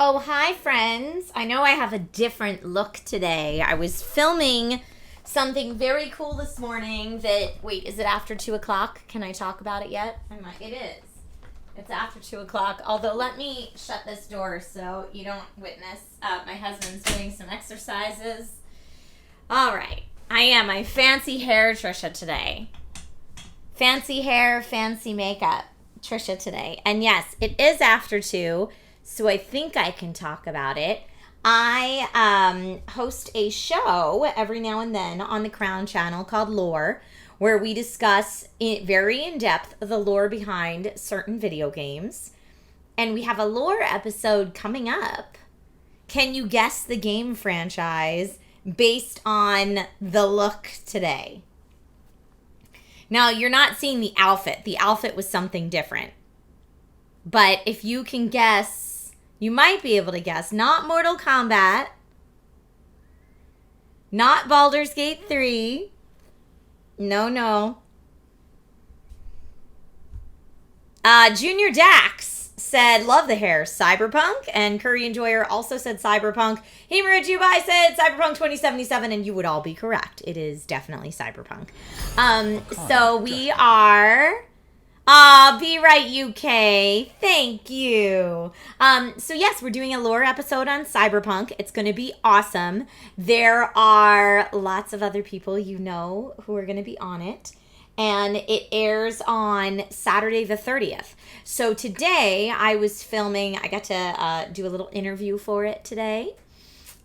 Oh, hi, friends. I know I have a different look today. I was filming something very cool this morning that, wait, is it after 2 o'clock? Can I talk about it yet? It is. It's after 2 o'clock. Although, let me shut this door so you don't witness my husband's doing some exercises. All right. I am my fancy hair Trisha today. Fancy hair, fancy makeup Trisha today. And yes, it is after 2. So I think I can talk about it. I host a show every now and then on the Crown channel called Lore, where we discuss very in depth the lore behind certain video games. And we have a lore episode coming up. Can you guess the game franchise based on the look today? Now, you're not seeing the outfit. The outfit was something different. But if you can guess, you might be able to guess. Not Mortal Kombat. Not Baldur's Gate 3. No. Junior Dax said, love the hair, Cyberpunk. And Curry Enjoyer also said Cyberpunk. Hemorrhage Dubai said Cyberpunk 2077. And you would all be correct. It is definitely Cyberpunk. So we are... Be right, UK. Thank you. So yes, we're doing a lore episode on Cyberpunk. It's going to be awesome. There are lots of other people you know who are going to be on it. And it airs on Saturday the 30th. So today I was filming. I got to do a little interview for it today.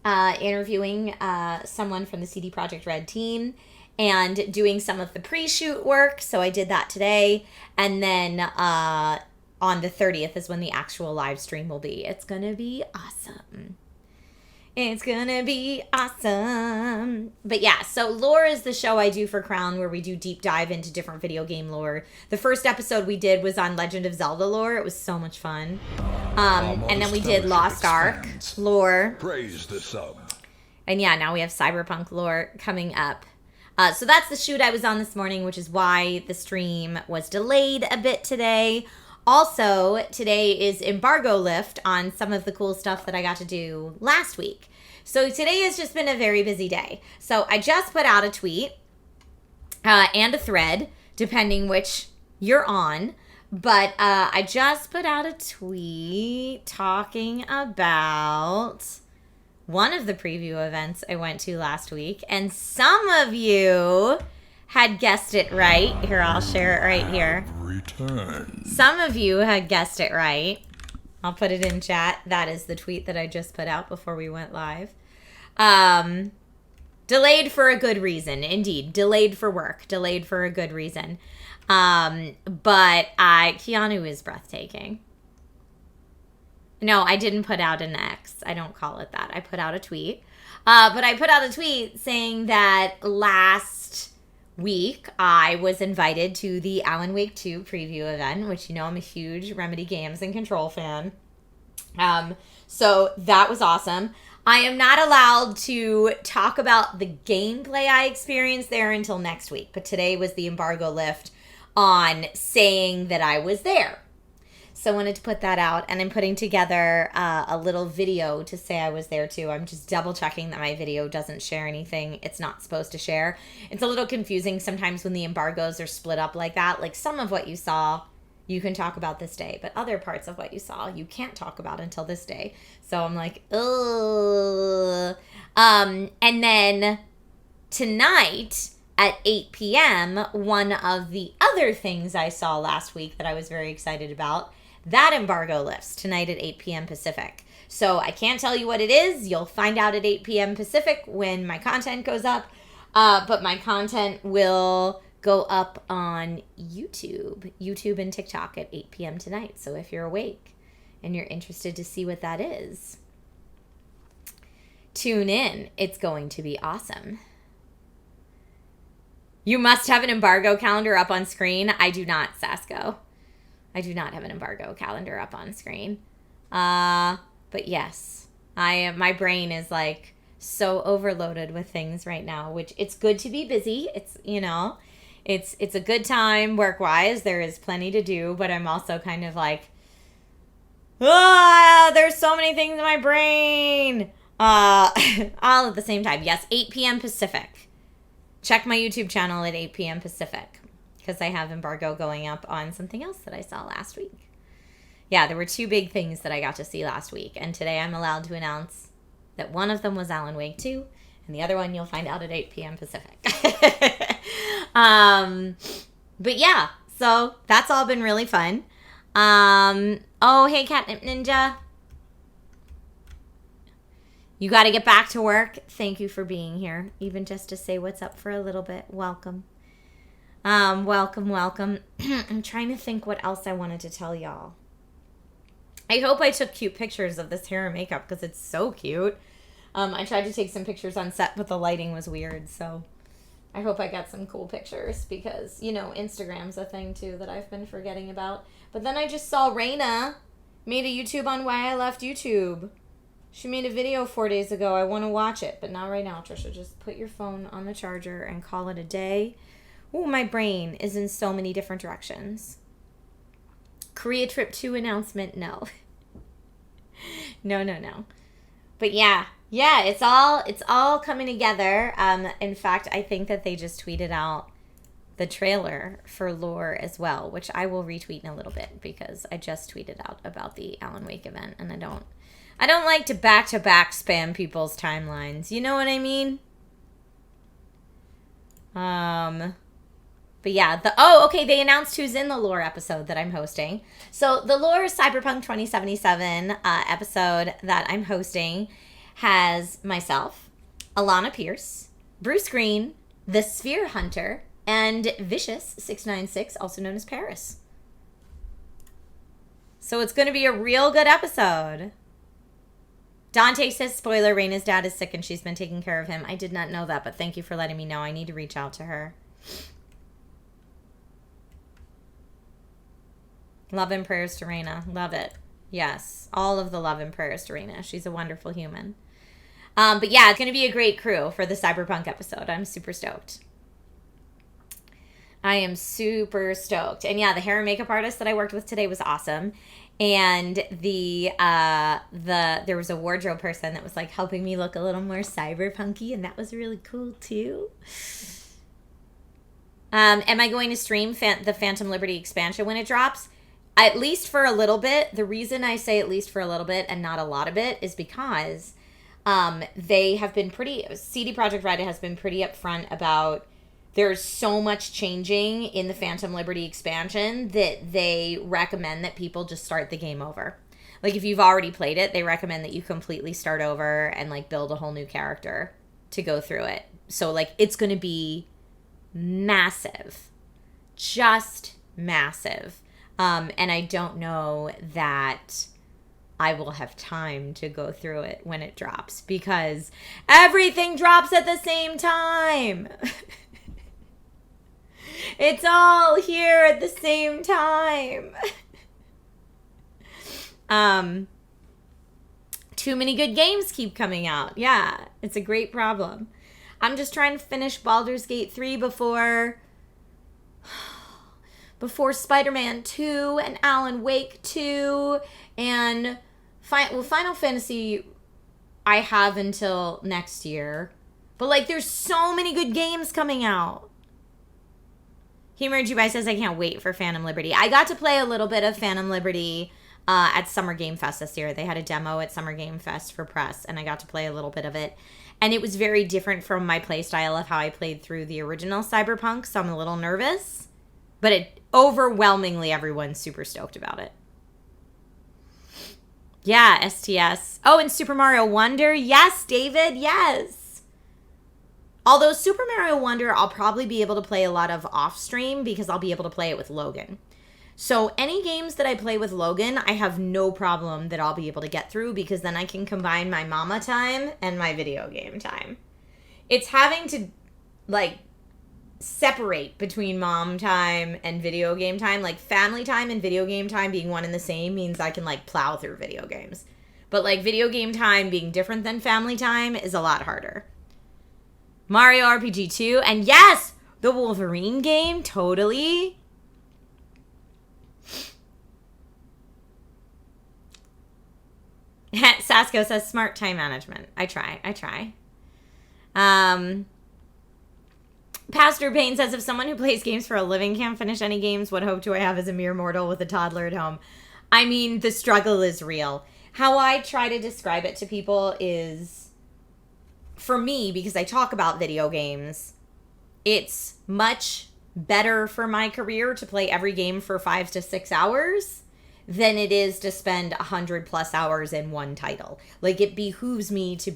Interviewing someone from the CD Projekt Red team. And doing some of the pre-shoot work. So I did that today. And then on the 30th is when the actual live stream will be. It's going to be awesome. It's going to be awesome. But yeah, so Lore is the show I do for Crown where we do deep dive into different video game lore. The first episode we did was on Legend of Zelda lore. It was so much fun. And then we did Lost Ark lore. Praise the sub. And yeah, now we have Cyberpunk lore coming up. So that's the shoot I was on this morning, which is why the stream was delayed a bit today. Also, today is embargo lift on some of the cool stuff that I got to do last week. So today has just been a very busy day. So I just put out a tweet and a thread, depending which you're on. But I just put out a tweet talking about one of the preview events I went to last week, and some of you had guessed it right. Here, I'll share it right here. Return. Some of you had guessed it right. I'll put it in chat. That is the tweet that I just put out before we went live. Delayed for a good reason. Indeed. Delayed for work. Delayed for a good reason. But Keanu is breathtaking. No, I didn't put out an X. I don't call it that. I put out a tweet. But I put out a tweet saying that last week I was invited to the Alan Wake 2 preview event, which you know I'm a huge Remedy Games and Control fan. So that was awesome. I am not allowed to talk about the gameplay I experienced there until next week. But today was the embargo lift on saying that I was there. So I wanted to put that out, and I'm putting together a little video to say I was there too. I'm just double checking that my video doesn't share anything it's not supposed to share. It's a little confusing sometimes when the embargoes are split up like that. Like some of what you saw, you can talk about this day, but other parts of what you saw, you can't talk about until this day. So I'm like, ugh. And then tonight at 8 p.m., one of the other things I saw last week that I was very excited about, that embargo lifts tonight at 8 p.m. Pacific. So I can't tell you what it is. You'll find out at 8 p.m. Pacific when my content goes up. But my content will go up on YouTube and TikTok at 8 p.m. tonight. So if you're awake and you're interested to see what that is, tune in. It's going to be awesome. You must have an embargo calendar up on screen. I do not, Sasko. I do not have an embargo calendar up on screen. But yes, my brain is like so overloaded with things right now, which it's good to be busy. It's, you know, it's a good time work-wise. There is plenty to do, but I'm also kind of like, There's so many things in my brain. All at the same time. Yes, 8 p.m. Pacific. Check my YouTube channel at 8 p.m. Pacific because I have embargo going up on something else that I saw last week. Yeah, there were 2 big things that I got to see last week, and today I'm allowed to announce that one of them was Alan Wake 2, and the other one you'll find out at 8 p.m. Pacific. But yeah, so that's all been really fun. Oh, hey, Catnip Ninja. You got to get back to work. Thank you for being here, even just to say what's up for a little bit. Welcome. Welcome. I'm trying to think what else I wanted to tell y'all. I hope I took cute pictures of this hair and makeup because it's so cute. I tried to take some pictures on set, but the lighting was weird, so I hope I got some cool pictures because, you know, Instagram's a thing, too, that I've been forgetting about. But then I just saw Raina made a YouTube on why I left YouTube. She made a video 4 days ago. I want to watch it, but not right now, Trisha. Just put your phone on the charger and call it a day. Ooh, my brain is in so many different directions. Korea trip 2 announcement, no. No. But yeah, it's all coming together. In fact, I think that they just tweeted out the trailer for Lore as well, which I will retweet in a little bit because I just tweeted out about the Alan Wake event, and I don't like to back-to-back spam people's timelines. You know what I mean? But yeah, they announced who's in the Lore episode that I'm hosting. So the Lore Cyberpunk 2077 episode that I'm hosting has myself, Alana Pierce, Bruce Green, the Sphere Hunter, and Vicious696, also known as Paris. So it's going to be a real good episode. Dante says, spoiler, Raina's dad is sick and she's been taking care of him. I did not know that, but thank you for letting me know. I need to reach out to her. Love and prayers to Raina. Love it. Yes. All of the love and prayers to Raina. She's a wonderful human. But yeah, it's going to be a great crew for the Cyberpunk episode. I'm super stoked. I am super stoked. And yeah, the hair and makeup artist that I worked with today was awesome. And there was a wardrobe person that was like helping me look a little more cyberpunky, and that was really cool too. Am I going to stream the Phantom Liberty expansion when it drops? At least for a little bit. The reason I say at least for a little bit and not a lot of it is because they have been CD Projekt Red has been pretty upfront about there's so much changing in the Phantom Liberty expansion that they recommend that people just start the game over. Like, if you've already played it, they recommend that you completely start over and, like, build a whole new character to go through it. So, like, it's going to be massive. Just massive. And I don't know that I will have time to go through it when it drops because everything drops at the same time. It's all here at the same time. Too many good games keep coming out. Yeah, it's a great problem. I'm just trying to finish Baldur's Gate 3 before Spider-Man 2 and Alan Wake 2 and Final Fantasy I have until next year. But, like, there's so many good games coming out. Humor Dubai says, I can't wait for Phantom Liberty. I got to play a little bit of Phantom Liberty at Summer Game Fest this year. They had a demo at Summer Game Fest for press, and I got to play a little bit of it. And it was very different from my play style of how I played through the original Cyberpunk, so I'm a little nervous. But overwhelmingly, everyone's super stoked about it. Yeah, STS. Oh, and Super Mario Wonder. Yes, David, yes. Although Super Mario Wonder, I'll probably be able to play a lot of off-stream because I'll be able to play it with Logan. So any games that I play with Logan, I have no problem that I'll be able to get through because then I can combine my mama time and my video game time. It's having to, like, separate between mom time and video game time. Like, family time and video game time being one and the same means I can, like, plow through video games. But, like, video game time being different than family time is a lot harder. Mario RPG 2, and yes, the Wolverine game, totally. Sasko says smart time management. I try. Pastor Payne says, if someone who plays games for a living can't finish any games, what hope do I have as a mere mortal with a toddler at home? I mean, the struggle is real. How I try to describe it to people is, for me, because I talk about video games, it's much better for my career to play every game for 5 to 6 hours than it is to spend 100+ hours in one title. Like, it behooves me to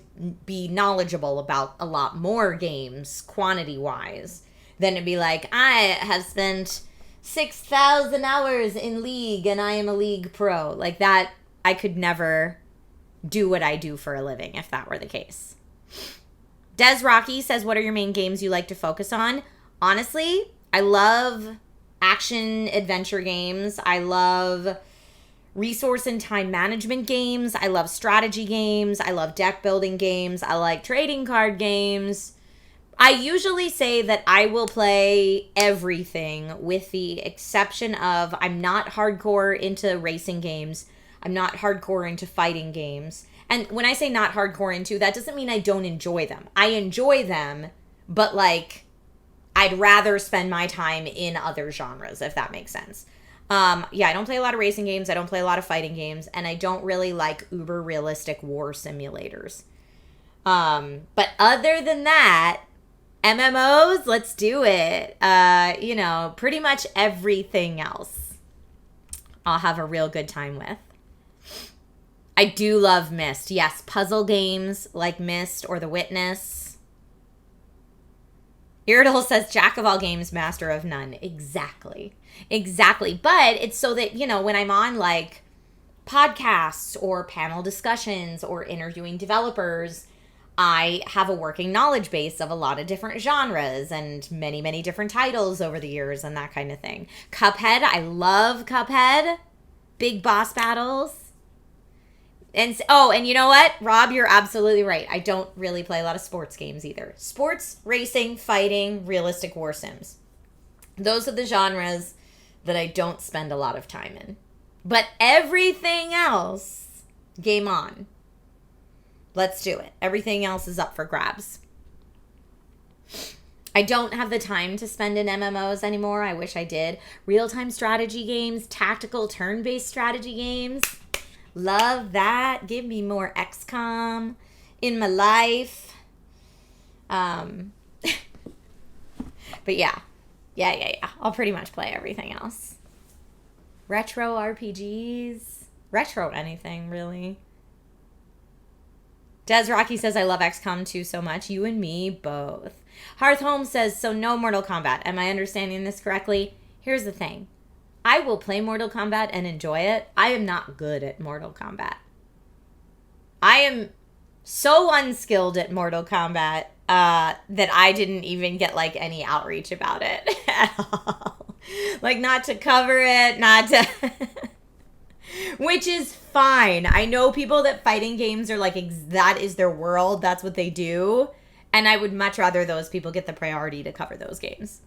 be knowledgeable about a lot more games, quantity-wise, than to be like, I have spent 6,000 hours in League and I am a League pro. Like, that, I could never do what I do for a living if that were the case. Des Rocky says, what are your main games you like to focus on? Honestly, I love action adventure games. I love resource and time management games. I love strategy games. I love deck building games. I like trading card games. I usually say that I will play everything with the exception of I'm not hardcore into racing games. I'm not hardcore into fighting games. And when I say not hardcore into, that doesn't mean I don't enjoy them. I enjoy them, but like I'd rather spend my time in other genres, if that makes sense. Yeah, I don't play a lot of racing games. I don't play a lot of fighting games. And I don't really like uber realistic war simulators. But other than that, MMOs, let's do it. Pretty much everything else I'll have a real good time with. I do love Myst. Yes, puzzle games like Myst or The Witness. Iridal says, jack of all games, master of none. Exactly. But it's so that, when I'm on like podcasts or panel discussions or interviewing developers, I have a working knowledge base of a lot of different genres and many, many different titles over the years and that kind of thing. Cuphead, I love Cuphead. Big boss battles. And you know what? Rob, you're absolutely right. I don't really play a lot of sports games either. Sports, racing, fighting, realistic war sims. Those are the genres that I don't spend a lot of time in. But everything else, game on. Let's do it. Everything else is up for grabs. I don't have the time to spend in MMOs anymore. I wish I did. Real-time strategy games, tactical turn-based strategy games. Love that. Give me more XCOM in my life. But yeah. I'll pretty much play everything else. Retro RPGs. Retro anything, really. Des Rocky says, I love XCOM 2 so much. You and me both. Hearth Holmes says, so no Mortal Kombat. Am I understanding this correctly? Here's the thing. I will play Mortal Kombat and enjoy it. I am not good at Mortal Kombat. I am so unskilled at Mortal Kombat that I didn't even get like any outreach about it at all. Like not to cover it, not to... Which is fine. I know people that fighting games are like, that is their world. That's what they do. And I would much rather those people get the priority to cover those games.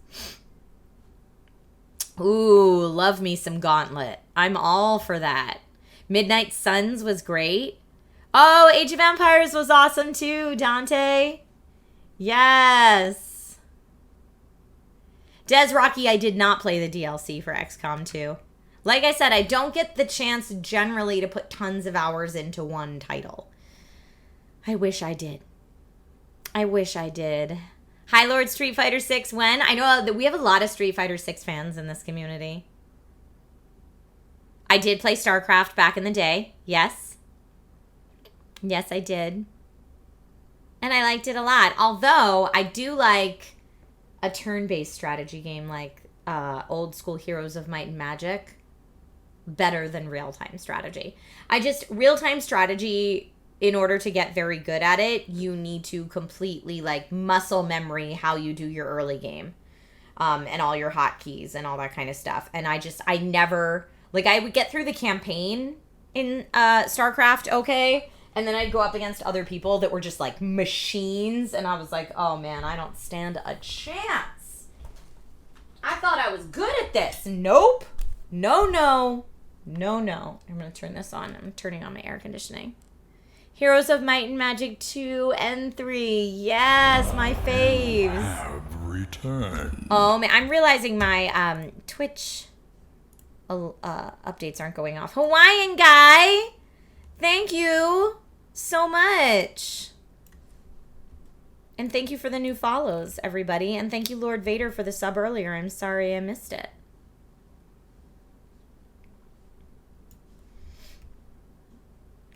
Ooh, love me some Gauntlet. I'm all for that. Midnight Suns was great. Oh, Age of Empires was awesome too, Dante. Yes. Des Rocky, I did not play the DLC for XCOM 2. Like I said, I don't get the chance generally to put tons of hours into one title. I wish I did. Hi, Lord Street Fighter 6. When? I know that we have a lot of Street Fighter 6 fans in this community. I did play StarCraft back in the day. Yes. Yes, I did. And I liked it a lot. Although, I do like a turn-based strategy game like old school Heroes of Might and Magic better than real-time strategy. Real-time strategy... In order to get very good at it, you need to completely like muscle memory how you do your early game, and all your hotkeys and all that kind of stuff. And I never, like I would get through the campaign in StarCraft, okay, and then I'd go up against other people that were just like machines, and I was like, oh man, I don't stand a chance. I thought I was good at this. Nope. No. I'm gonna turn this on. I'm turning on my air conditioning. Heroes of Might and Magic 2 and 3. Yes, my faves. Have returned. Oh, man. I'm realizing my Twitch updates aren't going off. Hawaiian guy, thank you so much. And thank you for the new follows, everybody. And thank you, Lord Vader, for the sub earlier. I'm sorry I missed it.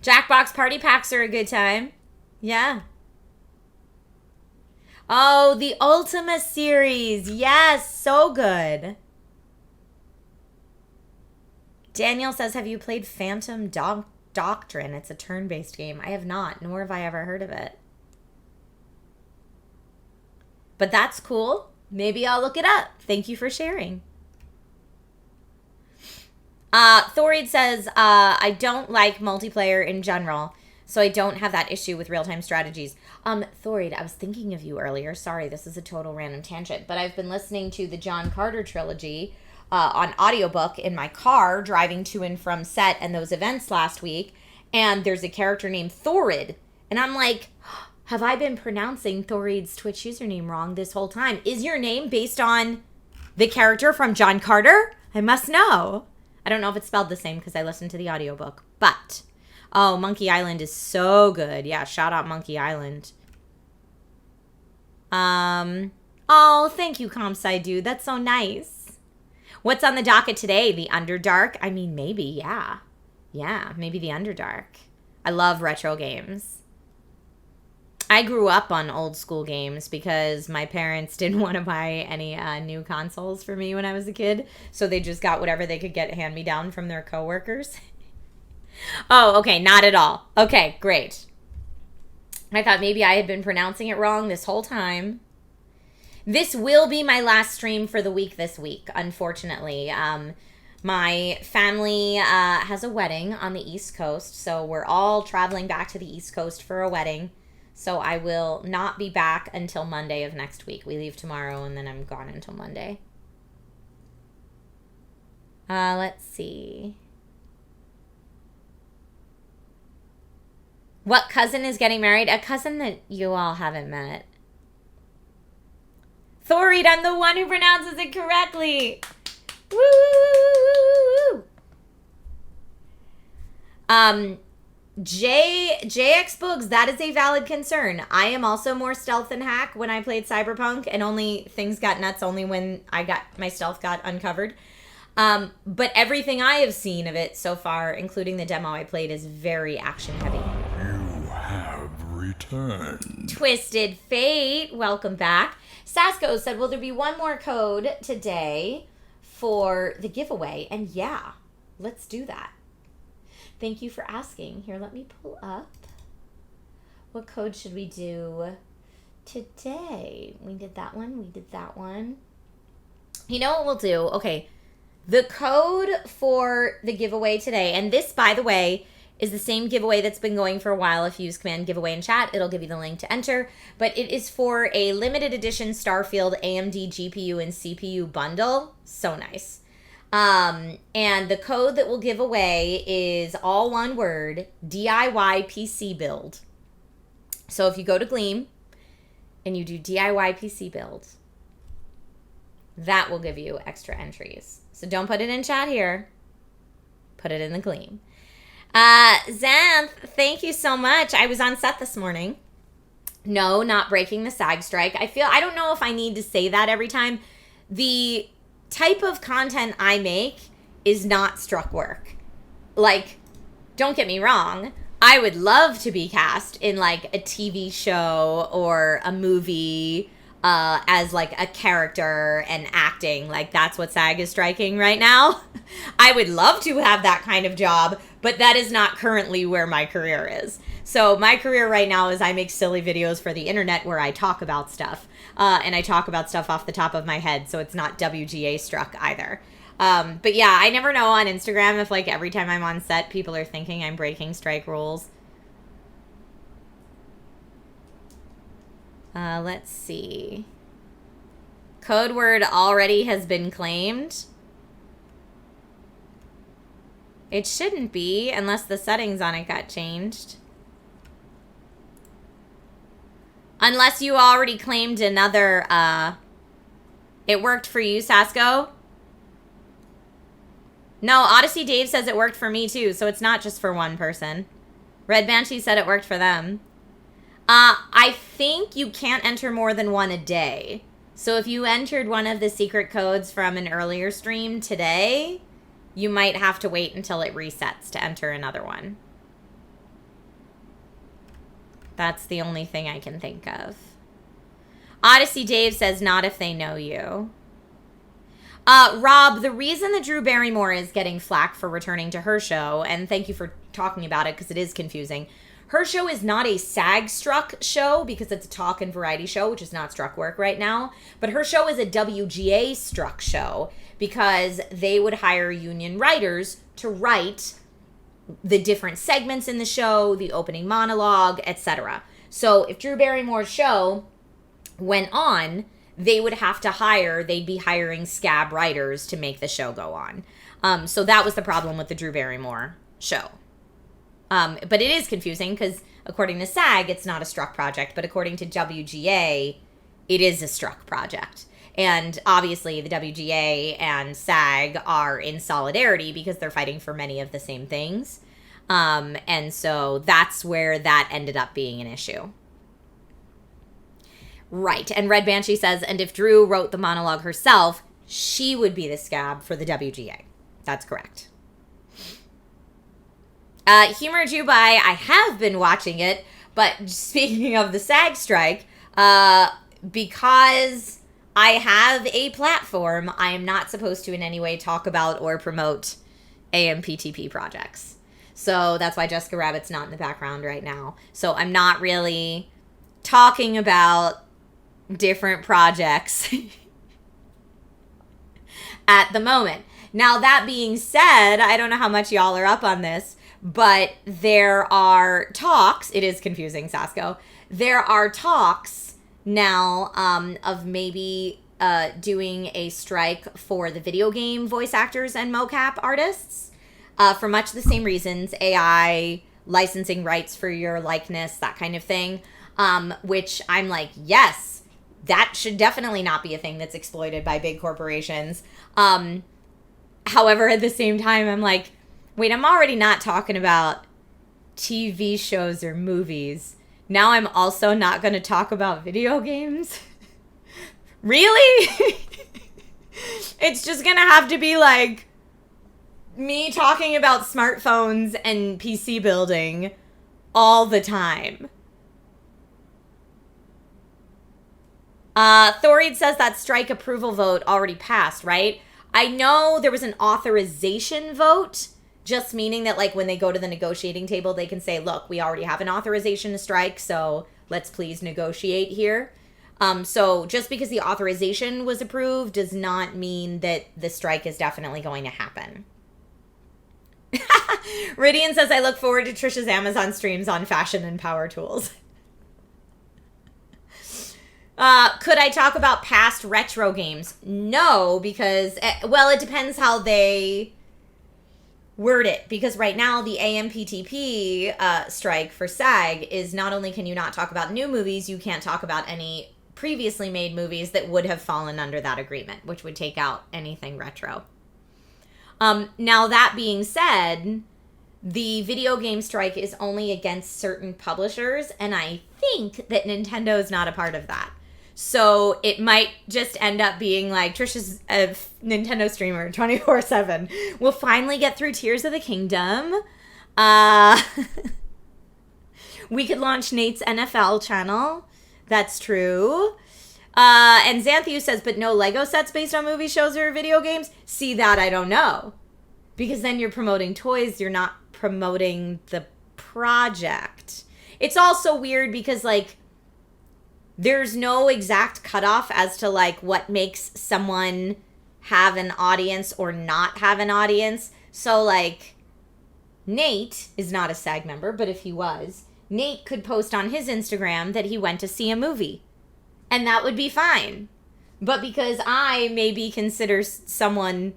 Jackbox party packs are a good time. Yeah. Oh, the Ultima series. Yes, so good. Daniel says, have you played Phantom Doctrine? It's a turn-based game. I have not, nor have I ever heard of it. But that's cool. Maybe I'll look it up. Thank you for sharing. Thorid says, I don't like multiplayer in general, so I don't have that issue with real-time strategies. Thorid, I was thinking of you earlier. Sorry, this is a total random tangent, but I've been listening to the John Carter trilogy on audiobook in my car, driving to and from set and those events last week, and there's a character named Thorid, and I'm like, have I been pronouncing Thorid's Twitch username wrong this whole time? Is your name based on the character from John Carter? I must know. I don't know if it's spelled the same because I listened to the audiobook, but oh, Monkey Island is so good. Yeah, shout out Monkey Island. Oh, thank you, Comsci dude. That's so nice. What's on the docket today? The Underdark? I mean, maybe, yeah. Yeah, maybe the Underdark. I love retro games. I grew up on old school games because my parents didn't want to buy any new consoles for me when I was a kid. So they just got whatever they could get hand-me-down from their coworkers. Oh, okay. Not at all. Okay, great. I thought maybe I had been pronouncing it wrong this whole time. This will be my last stream for the week this week, unfortunately. My family has a wedding on the East Coast, so we're all traveling back to the East Coast for a wedding. So I will not be back until Monday of next week. We leave tomorrow, and then I'm gone until Monday. Let's see. What cousin is getting married? A cousin that you all haven't met. Thorid, I'm the one who pronounces it correctly. Woo, woo, woo, woo, woo. JX Boogs, that is a valid concern. I am also more stealth than hack when I played Cyberpunk, and only things got nuts only when my stealth got uncovered. But everything I have seen of it so far, including the demo I played, is very action heavy. You have returned. Twisted Fate, welcome back. Sasko said, will there be one more code today for the giveaway? And yeah, let's do that. Thank you for asking. Here, let me pull up. What code should we do today? We did that one. We did that one. You know what we'll do? Okay. The code for the giveaway today, and this, by the way, is the same giveaway that's been going for a while. If you use command giveaway in chat, it'll give you the link to enter. But it is for a limited edition Starfield AMD GPU and CPU bundle. So nice. And the code that we'll give away is all one word, DIY PC build. So if you go to Gleam and you do DIY PC build, that will give you extra entries. So don't put it in chat here. Put it in the Gleam. Xanth, thank you so much. I was on set this morning. No, not breaking the SAG strike. I don't know if I need to say that every time. The type of content I make is not struck work. Like, don't get me wrong. I would love to be cast in like a TV show or a movie as like a character and acting. Like, that's what SAG is striking right now. I would love to have that kind of job, but that is not currently where my career is. So my career right now is I make silly videos for the internet where I talk about stuff. And I talk about stuff off the top of my head, so it's not WGA struck either. But yeah, I never know on Instagram if like every time I'm on set, people are thinking I'm breaking strike rules. Let's see. Code word already has been claimed. It shouldn't be, unless the settings on it got changed. Unless you already claimed another, it worked for you, Sasko? No, Odyssey Dave says it worked for me too, so it's not just for one person. Red Banshee said it worked for them. I think you can't enter more than one a day. So if you entered one of the secret codes from an earlier stream today, you might have to wait until it resets to enter another one. That's the only thing I can think of. Odyssey Dave says not if they know you. Rob, the reason that Drew Barrymore is getting flack for returning to her show, and thank you for talking about it because it is confusing. Her show is not a SAG-struck show because it's a talk and variety show, which is not struck work right now. But her show is a WGA-struck show because they would hire union writers to write the different segments in the show, the opening monologue, etc. So if Drew Barrymore's show went on, they would have to they'd be hiring scab writers to make the show go on. So that was the problem with the Drew Barrymore show. But it is confusing because according to SAG, it's not a struck project, but according to WGA, it is a struck project. And obviously the WGA and SAG are in solidarity because they're fighting for many of the same things. And so that's where that ended up being an issue. Right. And Red Banshee says, and if Drew wrote the monologue herself, she would be the scab for the WGA. That's correct. Humor Dubai, I have been watching it, but speaking of the SAG strike, because I have a platform, I am not supposed to in any way talk about or promote AMPTP projects. So that's why Jessica Rabbit's not in the background right now. So I'm not really talking about different projects at the moment. Now, that being said, I don't know how much y'all are up on this, but there are talks, it is confusing, Sasko, there are talks now of maybe doing a strike for the video game voice actors and mocap artists for much the same reasons, AI, licensing rights for your likeness, that kind of thing, which I'm like, yes, that should definitely not be a thing that's exploited by big corporations. However, at the same time, I'm like, wait, I'm already not talking about TV shows or movies. Now I'm also not going to talk about video games? Really? It's just going to have to be like me talking about smartphones and PC building all the time. Thorid says that strike approval vote already passed, right? I know there was an authorization vote, just meaning that like when they go to the negotiating table, they can say, look, we already have an authorization to strike, so let's please negotiate here. So just because the authorization was approved does not mean that the strike is definitely going to happen. Ridian says, I look forward to Trisha's Amazon streams on fashion and power tools. Could I talk about past retro games? No, because, well, it depends how they word it. Because right now, the AMPTP strike for SAG is not only can you not talk about new movies, you can't talk about any previously made movies that would have fallen under that agreement, which would take out anything retro. Now, that being said, the video game strike is only against certain publishers, and I think that Nintendo is not a part of that. So it might just end up being like Trisha's a Nintendo streamer 24/7. We'll finally get through Tears of the Kingdom. We could launch Nate's NFL channel. That's true. And Xanthiu says, but no Lego sets based on movie shows or video games? See, that I don't know. Because then you're promoting toys, you're not promoting the project. It's also weird because, like, there's no exact cutoff as to, like, what makes someone have an audience or not have an audience. So, like, Nate is not a SAG member, but if he was, Nate could post on his Instagram that he went to see a movie. And that would be fine. But because I maybe consider someone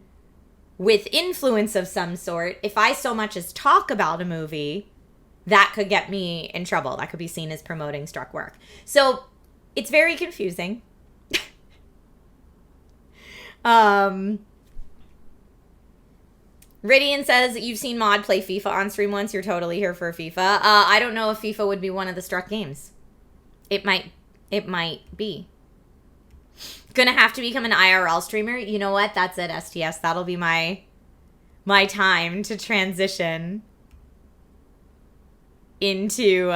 with influence of some sort, if I so much as talk about a movie, that could get me in trouble. That could be seen as promoting struck work. So it's very confusing. Ridian says, you've seen Mod play FIFA on stream once. You're totally here for FIFA. I don't know if FIFA would be one of the struck games. It might be. Gonna have to become an IRL streamer. You know what? That's it, STS. That'll be my time to transition into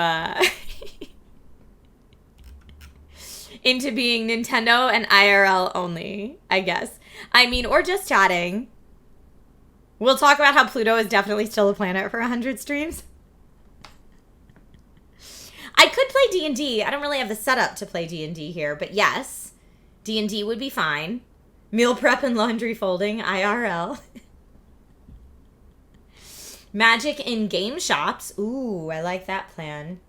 into being Nintendo and IRL only, I guess. I mean, or just chatting. We'll talk about how Pluto is definitely still a planet for 100 streams. I could play D&D. I don't really have the setup to play D&D here, but yes, D&D would be fine. Meal prep and laundry folding, IRL. Magic in game shops. Ooh, I like that plan.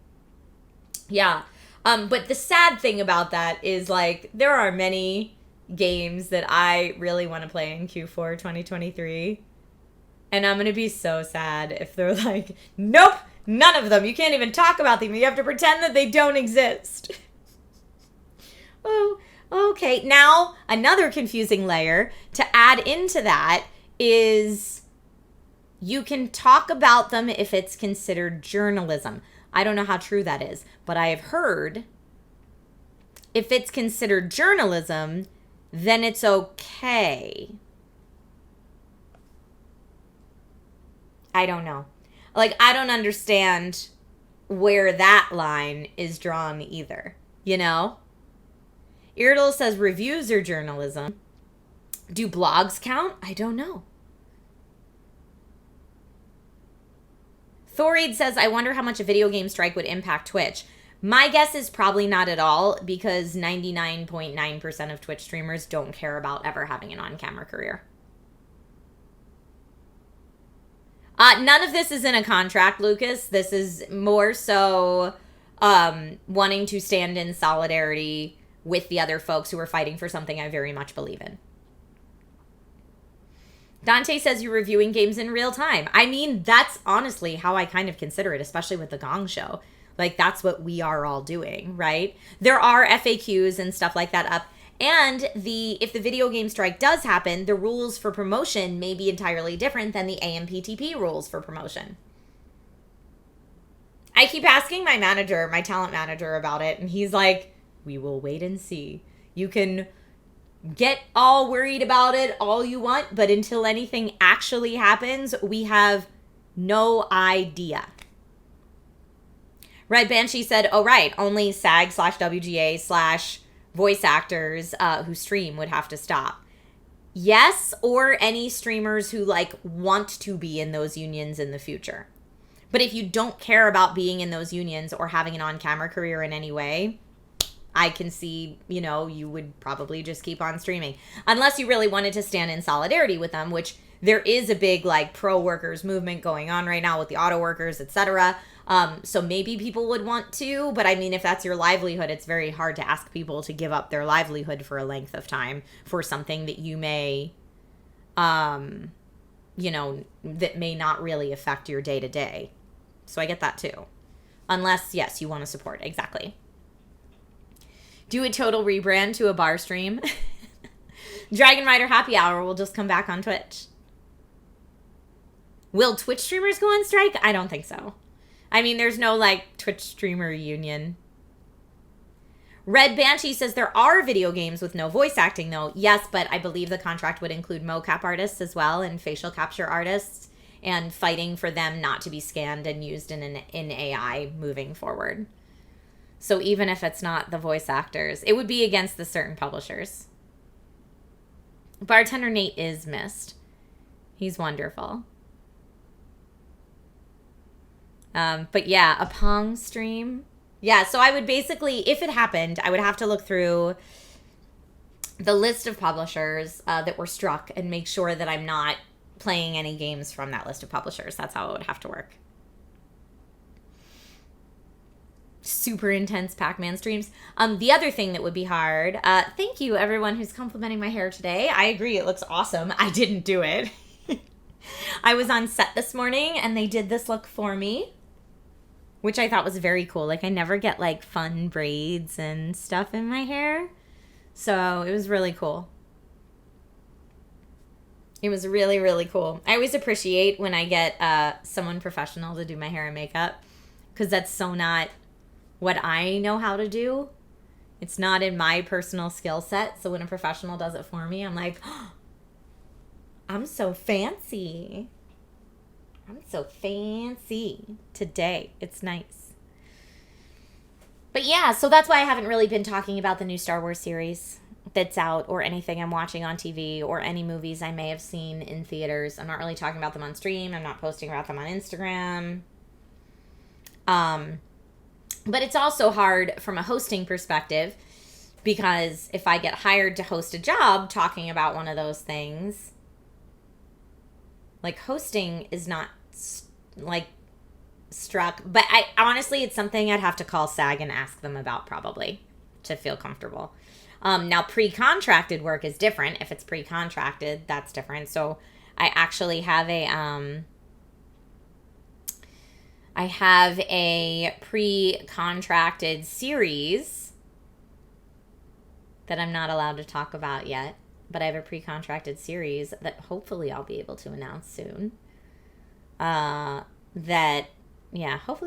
Yeah. But the sad thing about that is, like, there are many games that I really want to play in Q4 2023. And I'm going to be so sad if they're like, nope, none of them. You can't even talk about them. You have to pretend that they don't exist. Oh, okay. Now, another confusing layer to add into that is you can talk about them if it's considered journalism. I don't know how true that is, but I have heard if it's considered journalism, then it's okay. I don't know. Like, I don't understand where that line is drawn either, you know? Irdle says reviews are journalism. Do blogs count? I don't know. Thoreid says, I wonder how much a video game strike would impact Twitch. My guess is probably not at all, because 99.9% of Twitch streamers don't care about ever having an on-camera career. None of this is in a contract, Lucas. This is more so wanting to stand in solidarity with the other folks who are fighting for something I very much believe in. Dante says you're reviewing games in real time. I mean, that's honestly how I kind of consider it, especially with the Gong Show. Like, that's what we are all doing, right? There are FAQs and stuff like that up. And if the video game strike does happen, the rules for promotion may be entirely different than the AMPTP rules for promotion. I keep asking my manager, my talent manager, about it, and he's like, we will wait and see. You can get all worried about it all you want, but until anything actually happens, we have no idea. Red Banshee said, oh, right, only SAG/WGA/voice actors who stream would have to stop. Yes, or any streamers who, like, want to be in those unions in the future. But if you don't care about being in those unions or having an on-camera career in any way, I can see, you know, you would probably just keep on streaming. Unless you really wanted to stand in solidarity with them, which there is a big, like, pro-workers movement going on right now with the auto workers, etc. So maybe people would want to, but I mean, if that's your livelihood, it's very hard to ask people to give up their livelihood for a length of time for something that you may, you know, that may not really affect your day-to-day. So I get that too. Unless, yes, you want to support. Exactly. Do a total rebrand to a bar stream. Dragon Rider Happy Hour will just come back on Twitch. Will Twitch streamers go on strike? I don't think so. I mean, there's no, like, Twitch streamer union. Red Banshee says there are video games with no voice acting, though. Yes, but I believe the contract would include mocap artists as well and facial capture artists and fighting for them not to be scanned and used in AI moving forward. So even if it's not the voice actors, it would be against the certain publishers. Bartender Nate is missed. He's wonderful. But yeah, a Pong stream. Yeah, so I would basically, if it happened, I would have to look through the list of publishers that were struck and make sure that I'm not playing any games from that list of publishers. That's how it would have to work. Super intense Pac-Man streams. The other thing that would be hard, thank you everyone who's complimenting my hair today. I agree, it looks awesome. I didn't do it. I was on set this morning and they did this look for me. which I thought was very cool. Like, I never get, like, fun braids and stuff in my hair. So it was really cool. It was really, really cool. I always appreciate when I get someone professional to do my hair and makeup, because that's so not what I know how to do. It's not in my personal skill set. So when a professional does it for me, I'm like, oh, I'm so fancy. I'm so fancy today. It's nice. But yeah, so that's why I haven't really been talking about the new Star Wars series that's out, or anything I'm watching on TV, or any movies I may have seen in theaters. I'm not really talking about them on stream. I'm not posting about them on Instagram. But it's also hard from a hosting perspective, because if I get hired to host a job talking about one of those things, like, hosting is not like struck. But I honestly, it's something I'd have to call SAG and ask them about, probably, to feel comfortable. Now, pre-contracted work is different. If it's pre-contracted, that's different. So I actually have a pre-contracted series that I'm not allowed to talk about yet, but I have a pre-contracted series that hopefully I'll be able to announce soon. Hopefully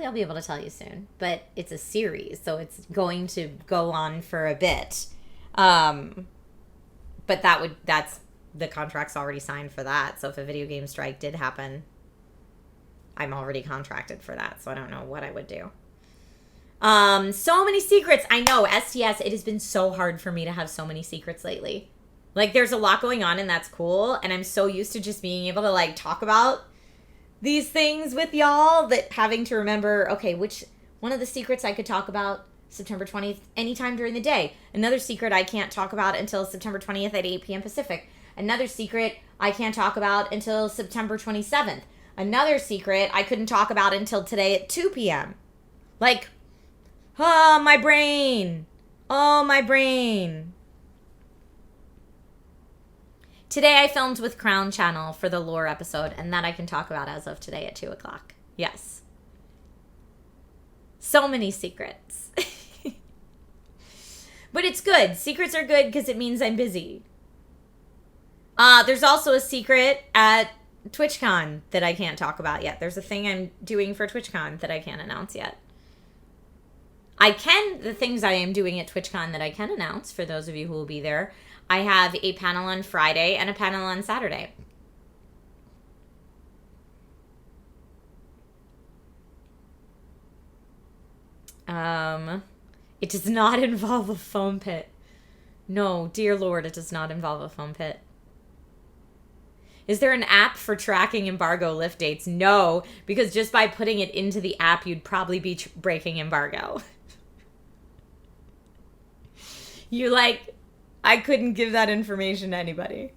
I'll be able to tell you soon. But it's a series, so it's going to go on for a bit. But that's the contract's already signed for that. So if a video game strike did happen, I'm already contracted for that. So I don't know what I would do. So many secrets. I know, STS, it has been so hard for me to have so many secrets lately. Like, there's a lot going on, and that's cool. And I'm so used to just being able to, like, talk about these things with y'all, that having to remember, okay, which one of the secrets I could talk about September 20th anytime during the day. Another secret I can't talk about until September 20th at 8 p.m. Pacific. Another secret I can't talk about until September 27th. Another secret I couldn't talk about until today at 2 p.m. Like, oh, my brain. Oh, my brain. Today I filmed with Crown Channel for the lore episode, and that I can talk about as of today at 2 o'clock. Yes. So many secrets. But it's good. Secrets are good because it means I'm busy. There's also a secret at TwitchCon that I can't talk about yet. There's a thing I'm doing for TwitchCon that I can't announce yet. The things I am doing at TwitchCon that I can announce, for those of you who will be there, I have a panel on Friday and a panel on Saturday. It does not involve a foam pit. No, dear Lord, it does not involve a foam pit. Is there an app for tracking embargo lift dates? No, because just by putting it into the app, you'd probably be breaking embargo. I couldn't give that information to anybody.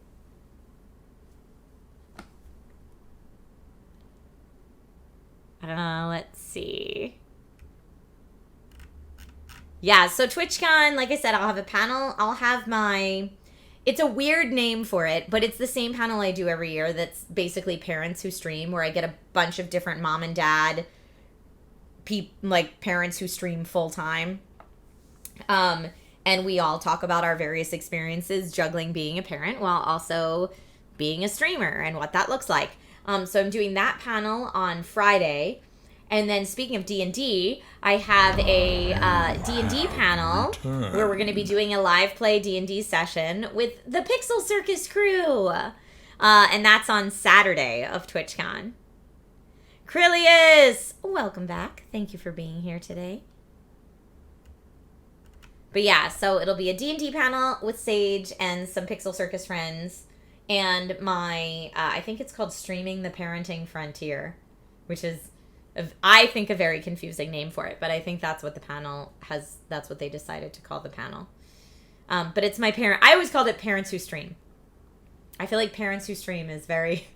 Let's see. Yeah, so TwitchCon, like I said, I'll have a panel. It's a weird name for it, but it's the same panel I do every year that's basically parents who stream, where I get a bunch of different mom and dad, parents who stream full-time. And we all talk about our various experiences juggling being a parent while also being a streamer and what that looks like. So I'm doing that panel on Friday. And then speaking of D&D, I have a D&D panel where we're going to be doing a live play D&D session with the Pixel Circus crew. And that's on Saturday of TwitchCon. Krillius! Welcome back. Thank you for being here today. But yeah, so it'll be a D&D panel with Sage and some Pixel Circus friends. And I think it's called Streaming the Parenting Frontier, which is, I think, a very confusing name for it. But I think that's what the panel has, that's what they decided to call the panel. But it's I always called it Parents Who Stream. I feel like Parents Who Stream is very,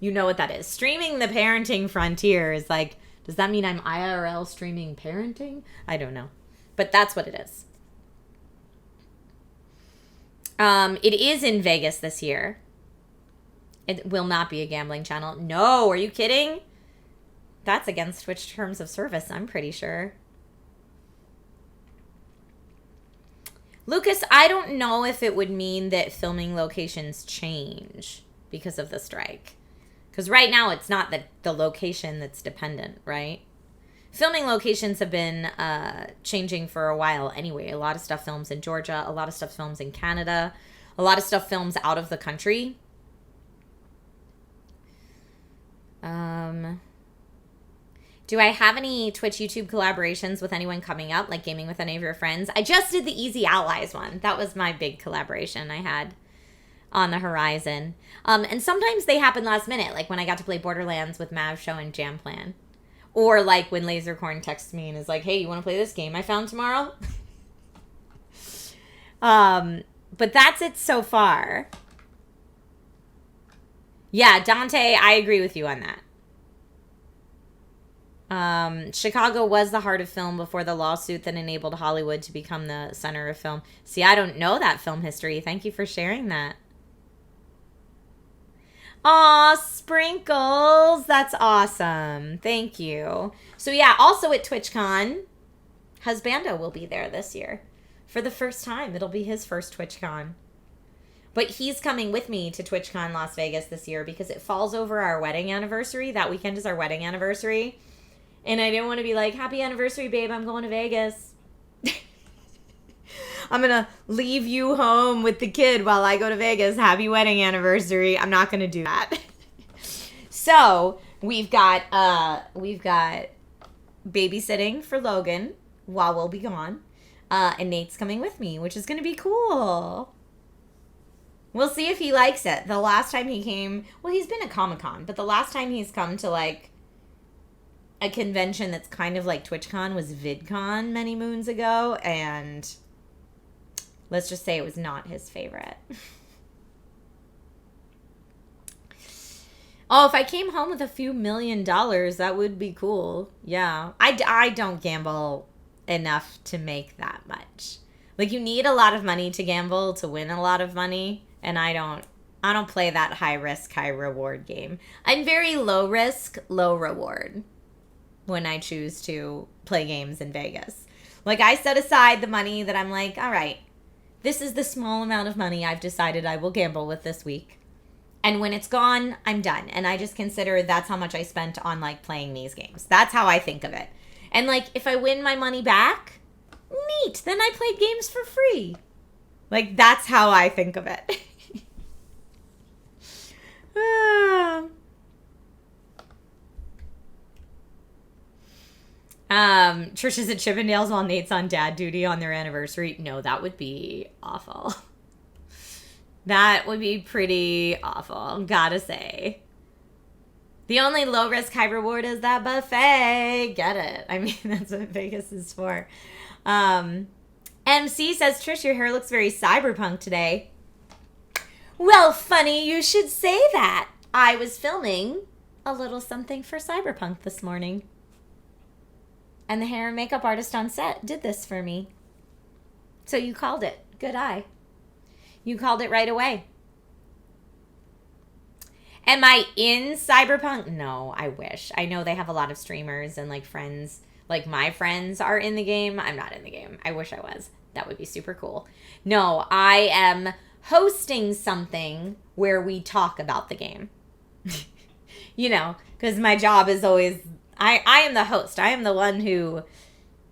you know what that is. Streaming the Parenting Frontier is like, does that mean I'm IRL streaming parenting? I don't know. But that's what it is. It is in Vegas this year. It will not be a gambling channel. No, are you kidding? That's against Twitch terms of service, I'm pretty sure. Lucas, I don't know if it would mean that filming locations change because of the strike. Because right now it's not the location that's dependent, right? Filming locations have been changing for a while anyway. A lot of stuff films in Georgia. A lot of stuff films in Canada. A lot of stuff films out of the country. Do I have any Twitch YouTube collaborations with anyone coming up, like gaming with any of your friends? I just did the Easy Allies one. That was my big collaboration I had on the horizon. And sometimes they happen last minute, like when I got to play Borderlands with Mav Show and Jam Plan. Or like when Lasercorn texts me and is like, hey, you want to play this game I found tomorrow? But that's it so far. Yeah, Dante, I agree with you on that. Chicago was the heart of film before the lawsuit that enabled Hollywood to become the center of film. See, I don't know that film history. Thank you for sharing that. Aw, Sprinkles. That's awesome. Thank you. So yeah, also at TwitchCon, Husbando will be there this year. For the first time. It'll be his first TwitchCon. But he's coming with me to TwitchCon Las Vegas this year because it falls over our wedding anniversary. That weekend is our wedding anniversary. And I didn't want to be like, happy anniversary, babe, I'm going to Vegas. I'm going to leave you home with the kid while I go to Vegas. Happy wedding anniversary. I'm not going to do that. So we've got babysitting for Logan while we'll be gone. And Nate's coming with me, which is going to be cool. We'll see if he likes it. The last time he came, well, he's been at Comic-Con, but the last time he's come to like a convention that's kind of like TwitchCon was VidCon many moons ago, and let's just say it was not his favorite. Oh, if I came home with a few $1 million, that would be cool. Yeah. I don't gamble enough to make that much. Like, you need a lot of money to gamble to win a lot of money, and I don't play that high risk, high reward game. I'm very low risk, low reward when I choose to play games in Vegas. Like, I set aside the money that I'm like, all right, this is the small amount of money I've decided I will gamble with this week. And when it's gone, I'm done. And I just consider that's how much I spent on, like, playing these games. That's how I think of it. And, like, if I win my money back, neat. Then I played games for free. Like, that's how I think of it. Trisha's at Chippendales while Nate's on dad duty on their anniversary. No, that would be awful. That would be pretty awful, gotta say. The only low risk, high reward is that buffet. Get it? I mean, that's what Vegas is for. MC says, Trish, your hair looks very cyberpunk today. Well, funny you should say that. I was filming a little something for Cyberpunk this morning. And the hair and makeup artist on set did this for me. So you called it. Good eye. You called it right away. Am I in Cyberpunk? No, I wish. I know they have a lot of streamers and like friends. Like my friends are in the game. I'm not in the game. I wish I was. That would be super cool. No, I am hosting something where we talk about the game. You know, because my job is always... I am the host. I am the one who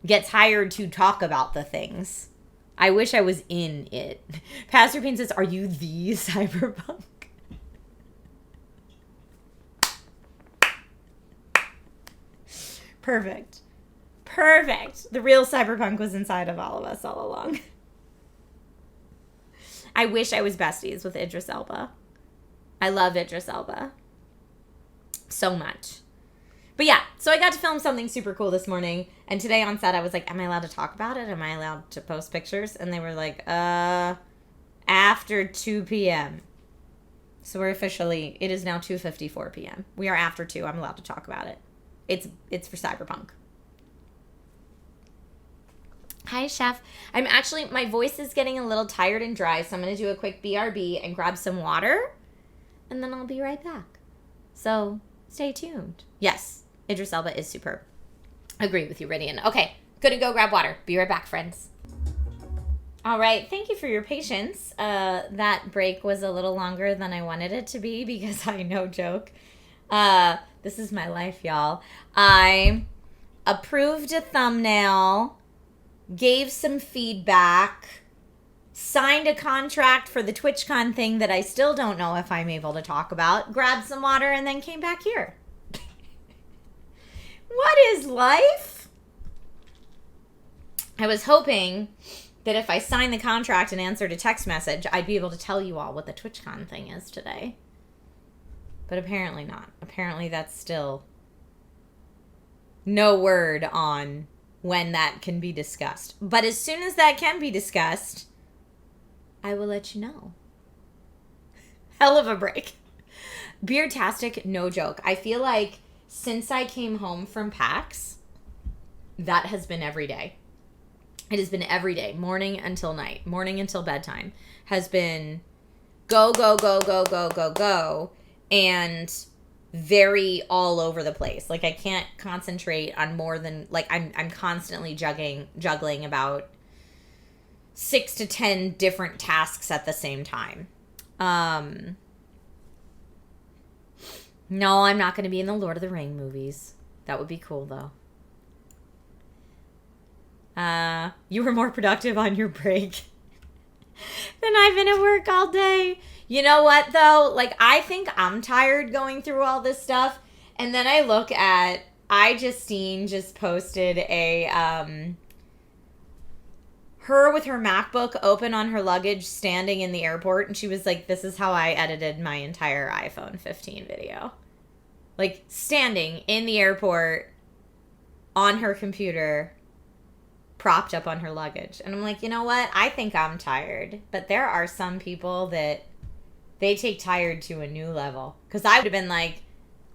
gets hired to talk about the things. I wish I was in it. Pastor Payne says, are you the Cyberpunk? Perfect. Perfect. The real Cyberpunk was inside of all of us all along. I wish I was besties with Idris Elba. I love Idris Elba so much. But yeah, so I got to film something super cool this morning. And today on set, I was like, am I allowed to talk about it? Am I allowed to post pictures? And they were like, after 2 p.m. So we're officially, it is now 2:54 p.m. We are after 2. I'm allowed to talk about it. It's for Cyberpunk. Hi, Chef. My voice is getting a little tired and dry, so I'm going to do a quick BRB and grab some water. And then I'll be right back. So stay tuned. Yes. Idris Elba is superb. Agree with you, Ridian. Okay, gonna go grab water. Be right back, friends. All right, thank you for your patience. That break was a little longer than I wanted it to be because no joke. This is my life, y'all. I approved a thumbnail, gave some feedback, signed a contract for the TwitchCon thing that I still don't know if I'm able to talk about, grabbed some water, and then came back here. What is life? I was hoping that if I signed the contract and answered a text message, I'd be able to tell you all what the TwitchCon thing is today. But apparently not. Apparently that's still no word on when that can be discussed. But as soon as that can be discussed, I will let you know. Hell of a break. Beer-tastic, no joke. I feel like since I came home from PAX, that has been every day. It has been every day, morning until night, morning until bedtime, has been go, go, go, go, go, go, go, and very all over the place. Like, I can't concentrate on more than, like, I'm constantly juggling about 6 to 10 different tasks at the same time. No, I'm not going to be in the Lord of the Ring movies. That would be cool, though. You were more productive on your break than I've been at work all day. You know what, though? Like, I think I'm tired going through all this stuff. And then I look at, Justine just posted her with her MacBook open on her luggage standing in the airport. And she was like, this is how I edited my entire iPhone 15 video. Like, standing in the airport on her computer, propped up on her luggage. And I'm like, you know what? I think I'm tired. But there are some people that they take tired to a new level. Because I would have been like,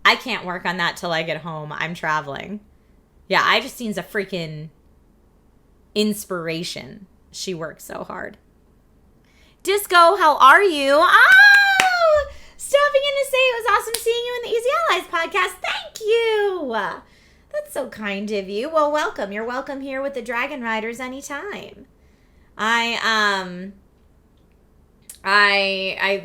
I can't work on that till I get home. I'm traveling. Yeah, Justine's a freaking inspiration. She works so hard. Disco, how are you? Oh! Stopping in to say it was awesome seeing you in the Easy Allies podcast. Thank you. That's so kind of you. Well, welcome. You're welcome here with the Dragon Riders anytime. I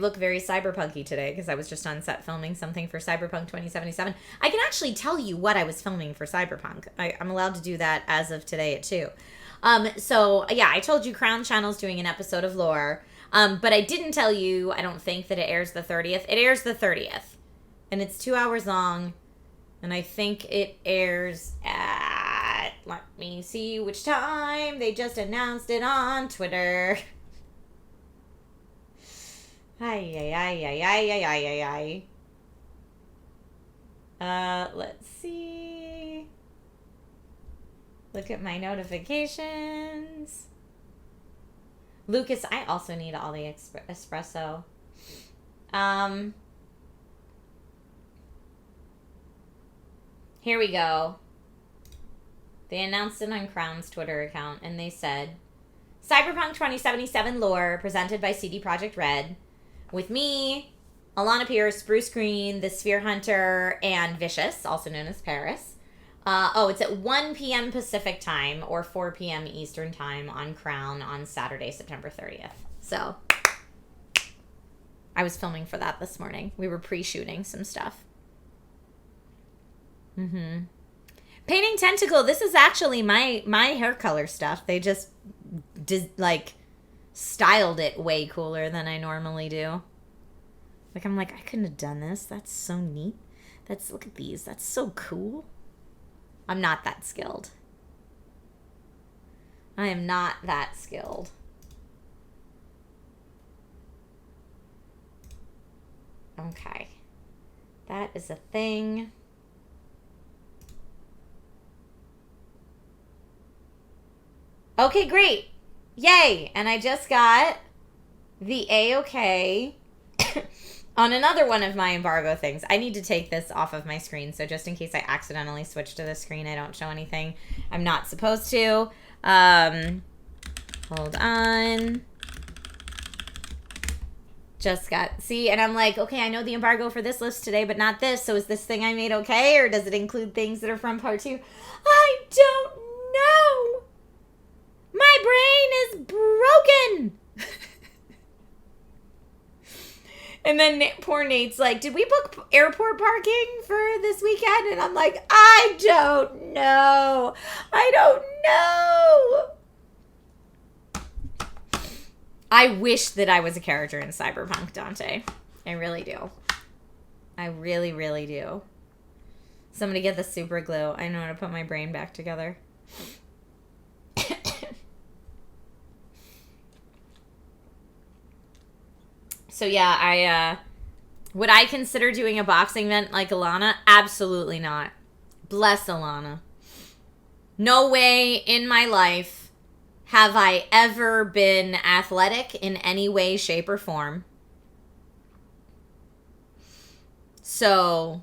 look very cyberpunky today because I was just on set filming something for Cyberpunk 2077. I can actually tell you what I was filming for Cyberpunk. I'm allowed to do that as of today at 2. So, yeah, I told you Crown Channel's doing an episode of Lore. But I didn't tell you, I don't think, that it airs the 30th. It airs the 30th. And it's 2 hours long. And I think it airs at, let me see which time. They just announced it on Twitter. Let's see. Look at my notifications. Lucas, I also need all the espresso. Here we go. They announced it on Crown's Twitter account, and they said, Cyberpunk 2077 lore presented by CD Projekt Red, with me, Alana Pierce, Bruce Green, the Sphere Hunter, and Vicious, also known as Paris. It's at 1 p.m. Pacific time or 4 p.m. Eastern time on Crown on Saturday, September 30th. So, I was filming for that this morning. We were pre-shooting some stuff. Painting Tentacle. This is actually my hair color stuff. They just styled it way cooler than I normally do. Like, I'm like, I couldn't have done this. That's so neat. Look at these. That's so cool. I'm not that skilled. I am not that skilled. Okay. That is a thing. Okay, great. Yay. And I just got the A-OK on another one of my embargo things. I need to take this off of my screen, so just in case I accidentally switch to the screen, I don't show anything I'm not supposed to. Hold on. Just got, see, and I'm like, okay, I know the embargo for this list today, but not this. So is this thing I made okay? Or does it include things that are from part 2? I don't know. My brain is broken. And then poor Nate's like, did we book airport parking for this weekend? And I'm like, I don't know. I don't know. I wish that I was a character in Cyberpunk, Dante. I really do. I really, really do. Somebody get the super glue. I know how to put my brain back together. So yeah, would I consider doing a boxing event like Alana? Absolutely not. Bless Alana. No way in my life have I ever been athletic in any way, shape, or form. So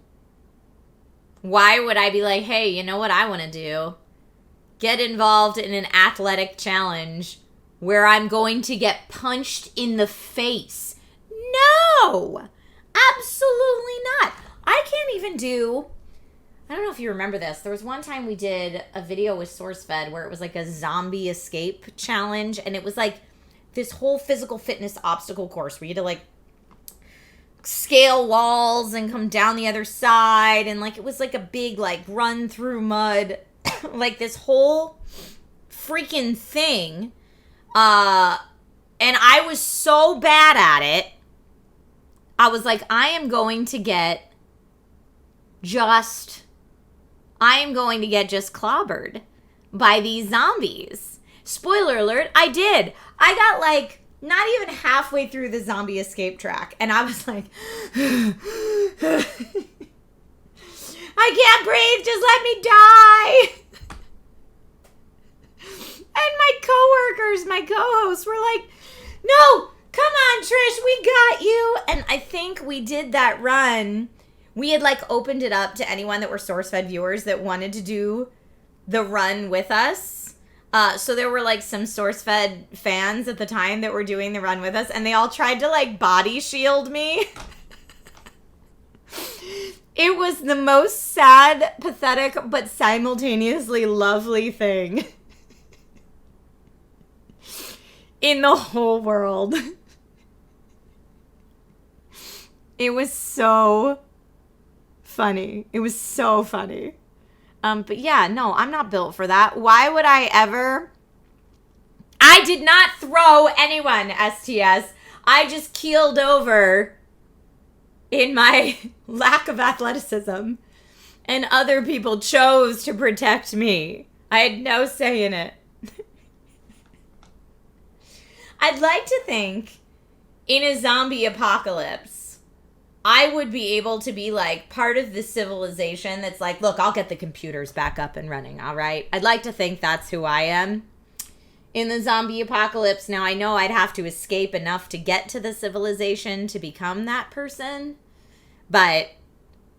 why would I be like, hey, you know what I want to do? Get involved in an athletic challenge where I'm going to get punched in the face. No, absolutely not. I can't even do, I don't know if you remember this. There was one time we did a video with SourceFed where it was like a zombie escape challenge. And it was like this whole physical fitness obstacle course where you had to like scale walls and come down the other side. And like, it was like a big like run through mud, like this whole freaking thing. And I was so bad at it. I was like, I am going to get just clobbered by these zombies. Spoiler alert, I did. I got like not even halfway through the zombie escape track. And I was like, I can't breathe. Just let me die. And my coworkers, my co-hosts were like, no, come on, Trish, we got you. And I think we did that run. We had like opened it up to anyone that were SourceFed viewers that wanted to do the run with us. So there were like some SourceFed fans at the time that were doing the run with us. And they all tried to like body shield me. It was the most sad, pathetic, but simultaneously lovely thing in the whole world. It was so funny. It was so funny. But yeah, no, I'm not built for that. Why would I ever? I did not throw anyone, STS. I just keeled over in my lack of athleticism. And other people chose to protect me. I had no say in it. I'd like to think in a zombie apocalypse, I would be able to be like part of the civilization that's like, look, I'll get the computers back up and running, all right? I'd like to think that's who I am in the zombie apocalypse. Now, I know I'd have to escape enough to get to the civilization to become that person, but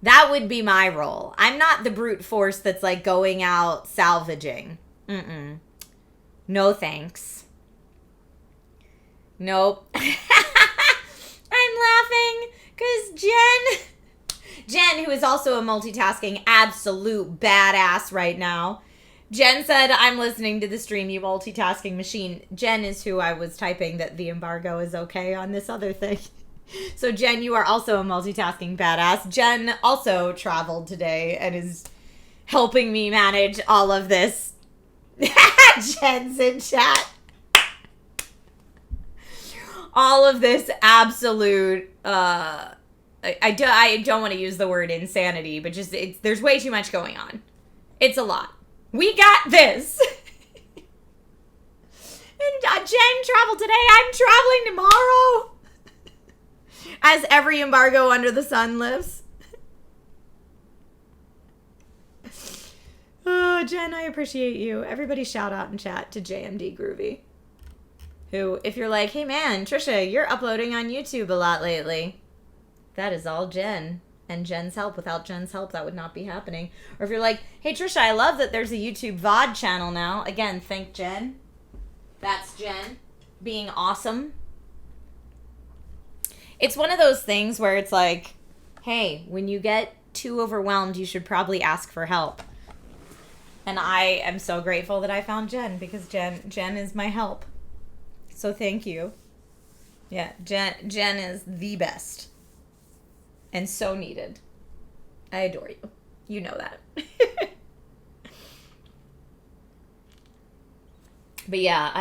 that would be my role. I'm not the brute force that's like going out salvaging. No thanks. Nope. I'm laughing because Jen, who is also a multitasking absolute badass right now, Jen said, I'm listening to the stream, you multitasking machine. Jen is who I was typing that the embargo is okay on this other thing. So Jen, you are also a multitasking badass. Jen also traveled today and is helping me manage all of this. Jen's in chat. All of this absolute, I don't want to use the word insanity, but just, there's way too much going on. It's a lot. We got this. And Jen traveled today. I'm traveling tomorrow. As every embargo under the sun lifts. Oh, Jen, I appreciate you. Everybody shout out in chat to JMD Groovy. Who, if you're like, hey man, Trisha, you're uploading on YouTube a lot lately. That is all Jen. And Jen's help. Without Jen's help, that would not be happening. Or if you're like, hey Trisha, I love that there's a YouTube VOD channel now. Again, thank Jen. That's Jen being awesome. It's one of those things where it's like, hey, when you get too overwhelmed, you should probably ask for help. And I am so grateful that I found Jen, because Jen is my help. So thank you. Yeah, Jen is the best. And so needed. I adore you. You know that. But yeah,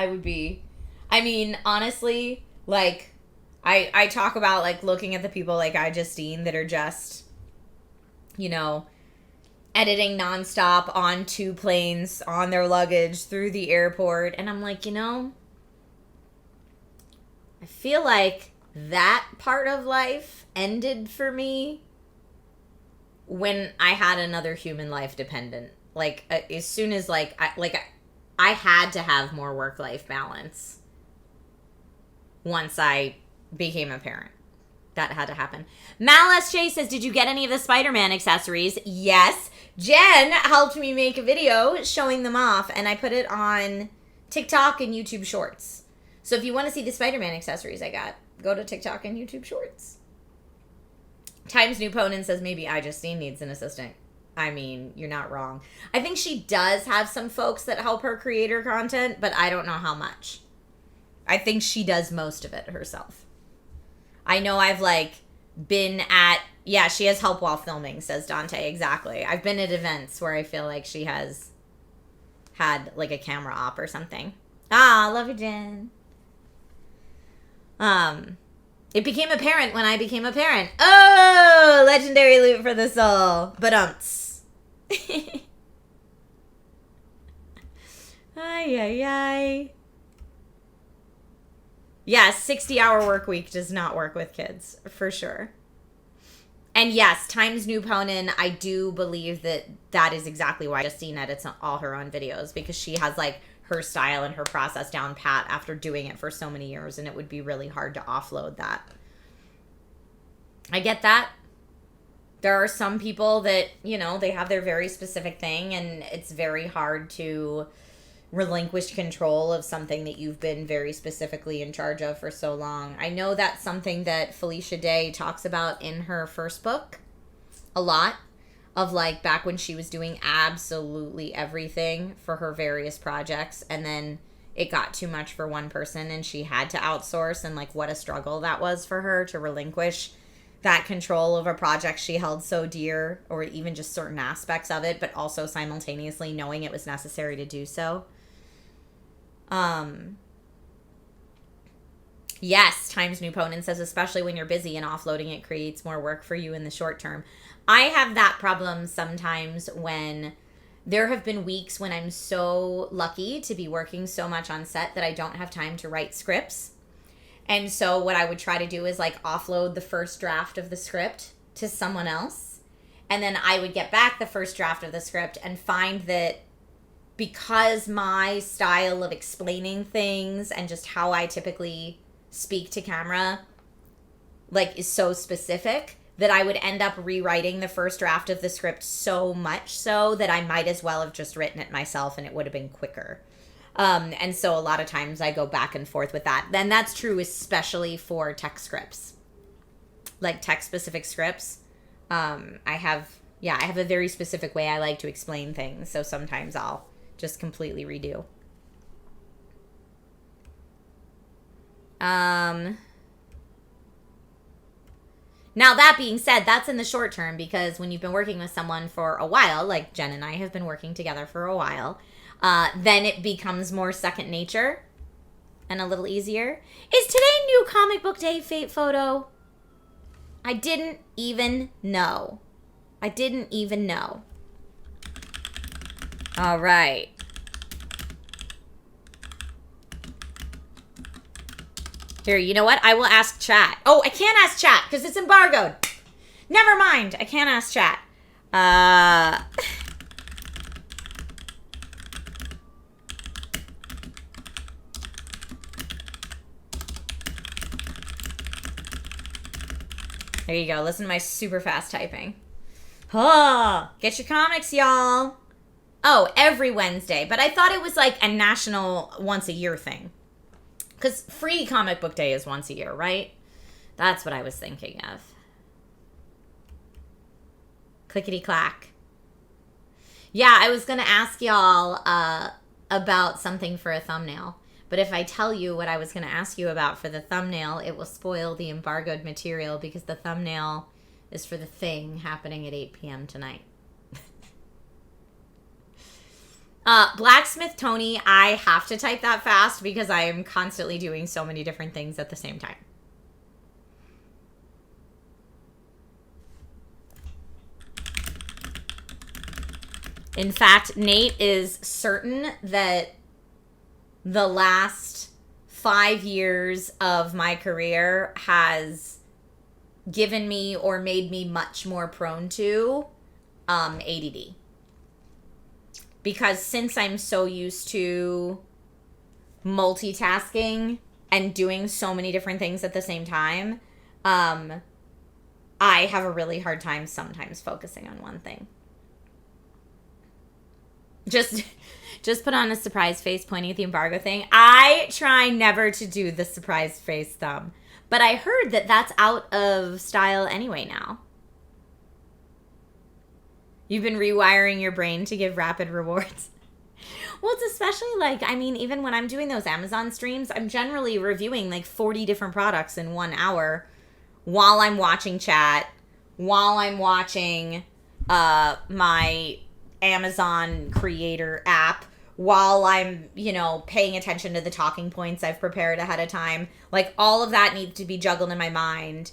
honestly, like, I talk about, like, looking at the people like Justine that are just, you know, editing nonstop on 2 planes, on their luggage, through the airport. And I'm like, I feel like that part of life ended for me when I had another human life dependent. Like, as soon as, I had to have more work-life balance once I became a parent. That had to happen. Mal S.J. says, did you get any of the Spider-Man accessories? Yes. Jen helped me make a video showing them off, and I put it on TikTok and YouTube Shorts. So if you want to see the Spider-Man accessories I got, go to TikTok and YouTube Shorts. Times New Ponin says, maybe Justine needs an assistant. I mean, you're not wrong. I think she does have some folks that help her create her content, but I don't know how much. I think she does most of it herself. I know I've, been at... Yeah, she has help while filming, says Dante. Exactly. I've been at events where I feel like she has had, a camera op or something. Ah, love you, Jen. It became apparent when I became a parent. Oh, legendary loot for the soul. But ay. Yeah, 60-hour work week does not work with kids, for sure. And yes, Times New Ponin, I do believe that is exactly why Justine edits all her own videos, because she has, her style and her process down pat after doing it for so many years, and it would be really hard to offload that. I get that. There are some people that, they have their very specific thing, and it's very hard to relinquish control of something that you've been very specifically in charge of for so long. I know that's something that Felicia Day talks about in her first book a lot, of back when she was doing absolutely everything for her various projects, and then it got too much for one person and she had to outsource, and what a struggle that was for her to relinquish that control of a project she held so dear, or even just certain aspects of it, but also simultaneously knowing it was necessary to do so. Yes, Times New Ponin says, especially when you're busy and offloading it creates more work for you in the short term. I have that problem sometimes when there have been weeks when I'm so lucky to be working so much on set that I don't have time to write scripts. And so what I would try to do is offload the first draft of the script to someone else. And then I would get back the first draft of the script and find that because my style of explaining things and just how I typically speak to camera, is so specific, that I would end up rewriting the first draft of the script so much so that I might as well have just written it myself and it would have been quicker. And so a lot of times I go back and forth with that. Then that's true especially for tech scripts. Tech-specific scripts. I have a very specific way I like to explain things, so sometimes I'll just completely redo. Now, that being said, that's in the short term, because when you've been working with someone for a while, like Jen and I have been working together for a while, then it becomes more second nature and a little easier. Is today New Comic Book Day Fate photo? I didn't even know. All right. Here, you know what? I will ask chat. Oh, I can't ask chat because it's embargoed. Never mind. I can't ask chat. There you go. Listen to my super fast typing. Oh, get your comics, y'all. Oh, every Wednesday. But I thought it was a national once a year thing. Because free comic book day is once a year, right? That's what I was thinking of. Clickety clack. Yeah, I was going to ask y'all about something for a thumbnail. But if I tell you what I was going to ask you about for the thumbnail, it will spoil the embargoed material because the thumbnail is for the thing happening at 8 p.m. tonight. Blacksmith Tony, I have to type that fast because I am constantly doing so many different things at the same time. In fact, Nate is certain that the last 5 years of my career has given me or made me much more prone to ADD. Because since I'm so used to multitasking and doing so many different things at the same time, I have a really hard time sometimes focusing on one thing. Just put on a surprise face pointing at the embargo thing. I try never to do the surprise face thumb. But I heard that that's out of style anyway now. You've been rewiring your brain to give rapid rewards. Well, it's especially like, I mean, even when I'm doing those Amazon streams, I'm generally reviewing like 40 different products in 1 hour while I'm watching chat, while I'm watching my Amazon creator app, while I'm, paying attention to the talking points I've prepared ahead of time. Like, all of that needs to be juggled in my mind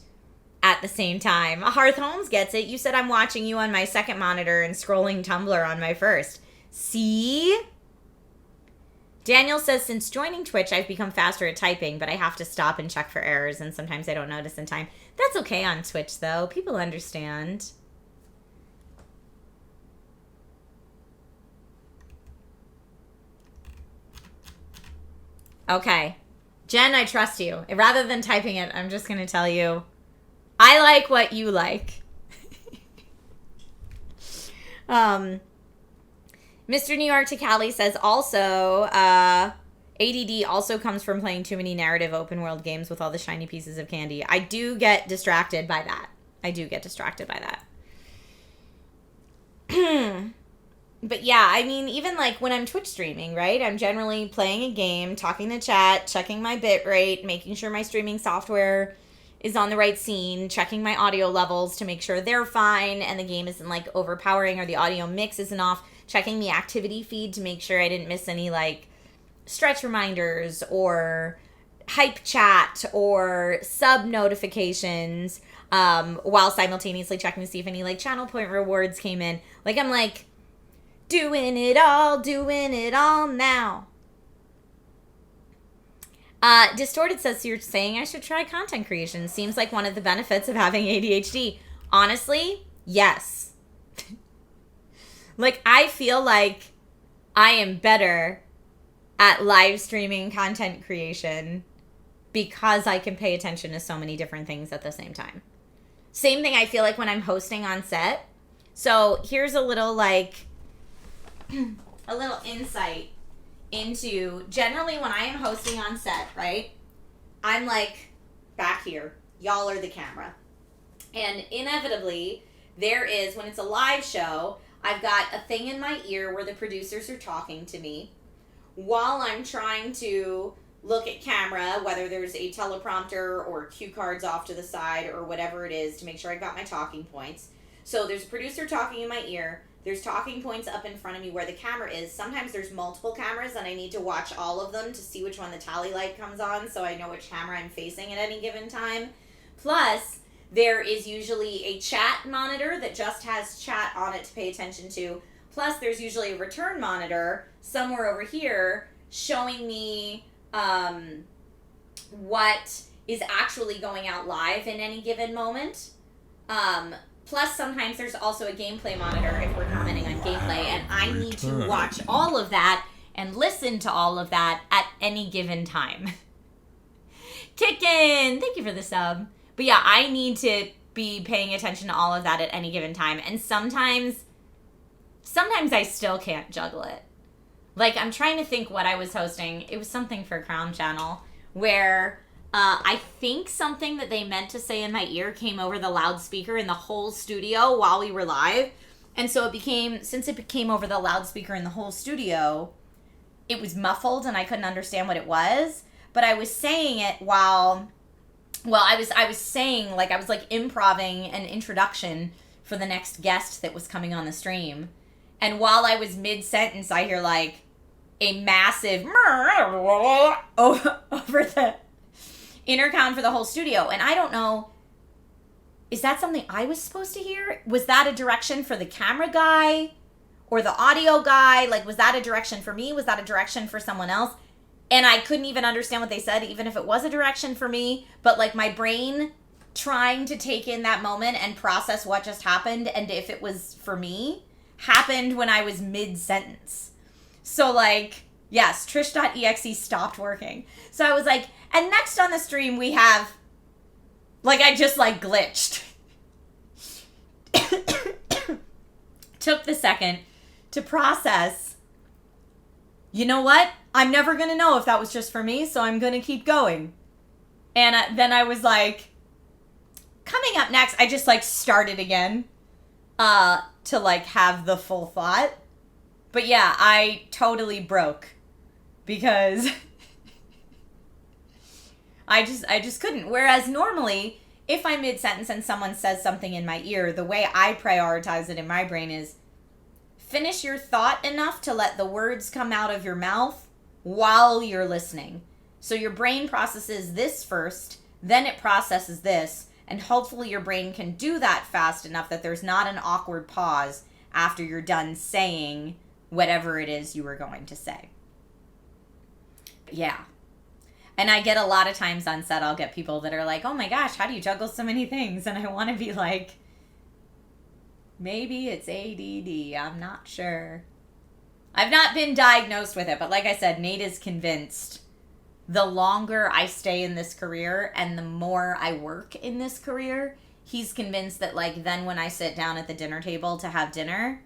at the same time. Hearth Holmes gets it. You said I'm watching you on my second monitor and scrolling Tumblr on my first. See? Daniel says, since joining Twitch, I've become faster at typing, but I have to stop and check for errors, and sometimes I don't notice in time. That's okay on Twitch, though. People understand. Okay. Jen, I trust you. Rather than typing it, I'm just going to tell you, I like what you like. Mr. New York to Cali says also, ADD also comes from playing too many narrative open world games with all the shiny pieces of candy. I do get distracted by that. But yeah, I mean, even like when I'm Twitch streaming, right? I'm generally playing a game, talking to chat, checking my bitrate, making sure my streaming software is on the right scene, checking my audio levels to make sure they're fine and the game isn't like overpowering or the audio mix isn't off, checking the activity feed to make sure I didn't miss any like stretch reminders or hype chat or sub notifications, while simultaneously checking to see if any like channel point rewards came in. Like, I'm like, doing it all now. Distorted says, so you're saying I should try content creation. Seems like one of the benefits of having ADHD. Honestly, yes. Like, I feel like I am better at live streaming content creation because I can pay attention to so many different things at the same time. Same thing I feel like when I'm hosting on set. So here's a little like a little insight into, generally when I am hosting on set, right, I'm like back here, y'all are the camera, and inevitably there is, when it's a live show, I've got a thing in my ear where the producers are talking to me while I'm trying to look at camera, whether there's a teleprompter or cue cards off to the side or whatever it is, to make sure I got my talking points. So there's a producer talking in my ear. There's talking points up in front of me where the camera is. Sometimes there's multiple cameras and I need to watch all of them to see which one the tally light comes on so I know which camera I'm facing at any given time. Plus, there is usually a chat monitor that just has chat on it to pay attention to. Plus, there's usually a return monitor somewhere over here showing me what is actually going out live in any given moment. Plus, sometimes there's also a gameplay monitor if we're commenting on gameplay, and I need to watch all of that and listen to all of that at any given time. Kickin'! Thank you for the sub. But yeah, I need to be paying attention to all of that at any given time, and sometimes I still can't juggle it. Like, I'm trying to think what I was hosting. It was something for Crown Channel, where I think something that they meant to say in my ear came over the loudspeaker in the whole studio while we were live. And so since it became over the loudspeaker in the whole studio, it was muffled and I couldn't understand what it was. But I was saying it I was saying, like, I was like improvising an introduction for the next guest that was coming on the stream. And while I was mid-sentence, I hear like a massive over the intercom for the whole studio. And I don't know, is that something I was supposed to hear? Was that a direction for the camera guy or the audio guy? Like, was that a direction for me? Was that a direction for someone else? And I couldn't even understand what they said, even if it was a direction for me. But like my brain trying to take in that moment and process what just happened and if it was for me happened when I was mid-sentence. So like, yes, Trish.exe stopped working. So I was like, and next on the stream we have, like, I just like glitched. Took the second to process, you know what? I'm never going to know if that was just for me, so I'm going to keep going. And then I was like, coming up next, I just like started again to like have the full thought. But yeah, I totally broke because I just couldn't. Whereas normally, if I'm mid-sentence and someone says something in my ear, the way I prioritize it in my brain is finish your thought enough to let the words come out of your mouth while you're listening. So your brain processes this first, then it processes this, and hopefully your brain can do that fast enough that there's not an awkward pause after you're done saying whatever it is you were going to say. Yeah. And I get a lot of times on set, I'll get people that are like, oh my gosh, how do you juggle so many things? And I want to be like, maybe it's ADD, I'm not sure. I've not been diagnosed with it, but like I said, Nate is convinced the longer I stay in this career and the more I work in this career, he's convinced that like then when I sit down at the dinner table to have dinner,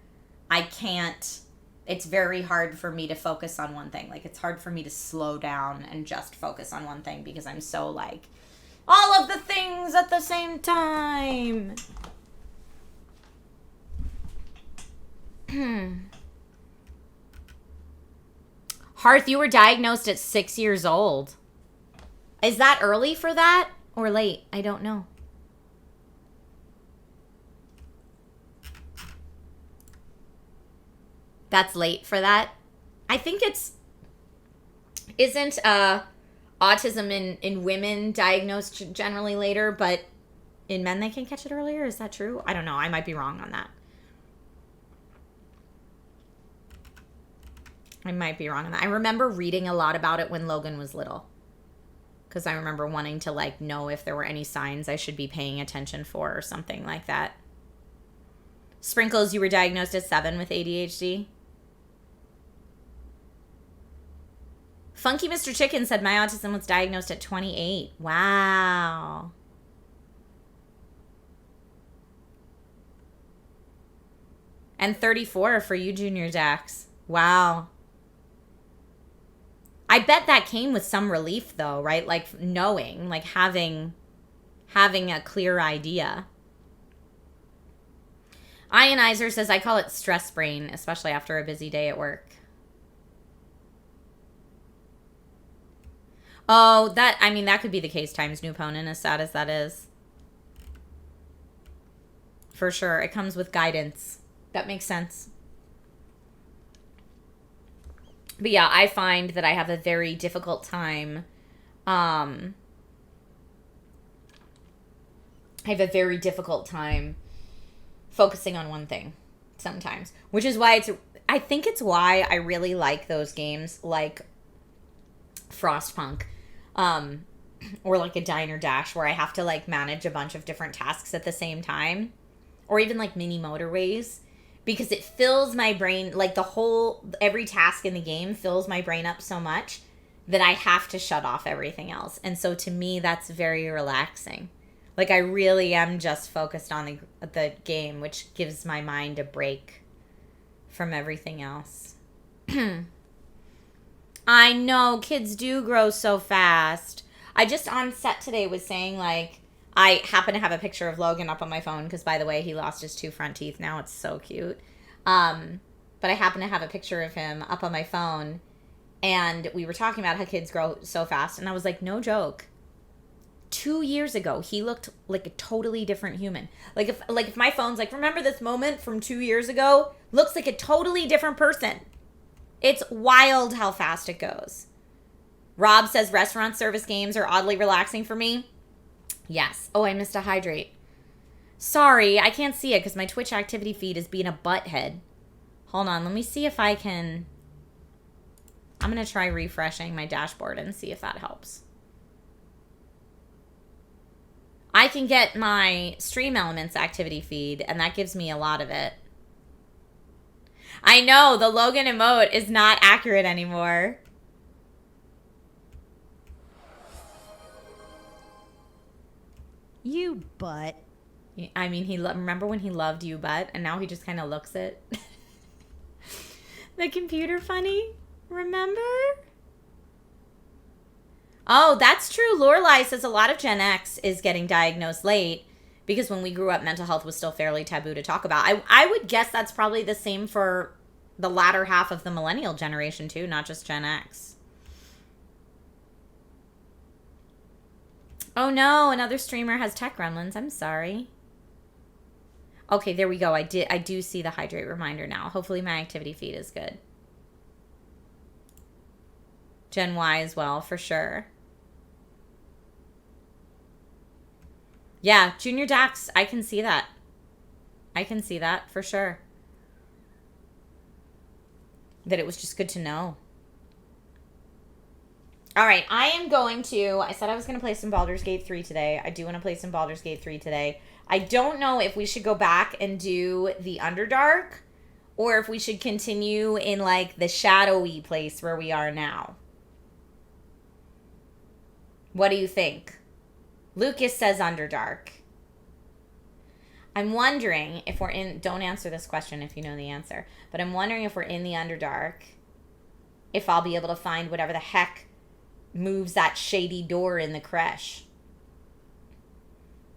it's very hard for me to focus on one thing. Like it's hard for me to slow down and just focus on one thing because I'm so like all of the things at the same time. Hearth, you were diagnosed at 6 years old. Is that early for that or late? I don't know. That's late for that. I think isn't autism in women diagnosed generally later, but in men they can catch it earlier? Is that true? I don't know. I might be wrong on that. I remember reading a lot about it when Logan was little. Because I remember wanting to like know if there were any signs I should be paying attention for or something like that. Sprinkles, you were diagnosed at 7 with ADHD. Funky Mr. Chicken said my autism was diagnosed at 28. Wow. And 34 for you, Junior Dax. Wow. I bet that came with some relief though, right? Like knowing, like having a clear idea. Ionizer says, I call it stress brain, especially after a busy day at work. Oh, that could be the case times new opponent, as sad as that is. For sure. It comes with guidance. That makes sense. But yeah, I find that I have a very difficult time. Focusing on one thing sometimes, which is why I think it's why I really like those games like Frostpunk, or like a Diner Dash where I have to like manage a bunch of different tasks at the same time, or even like mini motorways. Because it fills my brain, like every task in the game fills my brain up so much that I have to shut off everything else. And so to me, that's very relaxing. Like I really am just focused on the game, which gives my mind a break from everything else. I know, kids do grow so fast. I just on set today was saying, like, I happen to have a picture of Logan up on my phone because, by the way, he lost his 2 front teeth now. It's so cute. But I happen to have a picture of him up on my phone, and we were talking about how kids grow so fast, and I was like, no joke. 2 years ago, he looked like a totally different human. Like if my phone's like, remember this moment from 2 years ago? Looks like a totally different person. It's wild how fast it goes. Rob says restaurant service games are oddly relaxing for me. Yes. Oh, I missed a hydrate. Sorry, I can't see it because my Twitch activity feed is being a butthead. Hold on, let me see if I can... I'm going to try refreshing my dashboard and see if that helps. I can get my Stream Elements activity feed, and that gives me a lot of it. I know, the Logan emote is not accurate anymore. You butt. I mean, remember when he loved you butt, and now he just kind of looks it. The computer funny? Remember? Oh, that's true. Lorelai says a lot of Gen X is getting diagnosed late because when we grew up, mental health was still fairly taboo to talk about. I would guess that's probably the same for the latter half of the millennial generation too, not just Gen X. Oh no, another streamer has tech gremlins. I'm sorry. Okay, there we go. I do see the hydrate reminder now. Hopefully my activity feed is good. Gen Y as well, for sure. Yeah, Junior Dax, I can see that. I can see that, for sure. That it was just good to know. All right, I said I was going to play some Baldur's Gate 3 today. I do want to play some Baldur's Gate 3 today. I don't know if we should go back and do the Underdark or if we should continue in, like, the shadowy place where we are now. What do you think? Lucas says Underdark. I'm wondering if we're in... Don't answer this question if you know the answer. But I'm wondering if we're in the Underdark, if I'll be able to find whatever the heck moves that shady door in the creche.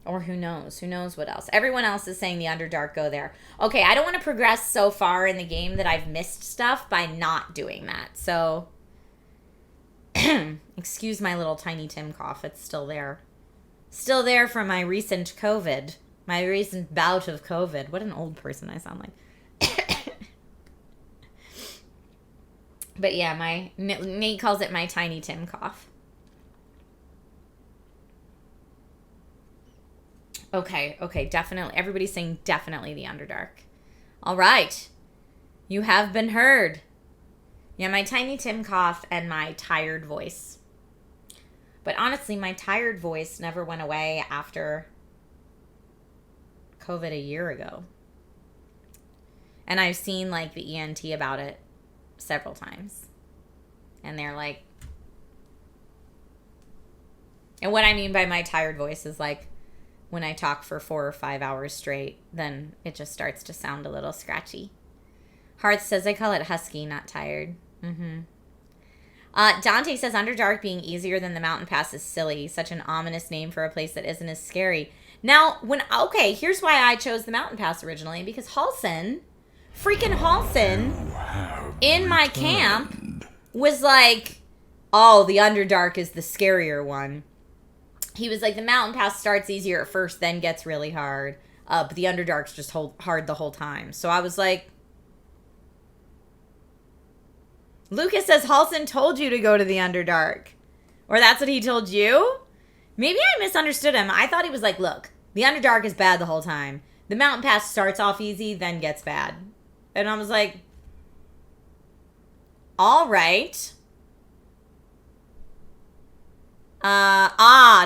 Or who knows? Who knows what else? Everyone else is saying the Underdark, go there. Okay, I don't want to progress so far in the game that I've missed stuff by not doing that. So, excuse my little Tiny Tim cough. It's still there. Still there from my recent COVID. My recent bout of COVID. What an old person I sound like. But yeah, Nate calls it my Tiny Tim cough. Okay, definitely. Everybody's saying definitely the Underdark. All right. You have been heard. Yeah, my Tiny Tim cough and my tired voice. But honestly, my tired voice never went away after COVID a year ago. And I've seen, like, the ENT about it several times. And they're like... And what I mean by my tired voice is, like, when I talk for 4 or 5 hours straight, then it just starts to sound a little scratchy. Hearth says, I call it husky, not tired. Mm-hmm. Dante says, Underdark being easier than the Mountain Pass is silly. Such an ominous name for a place that isn't as scary. Now, here's why I chose the Mountain Pass originally. Because freaking Halson, in my camp, was like, oh, the Underdark is the scarier one. He was like, the Mountain Pass starts easier at first, then gets really hard. But the Underdark's just hard the whole time. So I was like... Lucas says Halson told you to go to the Underdark. Or that's what he told you? Maybe I misunderstood him. I thought he was like, look, the Underdark is bad the whole time. The Mountain Pass starts off easy, then gets bad. And I was like, all right.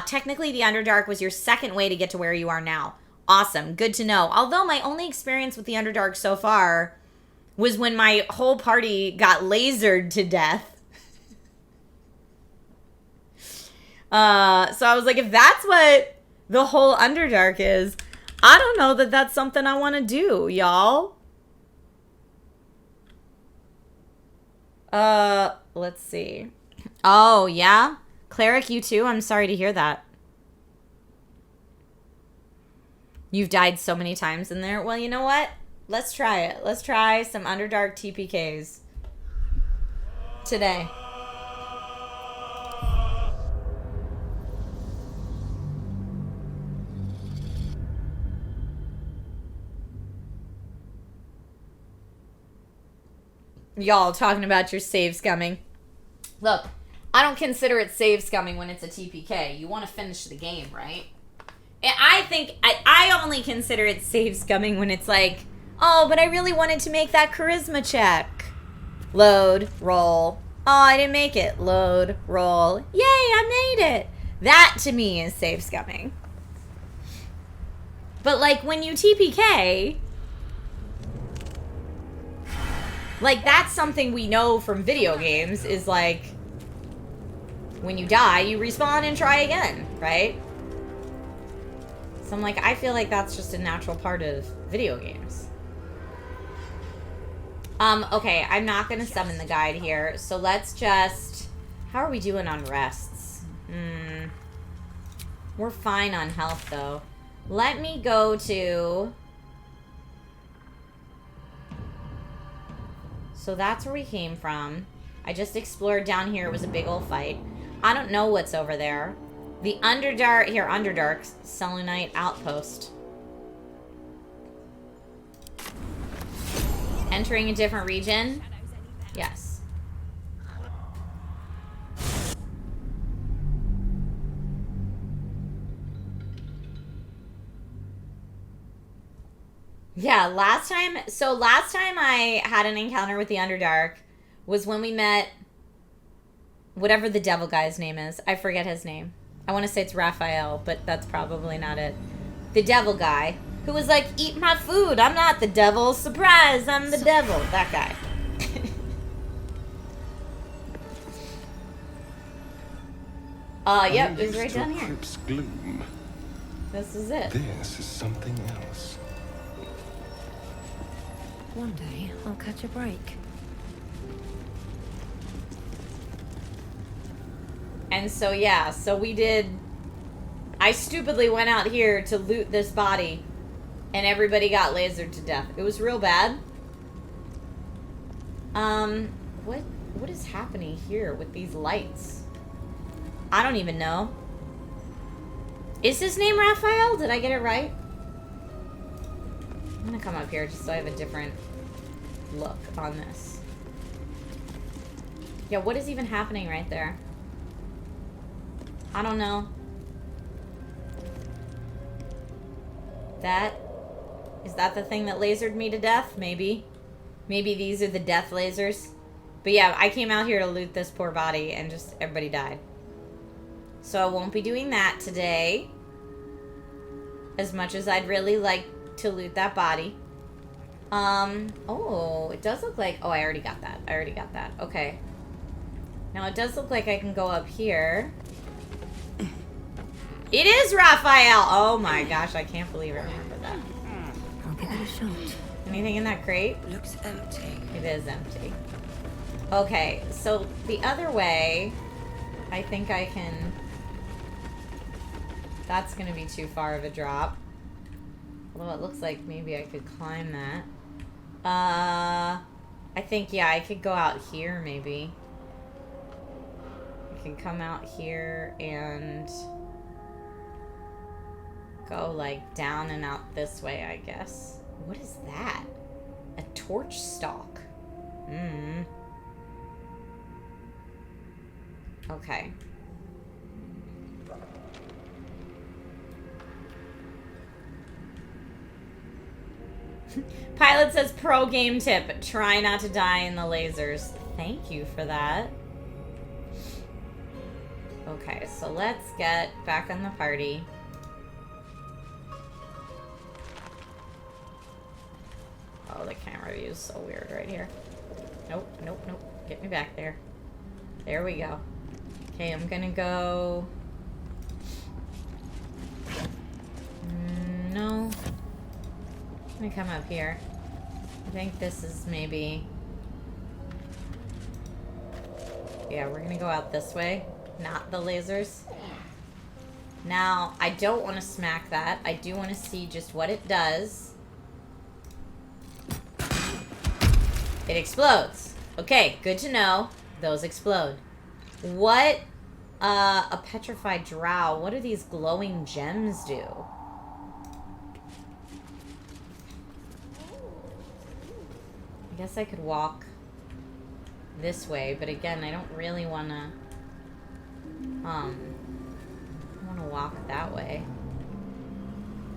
Technically the Underdark was your second way to get to where you are now. Awesome. Good to know. Although my only experience with the Underdark so far was when my whole party got lasered to death. So I was like, if that's what the whole Underdark is, I don't know that that's something I want to do, y'all. Let's see. Oh, yeah? Cleric, you too? I'm sorry to hear that. You've died so many times in there. Well, you know what? Let's try it. Let's try some Underdark TPKs today. Y'all talking about your save scumming. Look, I don't consider it save scumming when it's a TPK. You want to finish the game, right? I think I only consider it save scumming when it's like, oh, but I really wanted to make that charisma check. Load, roll. Oh, I didn't make it. Load, roll. Yay, I made it. That to me is save scumming. But like when you TPK, like that's something we know from video games is like when you die, you respawn and try again, right? So I'm like, I feel like that's just a natural part of video games. Okay, I'm not gonna summon the guide here, so let's just... How are we doing on rests? We're fine on health, though. Let me go to... So that's where we came from. I just explored down here. It was a big old fight. I don't know what's over there. The Underdark... Here, Underdark. Selenite Outpost. Entering a different region? Yes. Yeah, last time I had an encounter with the Underdark was when we met whatever the devil guy's name is. I forget his name. I want to say it's Raphael, but that's probably not it. The devil guy. Who was like, eat my food. I'm not the devil. Surprise, I'm the devil. That guy. Yep, it was right down here. Gloom. This is it. This is something else. One day, I'll catch a break. And so, yeah, so we did... I stupidly went out here to loot this body. And everybody got lasered to death. It was real bad. What is happening here with these lights? I don't even know. Is his name Raphael? Did I get it right? I'm gonna come up here just so I have a different look on this. Yeah, what is even happening right there? I don't know. Is that the thing that lasered me to death? Maybe. Maybe these are the death lasers. But yeah, I came out here to loot this poor body and just everybody died. So I won't be doing that today. As much as I'd really like to loot that body. Oh, it does look like... Oh, I already got that. Okay. Now it does look like I can go up here. It is Raphael! Oh my gosh, I can't believe I remember that. I'll give it a shot. Anything in that crate? Looks empty. It is empty. Okay, so the other way, I think I can... That's gonna be too far of a drop. Although it looks like maybe I could climb that. I think, yeah, I could go out here maybe. I can come out here and... go like down and out this way, I guess. What is that? A torch stalk. Okay. Pilot says pro game tip. Try not to die in the lasers. Thank you for that. Okay, so let's get back on the party. Oh, the camera view is so weird right here. Nope, nope, nope. Get me back there. There we go. Okay, I'm gonna go... no. Let me come up here. I think this is maybe... Yeah, we're gonna go out this way. Not the lasers. Now, I don't want to smack that. I do want to see just what it does. It explodes. Okay, good to know. Those explode. What, a petrified drow. What do these glowing gems do? I guess I could walk this way, but again, I don't really want to, I want to walk that way.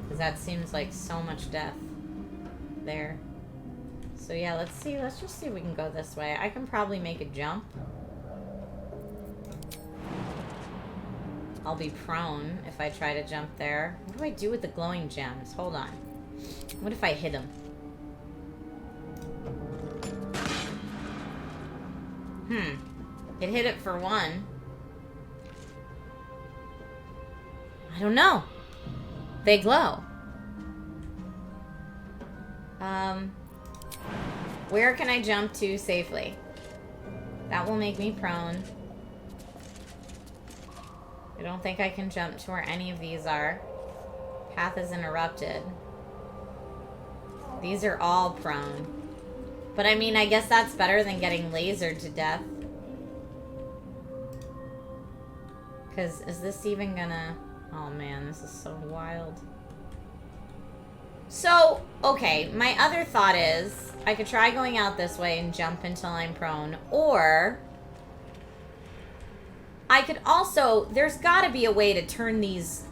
Because that seems like so much death there. So yeah, let's see. Let's just see if we can go this way. I can probably make a jump. I'll be prone if I try to jump there. What do I do with the glowing gems? Hold on. What if I hit them? It hit it for one. I don't know. They glow. Where can I jump to safely? That will make me prone. I don't think I can jump to where any of these are. Path is interrupted. These are all prone. But I mean, I guess that's better than getting lasered to death. Because is this even gonna... Oh man, this is so wild. So, okay, my other thought is I could try going out this way and jump until I'm prone. Or I could also... There's gotta be a way to turn these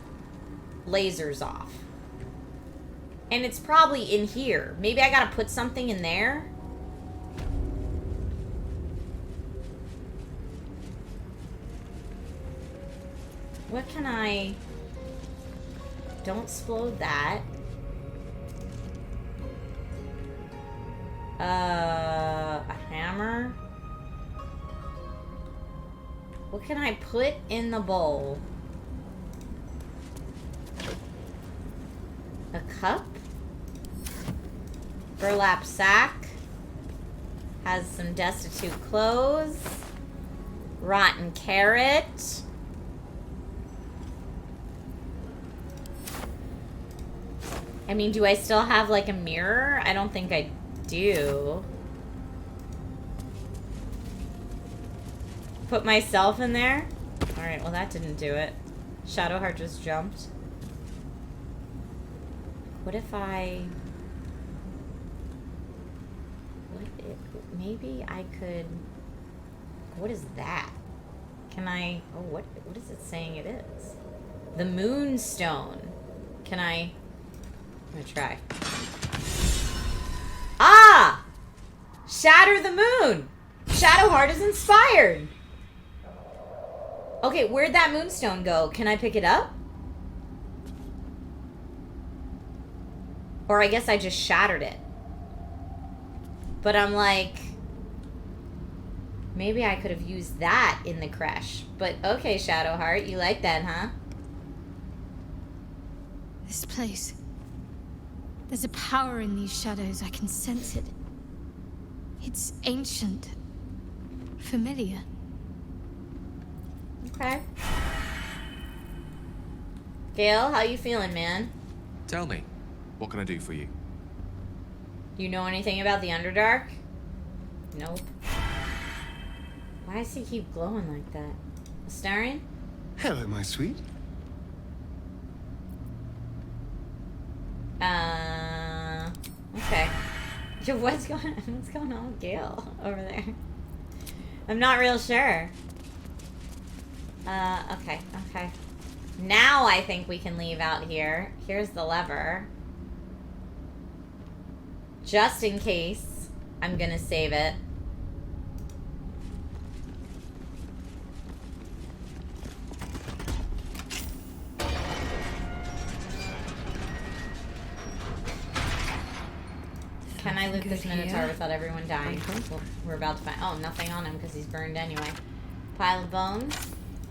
lasers off. And it's probably in here. Maybe I gotta put something in there. What can I... Don't explode that. A hammer? What can I put in the bowl? A cup? Burlap sack? Has some destitute clothes. Rotten carrot. I mean, do I still have, like, a mirror? I don't think I do. Put myself in there? Alright, well, that didn't do it. Shadowheart just jumped. What if I... Maybe I could... What is that? Can I... Oh, what is it saying it is? The Moonstone. Can I... I'm gonna try. Ah! Shatter the moon! Shadowheart is inspired! Okay, where'd that moonstone go? Can I pick it up? Or I guess I just shattered it. But I'm like... Maybe I could have used that in the crash. But okay, Shadowheart, you like that, huh? This place... There's a power in these shadows. I can sense it. It's ancient. Familiar. Okay. Gale, how you feeling, man? Tell me, what can I do for you? You know anything about the Underdark? Nope. Why does he keep glowing like that? Astarion? Hello, my sweet. Okay. Yo, what's going on with Gale over there? I'm not real sure. Okay. Now I think we can leave out here. Here's the lever. Just in case, I'm gonna save it. Can I loot this Minotaur without everyone dying? Well, we're about to find... Oh, nothing on him because he's burned anyway. Pile of bones.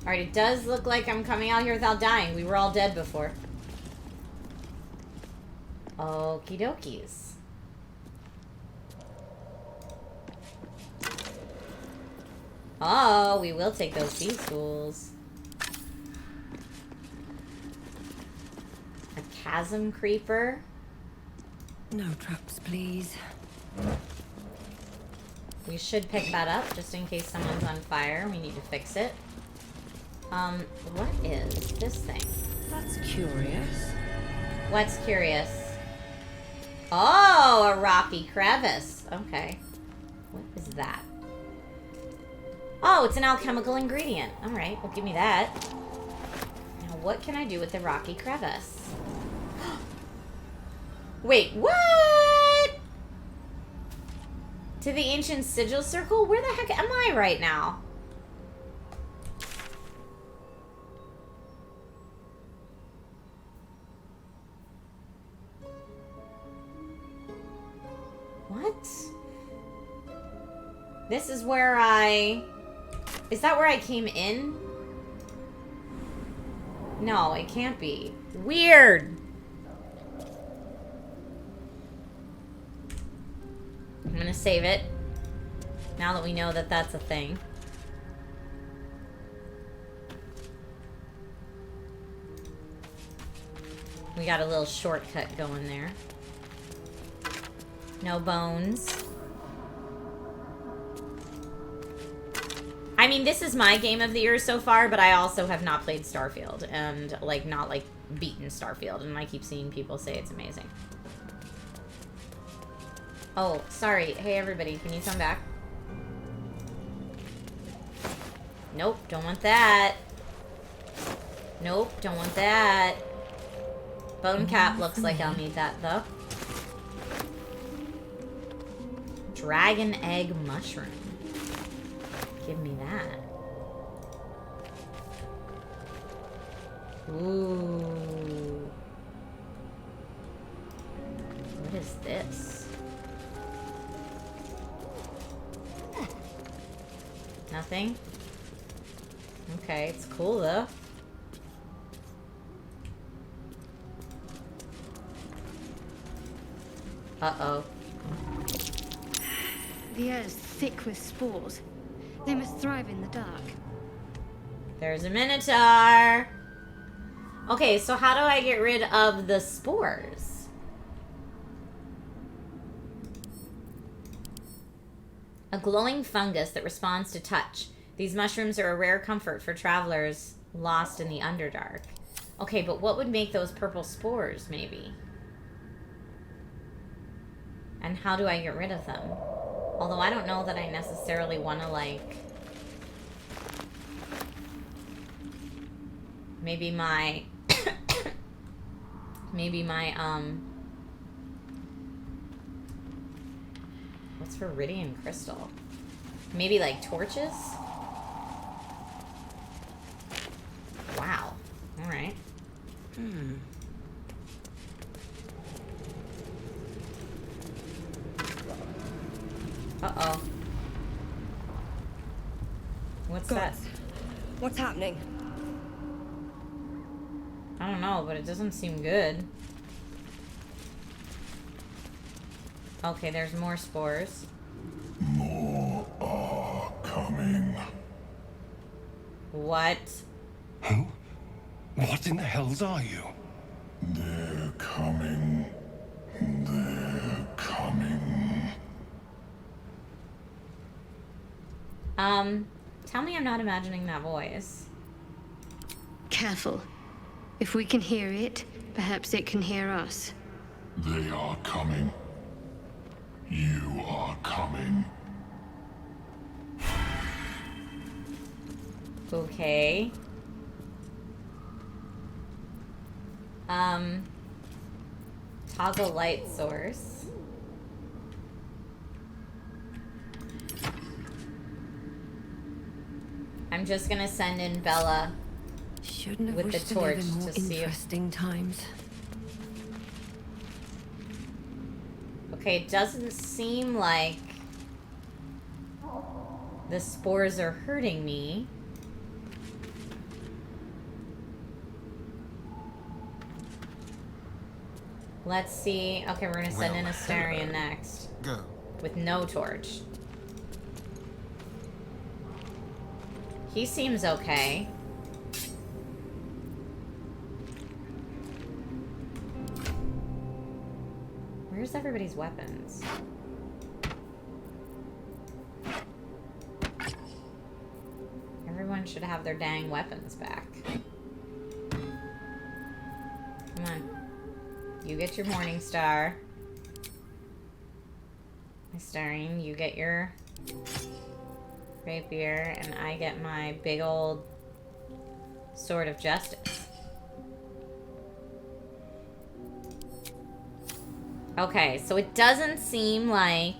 Alright, it does look like I'm coming out here without dying. We were all dead before. Okie dokies. Oh, we will take those bee schools. A chasm creeper. No traps, please. We should pick that up just in case someone's on fire. We need to fix it. What is this thing? That's curious. What's curious? Oh, a rocky crevice. Okay. What is that? Oh, it's an alchemical ingredient. Alright, well give me that. Now what can I do with the rocky crevice? Wait, what? To the ancient sigil circle? Where the heck am I right now? What? This is where I... Is that where I came in? No, it can't be. Weird! I'm gonna save it. Now that we know that that's a thing. We got a little shortcut going there. No bones. I mean, this is my game of the year so far, but I also have not played Starfield and, like, not, like, beaten Starfield, and I keep seeing people say it's amazing. Oh, sorry. Hey, everybody, can you come back? Nope, don't want that. Nope, don't want that. Bone cap looks like I'll need that, though. Dragon egg mushroom. Give me that. Ooh. What is this? Nothing? Okay, it's cool though. Uh-oh. The air is thick with spores. They must thrive in the dark. There's a minotaur. Okay, so how do I get rid of the spores? A glowing fungus that responds to touch. These mushrooms are a rare comfort for travelers lost in the Underdark. Okay, but what would make those purple spores, maybe? And how do I get rid of them? Although I don't know that I necessarily want to, like... Maybe my... What's Viridian crystal? Maybe, like, torches? Wow. Alright. Uh-oh. What's that? What's happening? I don't know, but it doesn't seem good. Okay, there's more spores. More are coming. What? Who? What in the hells are you? They're coming. They're coming. Tell me I'm not imagining that voice. Careful. If we can hear it, perhaps it can hear us. They are coming. You are coming. Okay. Toggle light source. I'm just gonna send in Bella Shouldn't have with the wished to live torch in more to see if... interesting times. Okay, it doesn't seem like the spores are hurting me. Let's see. Okay, we're gonna send in Astarion next. Go. With no torch. He seems okay. Where's everybody's weapons? Everyone should have their dang weapons back. Come on. You get your Morning Star. Starring, you get your rapier, and I get my big old Sword of Justice. Okay, so it doesn't seem like...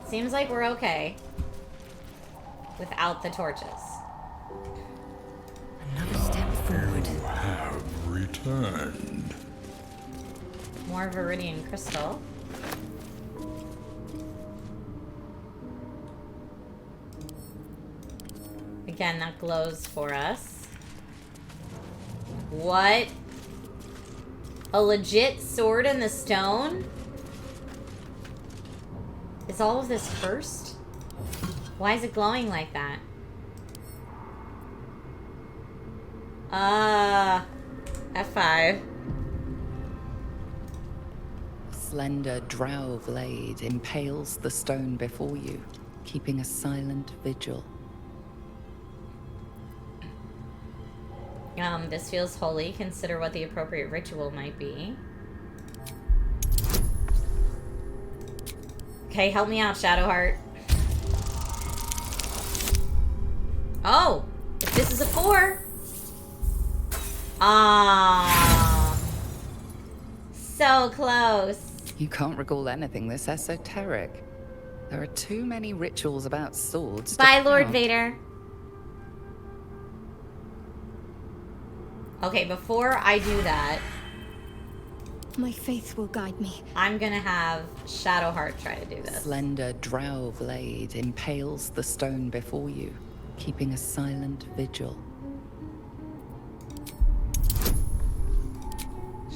Seems like we're okay. Without the torches. Another step forward. You have returned. More Viridian Crystal. Again, that glows for us. What? A legit sword in the stone? Is all of this cursed? Why is it glowing like that? F5. Slender drow blade impales the stone before you, keeping a silent vigil. This feels holy. Consider what the appropriate ritual might be. Okay, help me out, Shadowheart. Oh! If this is a 4! Ah, so close. You can't recall anything this esoteric. There are too many rituals about swords to Bye, Lord count. Vader. Okay, before I do that, My faith will guide me. I'm gonna have Shadowheart try to do this. Slender drow blade impales the stone before you, keeping a silent vigil.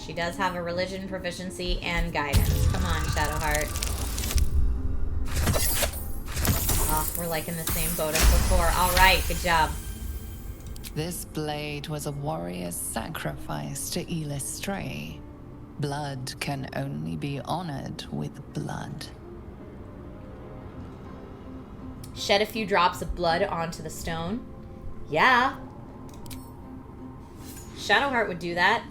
She does have a religion proficiency and guidance. Come on, Shadowheart. Oh, we're like in the same boat as before. Alright, good job. This blade was a warrior's sacrifice to Illustray. Blood can only be honored with blood. Shed a few drops of blood onto the stone. Yeah. Shadowheart would do that.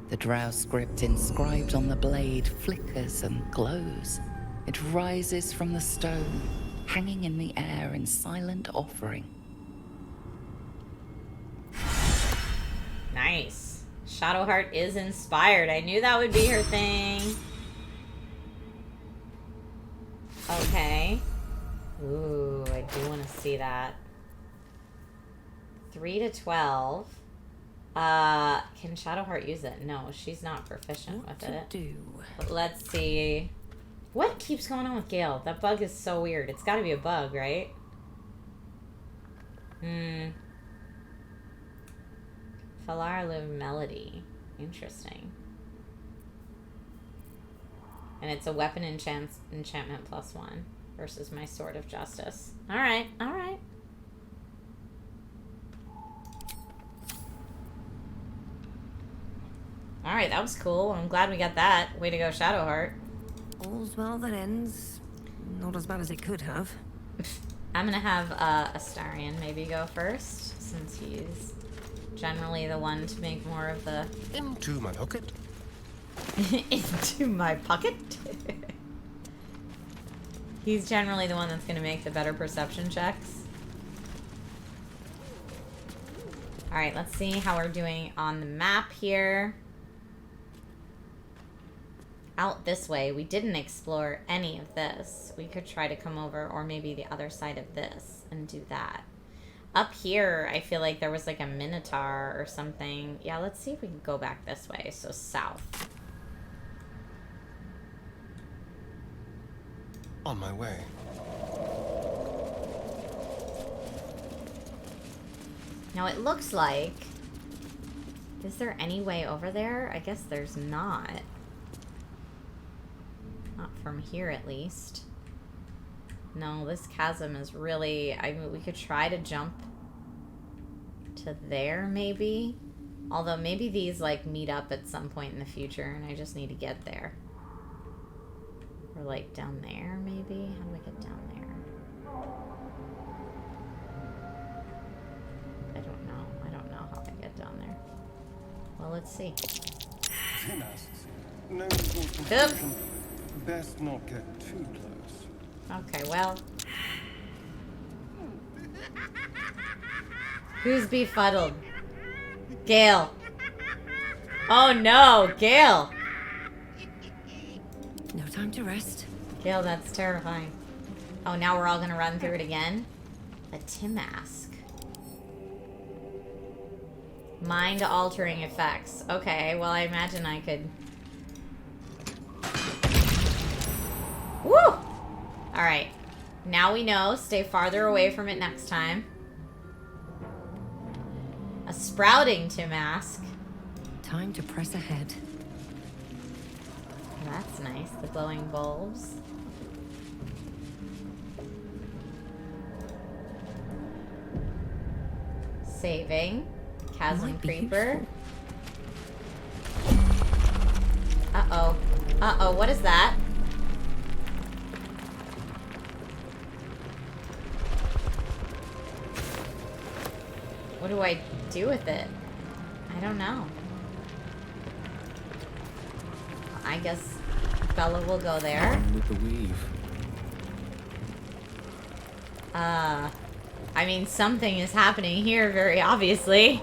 The drow script inscribed on the blade flickers and glows. It rises from the stone, hanging in the air in silent offering. Nice. Shadowheart is inspired. I knew that would be her thing. Okay. Ooh, I do want to see that. 3 to 12. Can Shadowheart use it? No, she's not proficient with it. But let's see. What keeps going on with Gale? That bug is so weird. It's got to be a bug, right? Falar Live Melody. Interesting. And it's a weapon enchantment +1 versus my Sword of Justice. Alright, alright. Alright, that was cool. I'm glad we got that. Way to go, Shadowheart. All's well that ends. Not as bad as it could have. I'm gonna have Astarion maybe go first, since he's generally the one to make more of the... Into my pocket. into my pocket? He's generally the one that's gonna make the better perception checks. Alright, let's see how we're doing on the map here. Out this way. We didn't explore any of this. We could try to come over, or maybe the other side of this, and do that. Up here, I feel like there was like a minotaur or something. Yeah, let's see if we can go back this way. So south. On my way. Now it looks like... Is there any way over there? I guess there's not. Not from here, at least. No, this chasm is really... I mean, we could try to jump to there, maybe? Although, maybe these, like, meet up at some point in the future, and I just need to get there. Or, like, down there, maybe? How do I get down there? I don't know. I don't know how I get down there. Well, let's see. Tim asks, no confusion. Best not get too close. Okay, well. Who's befuddled? Gale. Oh no, Gale. No time to rest. Gale, that's terrifying. Oh, now we're all gonna run through it again? A Timask. Mind-altering effects. Okay, well, I imagine I could... Woo! Alright. Now we know. Stay farther away from it next time. A sprouting Timask. Time to press ahead. That's nice. The glowing bulbs. Saving. Chasm Might be creeper. Uh-oh. Uh-oh, what is that? What do I do with it? I don't know. I guess Bella will go there. On with the weave. I mean, something is happening here, very obviously.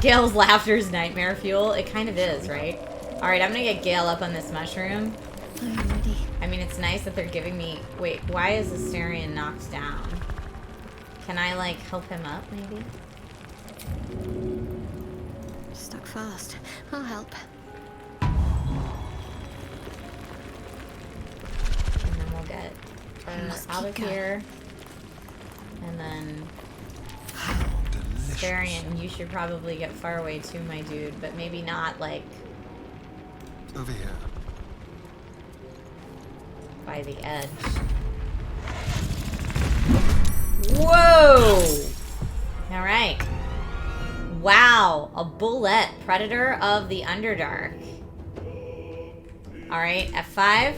Gale's laughter is nightmare fuel. It kind of is, right? Alright, I'm gonna get Gale up on this mushroom. I'm ready. I mean, it's nice that they're giving me... Wait, why is Asterion knocked down? Can I, like, help him up, maybe? Stuck fast. I'll help. And then we'll get her Must out keep of here. And then... Asterion, you should probably get far away too, my dude. But maybe not, like... Over here. By the edge. Whoa! Alright. Wow. A bullet. Predator of the Underdark. Alright, F5.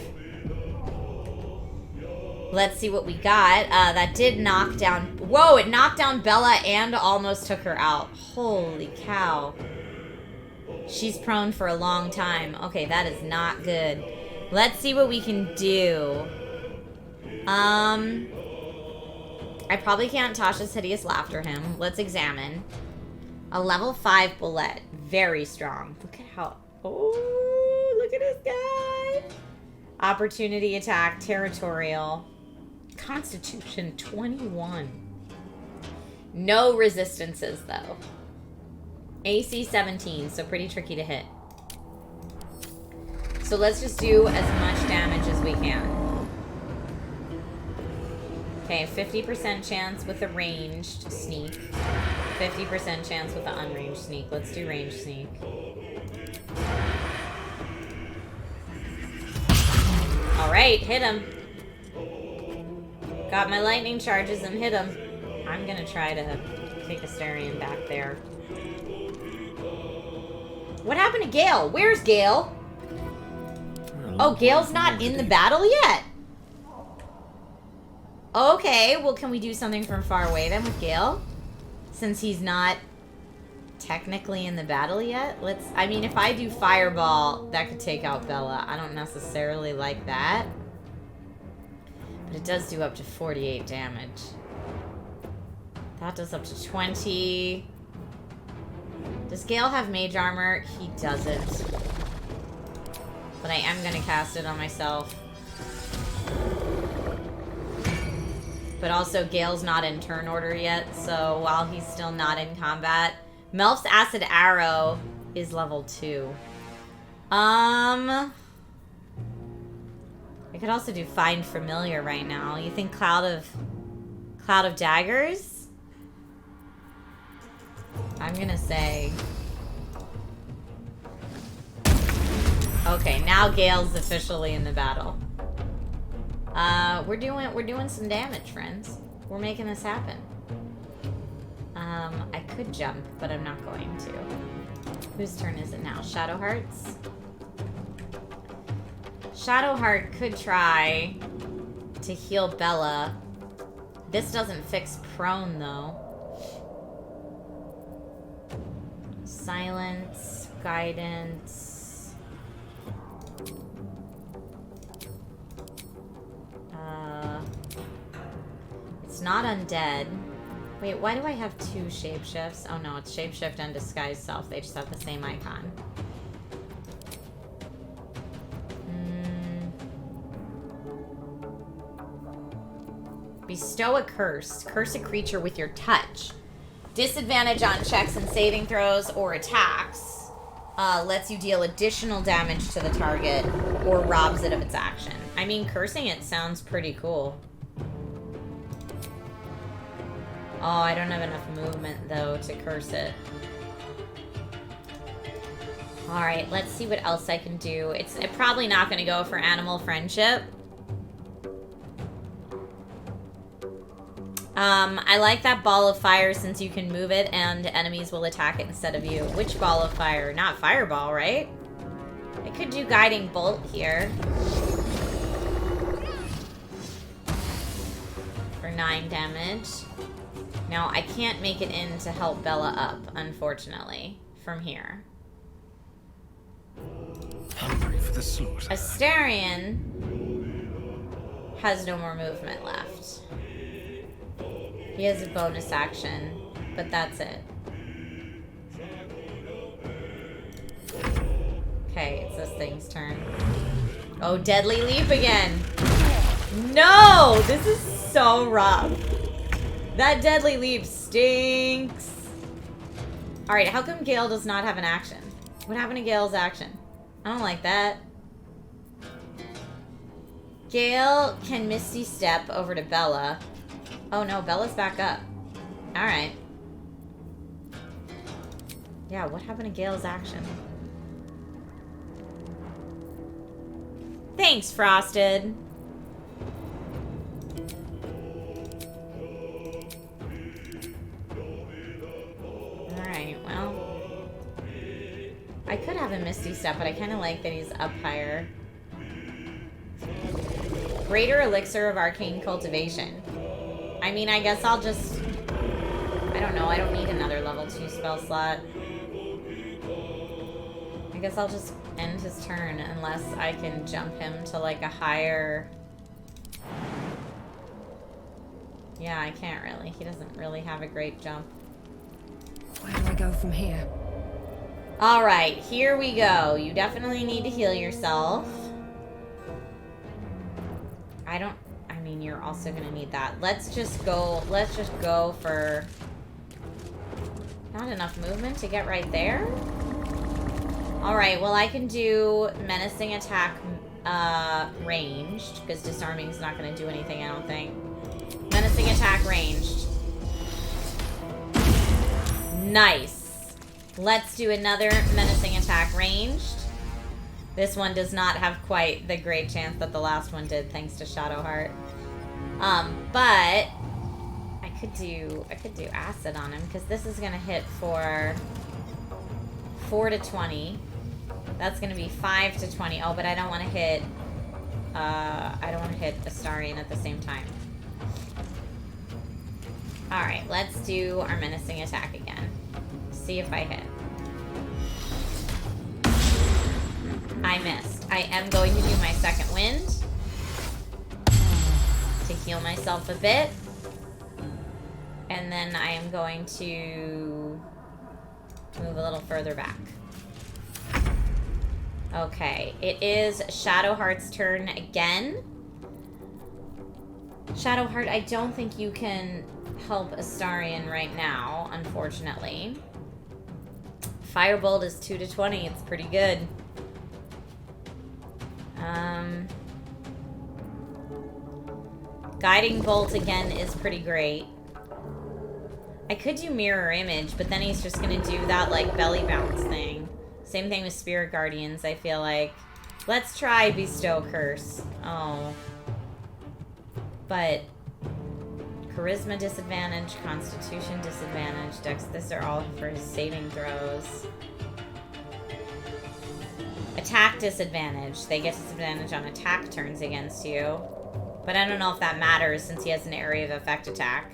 Let's see what we got. That did knock down... Whoa, it knocked down Bella and almost took her out. Holy cow. She's prone for a long time. Okay, that is not good. Let's see what we can do. I probably can't Tasha's Hideous Laughter him. Let's examine. A level 5 bullet. Very strong. Look at how... Oh, look at this guy. Opportunity attack. Territorial. Constitution 21. No resistances, though. AC 17, so pretty tricky to hit. So let's just do as much damage as we can. Okay, 50% chance with a ranged sneak. 50% chance with the unranged sneak. Let's do ranged sneak. Alright, hit him. Got my lightning charges and hit him. I'm gonna try to take Asterion back there. What happened to Gale? Where's Gale? Oh, Gale's not in the battle yet? Okay, well, can we do something from far away then with Gale? Since he's not technically in the battle yet? Let's... I mean, if I do Fireball, that could take out Bella. I don't necessarily like that. But it does do up to 48 damage. That does up to 20. Does Gale have mage armor? He doesn't. But I am going to cast it on myself. But also, Gale's not in turn order yet, so while he's still not in combat... Melf's Acid Arrow is level 2. I could also do Find Familiar right now. You think Cloud of Daggers? I'm gonna say... Okay, now Gale's officially in the battle. We're doing some damage, friends. We're making this happen. I could jump, but I'm not going to. Whose turn is it now? Shadowheart's? Shadowheart could try to heal Bella. This doesn't fix prone, though. Silence, guidance. It's not undead. Wait, why do I have two shapeshifts? Oh no, it's shapeshift and disguise self. They just have the same icon. Bestow a curse. Curse a creature with your touch. Disadvantage on checks and saving throws or attacks. Lets you deal additional damage to the target or robs it of its action. I mean, cursing it sounds pretty cool. Oh, I don't have enough movement, though, to curse it. Alright, let's see what else I can do. It's probably not going to go for animal friendship. I like that ball of fire since you can move it and enemies will attack it instead of you. Which ball of fire? Not fireball, right? I could do guiding bolt here. For 9 damage. Now, I can't make it in to help Bella up, unfortunately, from here. Hungry for the slaughter. Astarion has no more movement left. He has a bonus action, but that's it. Okay, it's this thing's turn. Oh, Deadly Leap again. No! This is so rough. That Deadly Leap stinks. Alright, how come Gale does not have an action? What happened to Gale's action? I don't like that. Gale can Misty Step over to Bella. Oh no, Bella's back up. Alright. Yeah, what happened to Gale's action? Thanks, Frosted. Alright, well. I could have a Misty Step, but I kind of like that he's up higher. Greater Elixir of Arcane Cultivation. I mean, I guess I'll just... I don't know, I don't need another level 2 spell slot. I guess I'll just end his turn unless I can jump him to like a higher... Yeah, I can't really. He doesn't really have a great jump. Where do I go from here? Alright, here we go. You definitely need to heal yourself. I mean, you're also gonna need that. Let's just go for... Not enough movement to get right there? Alright, well I can do Menacing Attack ranged, because Disarming is not gonna do anything, I don't think. Menacing Attack ranged. Nice. Let's do another Menacing Attack ranged. This one does not have quite the great chance that the last one did, thanks to Shadowheart. But I could do Acid on him, because this is gonna hit for 4 to 20. That's gonna be 5 to 20. Oh, but I don't want to hit. I don't want to hit Astarion at the same time. All right, let's do our Menacing Attack again. See if I hit. I missed. I am going to do my second wind to heal myself a bit. And then I am going to move a little further back. Okay, it is Shadowheart's turn again. Shadowheart, I don't think you can help Astarion right now, unfortunately. Firebolt is 2 to 20. It's pretty good. Guiding Bolt again is pretty great. I could do Mirror Image, but then he's just gonna do that, like, belly bounce thing. Same thing with Spirit Guardians, I feel like. Let's try Bestow Curse. Oh. But charisma disadvantage, constitution disadvantage, dex, these are all for his saving throws. Attack disadvantage. They get disadvantage on attack turns against you. But I don't know if that matters since he has an area of effect attack.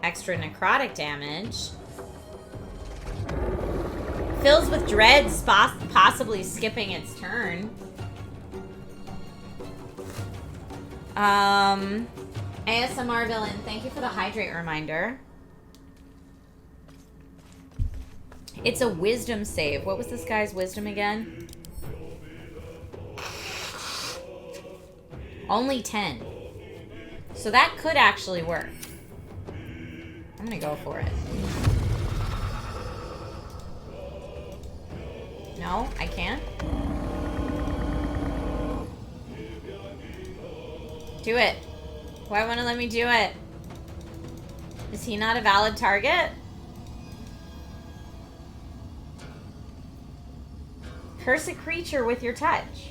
Extra necrotic damage. Fills with dread, possibly skipping its turn. ASMR villain, thank you for the hydrate reminder. It's a wisdom save. What was this guy's wisdom again? Only 10. So that could actually work. I'm gonna go for it. No, I can't. Do it. Why won't it let me do it? Is he not a valid target? Curse a creature with your touch.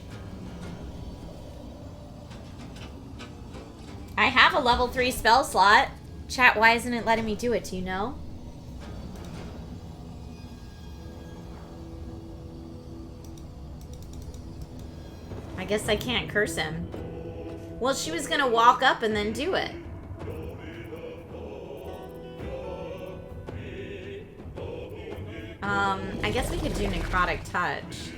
I have a level 3 spell slot. Chat, why isn't it letting me do it? Do you know? I guess I can't curse him. Well, she was gonna walk up and then do it. I guess we could do necrotic touch.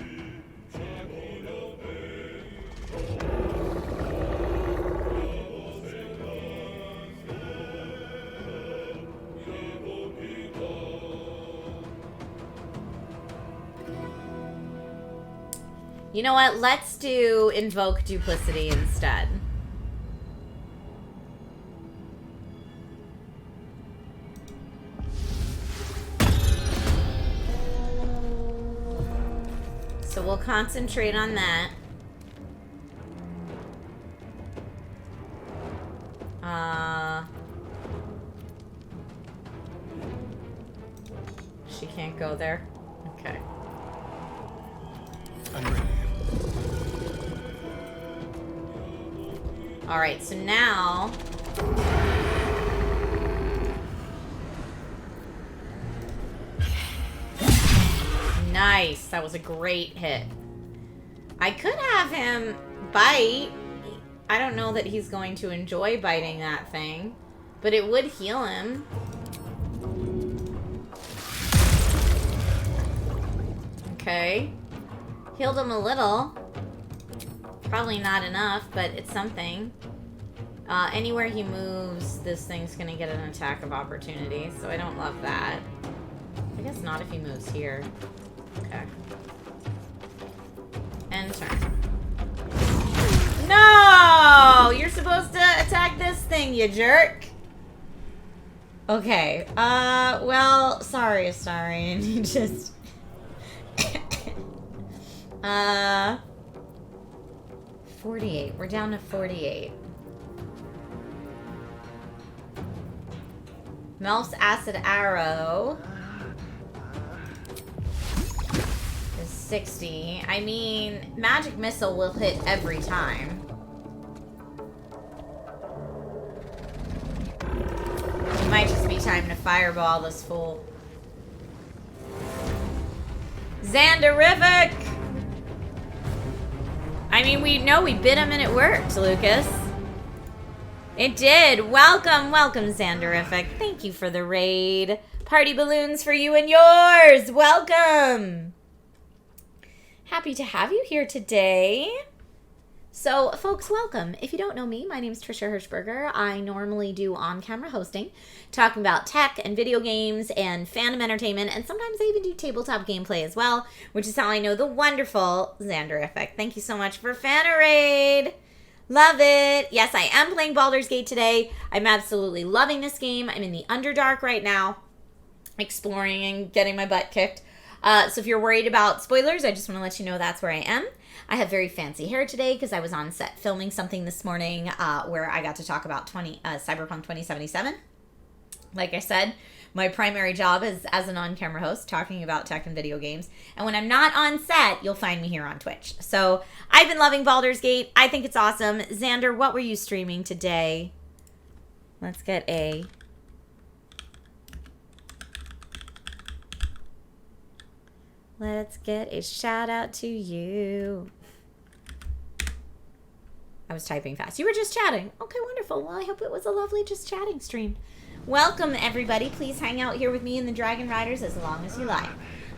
You know what? Let's do invoke duplicity instead. So we'll concentrate on that. She can't go there. Okay. I'm ready. All right, so now nice. That was a great hit. I could have him bite. I don't know that he's going to enjoy biting that thing, but it would heal him. Okay. Healed him a little. Probably not enough, but it's something. Anywhere he moves, this thing's gonna get an attack of opportunity, so I don't love that. I guess not if he moves here. Okay. End turn. No! You're supposed to attack this thing, you jerk! Okay, well, sorry, Astarion, you just... 48. We're down to 48. Melf's acid arrow is 60. I mean, magic missile will hit every time. It might just be time to fireball this fool. Xanderific! I mean, we know we bit him and it worked, Lucas. It did. Welcome, welcome, Xanderific. Thank you for the raid. Party balloons for you and yours. Welcome. Happy to have you here today. So, folks, welcome. If you don't know me, my name is Trisha Hershberger. I normally do on-camera hosting, talking about tech and video games and fandom entertainment, and sometimes I even do tabletop gameplay as well, which is how I know the wonderful Xanderific. Thank you so much for Fana Raid. Love it. Yes, I am playing Baldur's Gate today. I'm absolutely loving this game. I'm in the Underdark right now, exploring and getting my butt kicked. So if you're worried about spoilers, I just want to let you know that's where I am. I have very fancy hair today because I was on set filming something this morning where I got to talk about Cyberpunk 2077. Like I said, My primary job is as an on-camera host, talking about tech and video games. And when I'm not on set, you'll find me here on Twitch. So I've been loving Baldur's Gate. I think it's awesome. Xander, what were you streaming today? Let's get a... Let's get a shout out to you. I was typing fast. You were just chatting. Okay, wonderful. Well, I hope it was a lovely just chatting stream. Welcome, everybody. Please hang out here with me and the Dragon Riders as long as you like.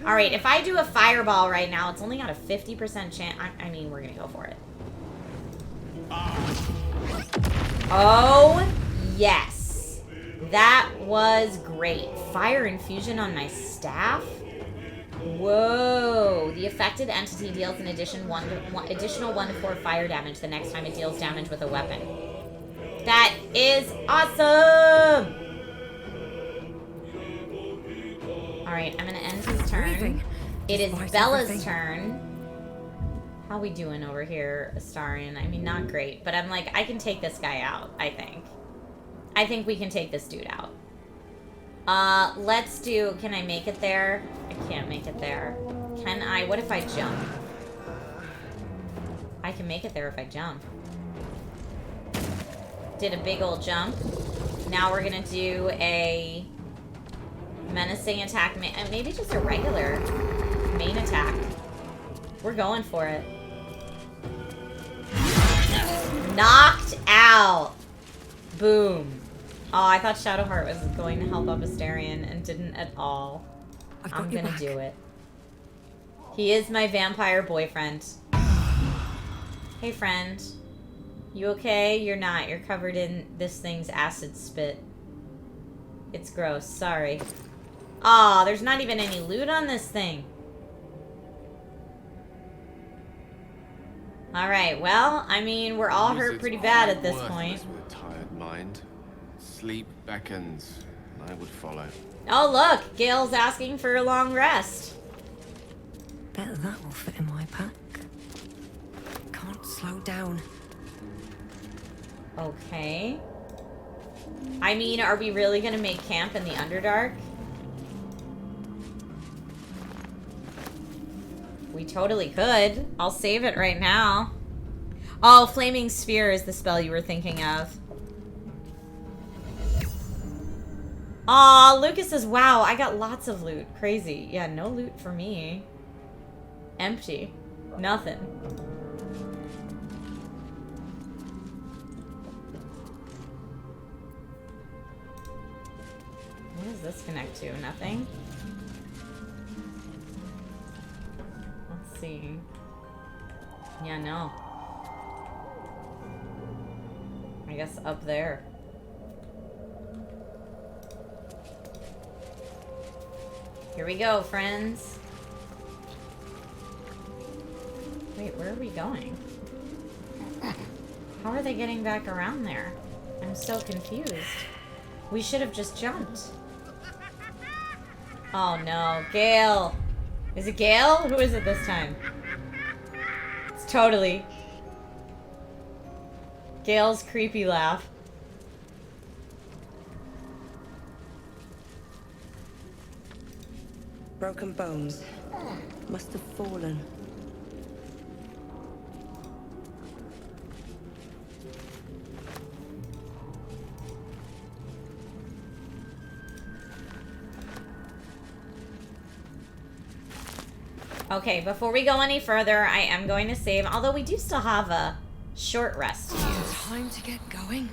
All right, if I do a fireball right now, it's only got a 50% chance. I mean, we're going to go for it. Oh, yes. That was great. Fire infusion on my staff. Whoa. The affected entity deals an additional 1 to 4 fire damage the next time it deals damage with a weapon. That is awesome. Alright, I'm going to end his turn. It is Bella's turn. How we doing over here, Astarion? I mean, not great, but I'm like, I can take this guy out, I think. I think we can take this dude out. Let's do... Can I make it there? I can't make it there. Can I? What if I jump? I can make it there if I jump. Did a big old jump. Now we're gonna do a menacing attack. Maybe just a regular main attack. We're going for it. Knocked out. Boom. Oh, I thought Shadowheart was going to help up Astarion and didn't at all. I'm gonna do it. He is my vampire boyfriend. Hey, friend. You okay? You're not. You're covered in this thing's acid spit. It's gross. Sorry. Aw, there's not even any loot on this thing. Alright, well, I mean, we're all hurt pretty bad at this point. With a tired mind. Sleep beckons. I would follow. Oh, look! Gale's asking for a long rest. Bet that will fit in my pack. Can't slow down. Okay. I mean, are we really gonna make camp in the Underdark? We totally could. I'll save it right now. Oh, Flaming Sphere is the spell you were thinking of. Aw, Lucas says, wow, I got lots of loot. Crazy. Yeah, no loot for me. Empty. Nothing. What does this connect to? Nothing? Let's see. Yeah, no. I guess up there. Here we go, friends. Wait, where are we going? How are they getting back around there? I'm so confused. We should have just jumped. Oh no, Gale. Is it Gale? Who is it this time? It's totally Gale's creepy laugh. Broken bones. Must have fallen. Okay, before we go any further, I am going to save, although we do still have a short rest to use. Time to get going.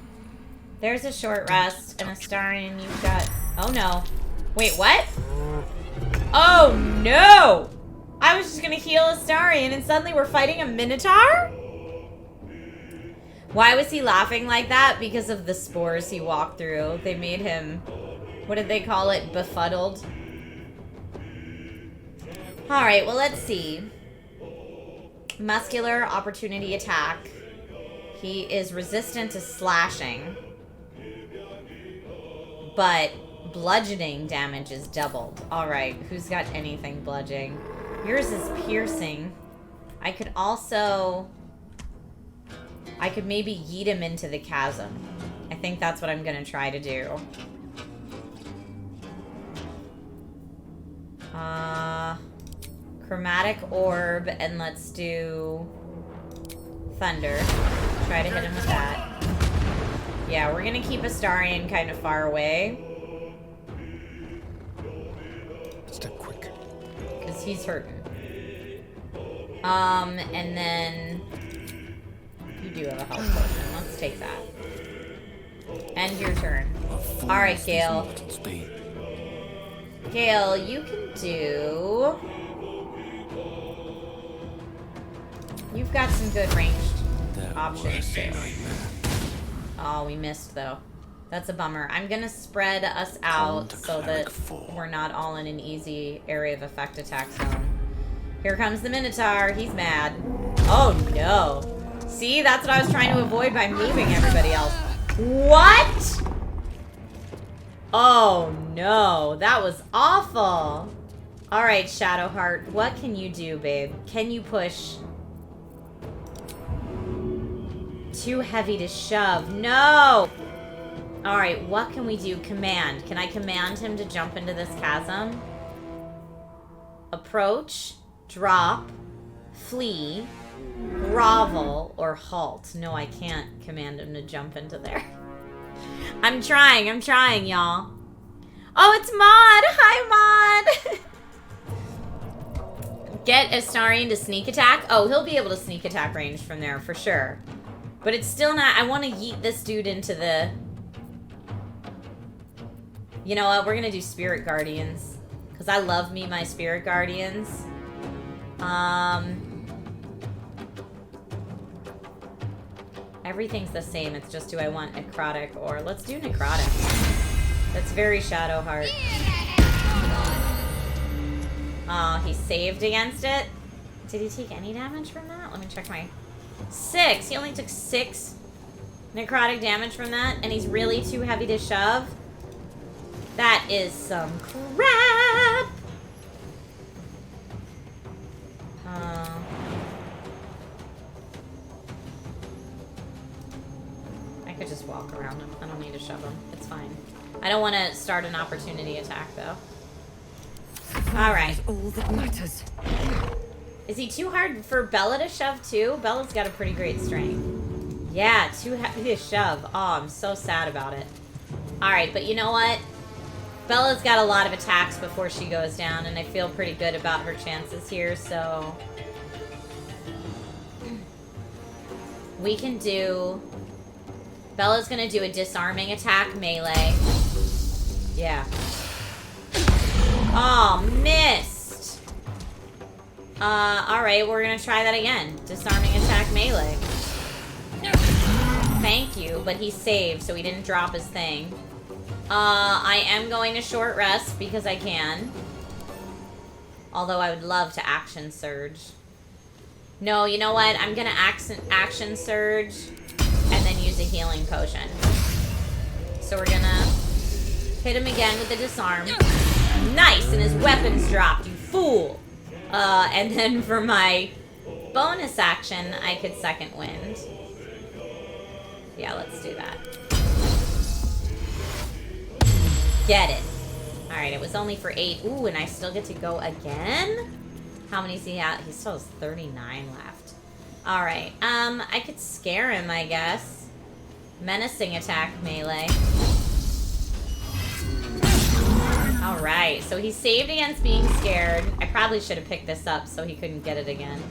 There's a short rest, and Astarion, you've got... Oh no. Wait, what? Oh no! I was just gonna heal Astarion, and suddenly we're fighting a Minotaur? Why was he laughing like that? Because of the spores he walked through. They made him... What did they call it? Befuddled? Alright, well, let's see. Muscular opportunity attack. He is resistant to slashing. But bludgeoning damage is doubled. Alright, who's got anything bludgeoning? Yours is piercing. I could also... I could maybe yeet him into the chasm. I think that's what I'm gonna try to do. Chromatic orb, and let's do thunder. Try to hit him with that. Yeah, we're gonna keep Astarion kind of far away. Step quick. Because he's hurting. And then you do have a health potion. Let's take that. End your turn. Alright, Gale. Gale, you can do... You've got some good ranged options too. Oh, we missed though. That's a bummer. I'm gonna spread us out so that we're not all in an easy area of effect attack zone. Here comes the Minotaur. He's mad. Oh no. See, that's what I was trying to avoid by moving everybody else. What? Oh no, that was awful. Alright, Shadowheart, what can you do, babe? Can you push? Too heavy to shove. No! Alright, what can we do? Command. Can I command him to jump into this chasm? Approach, drop, flee, grovel, or halt. No, I can't command him to jump into there. I'm trying, y'all. Oh, it's Maud! Hi, Maud! Get Astarion to sneak attack? Oh, he'll be able to sneak attack range from there, for sure. But it's still not... I want to yeet this dude into the... You know what? We're going to do Spirit Guardians. Because I love me my Spirit Guardians. Everything's the same. It's just, do I want Necrotic or... Let's do Necrotic. That's very Shadowheart. Oh, he saved against it? Did he take any damage from that? Let me check my... 6. He only took 6 necrotic damage from that, and he's really too heavy to shove. That is some crap. I could just walk around him. I don't need to shove him. It's fine. I don't want to start an opportunity attack, though. Alright. All that matters. Is he too hard for Bella to shove, too? Bella's got a pretty great strength. Yeah, too heavy to shove. Oh, I'm so sad about it. Alright, but you know what? Bella's got a lot of attacks before she goes down, and I feel pretty good about her chances here, so... We can do... Bella's gonna do a disarming attack, melee. Yeah. Oh, missed! Alright, we're gonna try that again. Disarming attack, melee. Thank you, but he saved, so he didn't drop his thing. I am going to short rest because I can. Although I would love to action surge. No, you know what? I'm gonna action surge and then use a healing potion. So we're gonna hit him again with the disarm. Nice, and his weapons dropped, you fool! And then for my bonus action, I could second wind. Yeah, let's do that. Get it. Alright, it was only for 8. Ooh, and I still get to go again? How many does he have? He still has 39 left. Alright, I could scare him, I guess. Menacing attack, melee. Alright, so he saved against being scared. I probably should have picked this up so he couldn't get it again.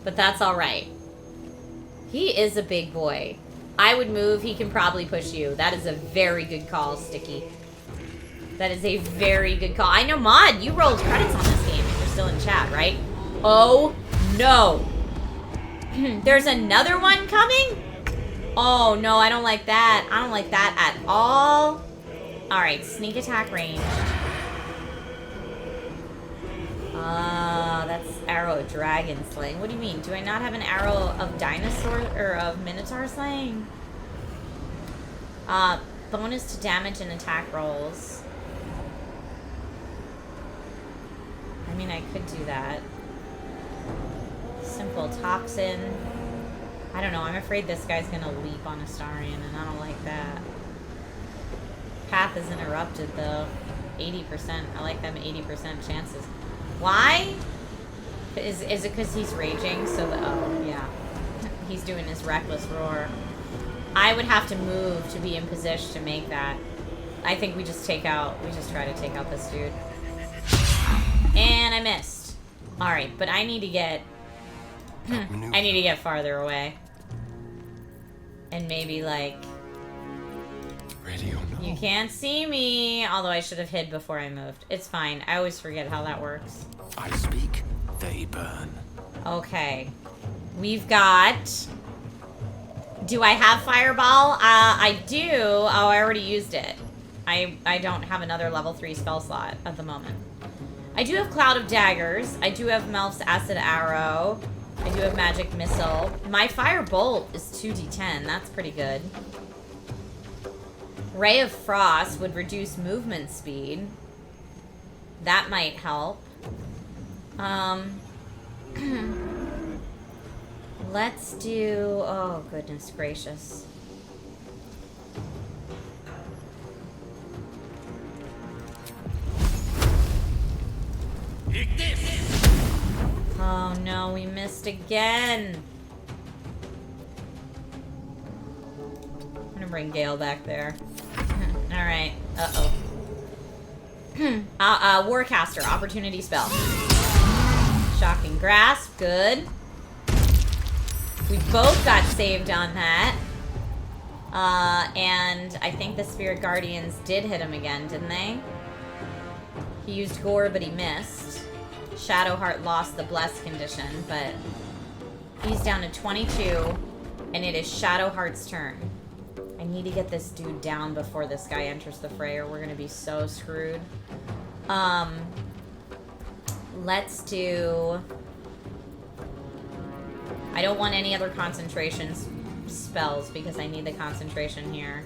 But that's alright. He is a big boy. I would move, he can probably push you. That is a very good call, Sticky. That is a very good call. I know, Mod, you rolled credits on this game if you're still in chat, right? Oh, no. There's another one coming? Oh, no, I don't like that. I don't like that at all. Alright, sneak attack range. That's arrow of dragon slaying. What do you mean? Do I not have an arrow of dinosaur or of minotaur slaying? Bonus to damage and attack rolls. I mean, I could do that. Simple toxin. I don't know. I'm afraid this guy's gonna leap on Astarion, and I don't like that. Path is interrupted, though. 80%. I like them 80% chances. Why? Is it because he's raging? So oh, yeah. He's doing his reckless roar. I would have to move to be in position to make that. I think we just try to take out this dude. And I missed. Alright, but I need to get... I need to get farther away. And maybe, like... Ready or not? You can't see me! Although I should have hid before I moved. It's fine. I always forget how that works. I speak, they burn. Okay. We've got... Do I have Fireball? I do. Oh, I already used it. I don't have another level 3 spell slot at the moment. I do have Cloud of Daggers. I do have Melf's Acid Arrow. I do have Magic Missile. My Fire Bolt is 2d10. That's pretty good. Ray of Frost would reduce movement speed. That might help. Let's do... Oh, goodness gracious. Oh no, we missed again. I'm gonna bring Gale back there. Alright. Uh-oh. Warcaster, opportunity spell. Shocking Grasp, good. We both got saved on that. And I think the Spirit Guardians did hit him again, didn't they? He used Gore, but he missed. Shadowheart lost the Bless condition, but he's down to 22, and it is Shadowheart's turn. I need to get this dude down before this guy enters the fray, or we're gonna be so screwed. Let's do... I don't want any other concentration spells because I need the concentration here.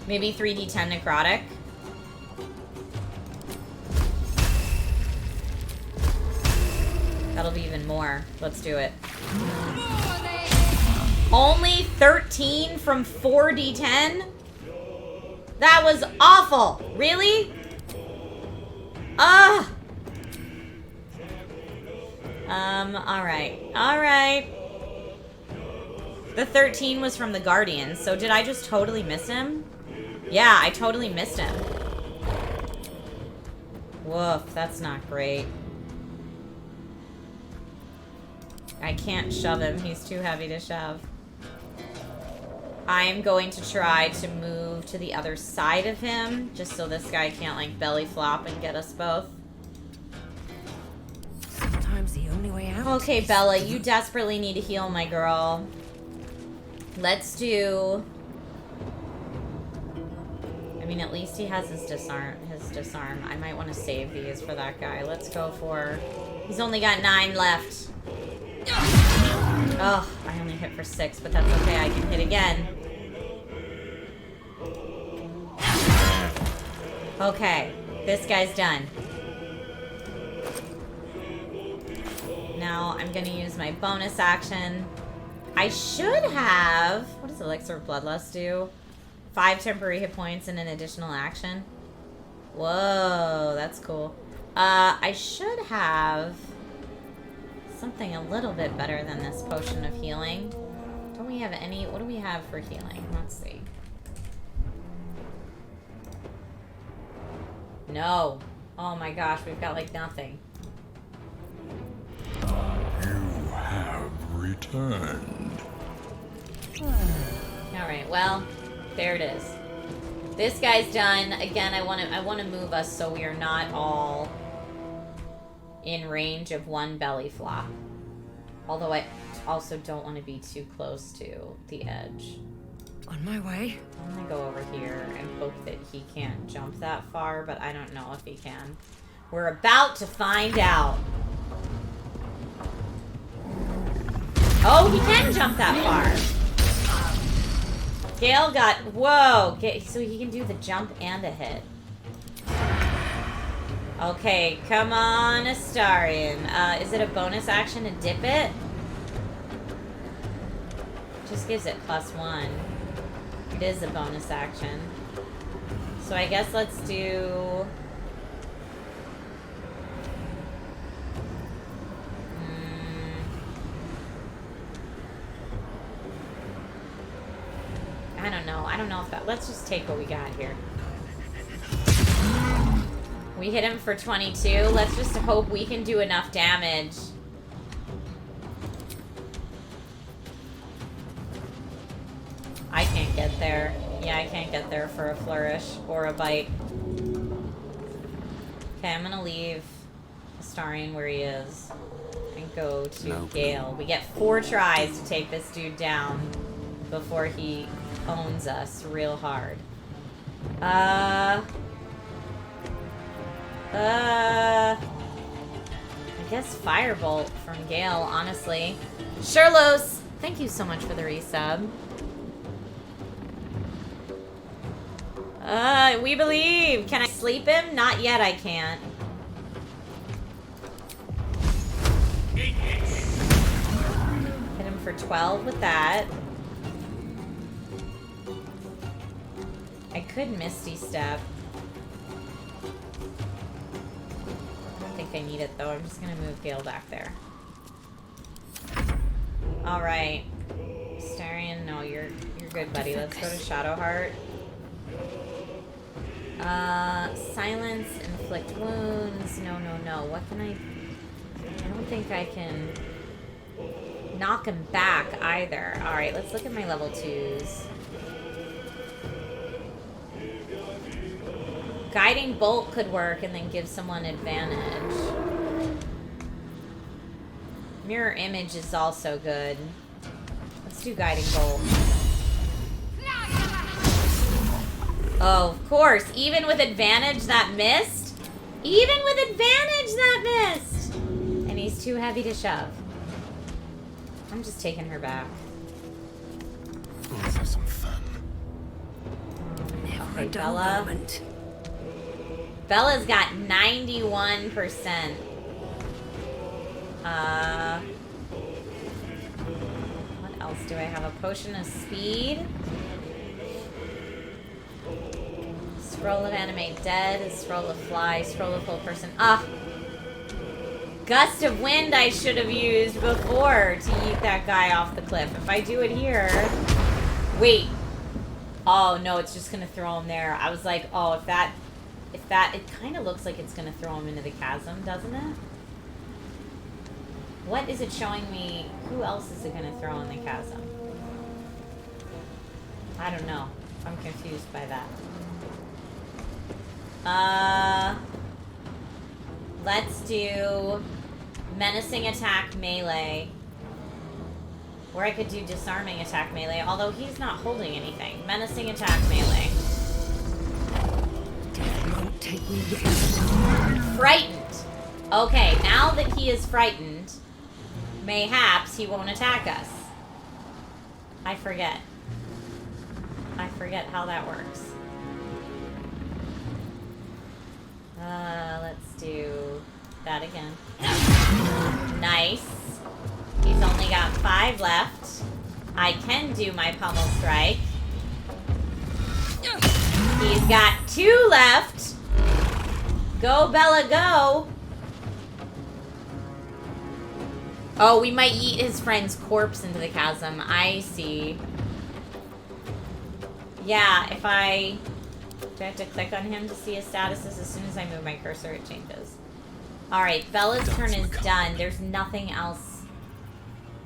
Maybe 3d10 necrotic. That'll be even more. Let's do it. Only 13 from 4d10? That was awful. Really? Ugh. Alright. Alright. The 13 was from the Guardians, so did I just totally miss him? Yeah, I totally missed him. Woof, that's not great. I can't shove him, he's too heavy to shove. I am going to try to move to the other side of him, just so this guy can't, like, belly flop and get us both. Sometimes the only way out. Okay, Bella, you desperately need to heal, my girl. Let's do... I mean, at least he has his disarm. I might want to save these for that guy. Let's go for... He's only got 9 left. Oh, I only hit for 6, but that's okay. I can hit again. Okay, this guy's done. Now I'm gonna use my bonus action. I should have... What does Elixir of Bloodlust do? 5 temporary hit points and an additional action. Whoa, that's cool. I should have something a little bit better than this potion of healing. Don't we have any... What do we have for healing? Let's see. No. Oh my gosh, we've got like nothing. You have returned. Alright, well, there it is. This guy's done. Again, I want to move us so we are not all in range of one belly flop. Although I also don't want to be too close to the edge. On my way. I'm gonna go over here and hope that he can't jump that far, but I don't know if he can. We're about to find out. Oh, he can jump that far. Gale got... Whoa! So he can do the jump and a hit. Okay, come on, Astarion. Is it a bonus action to dip it? Just gives it +1. It is a bonus action. So I guess let's do... I don't know. I don't know if that... Let's just take what we got here. We hit him for 22. Let's just hope we can do enough damage. I can't get there. Yeah, I can't get there for a flourish or a bite. Okay, I'm gonna leave Astarion where he is and go to Gale. We get 4 tries to take this dude down before he owns us real hard. I guess Firebolt from Gale, honestly. Sherlos, thank you so much for the resub. We believe. Can I sleep him? Not yet, I can't. Hit him for 12 with that. I could Misty Step. I don't think I need it though. I'm just gonna move Gale back there. Alright. Astarion, no, you're good, buddy. Let's go to Shadowheart. Silence, inflict wounds. No. What can I don't think I can knock him back either. Alright, let's look at my level 2s. Guiding Bolt could work and then give someone advantage. Mirror Image is also good. Let's do Guiding Bolt. Oh, of course. Even with advantage, that missed? Even with advantage, that missed! And he's too heavy to shove. I'm just taking her back. Let's have some fun. Okay, Bella. Bella's got 91%. What else do I have? A potion of speed. Scroll of animate dead. A scroll of fly. Scroll of full person. Gust of wind I should have used before to yeet that guy off the cliff. If I do it here... Wait. Oh, no, it's just going to throw him there. I was like, oh, if that... It kind of looks like it's going to throw him into the chasm, doesn't it? What is it showing me? Who else is it going to throw in the chasm? I don't know. I'm confused by that. Let's do menacing attack melee. Or I could do disarming attack melee, although he's not holding anything. Menacing attack melee. Take me yet. Frightened. Okay, now that he is frightened, mayhaps he won't attack us. I forget. I forget how that works. Let's do that again. Nice. He's only got 5 left. I can do my pummel strike. He's got 2 left. Go, Bella, go! Oh, we might eat his friend's corpse into the chasm. I see. Yeah, if I... Do I have to click on him to see his statuses? As soon as I move my cursor, it changes. Alright, Bella's turn is done. There's nothing else.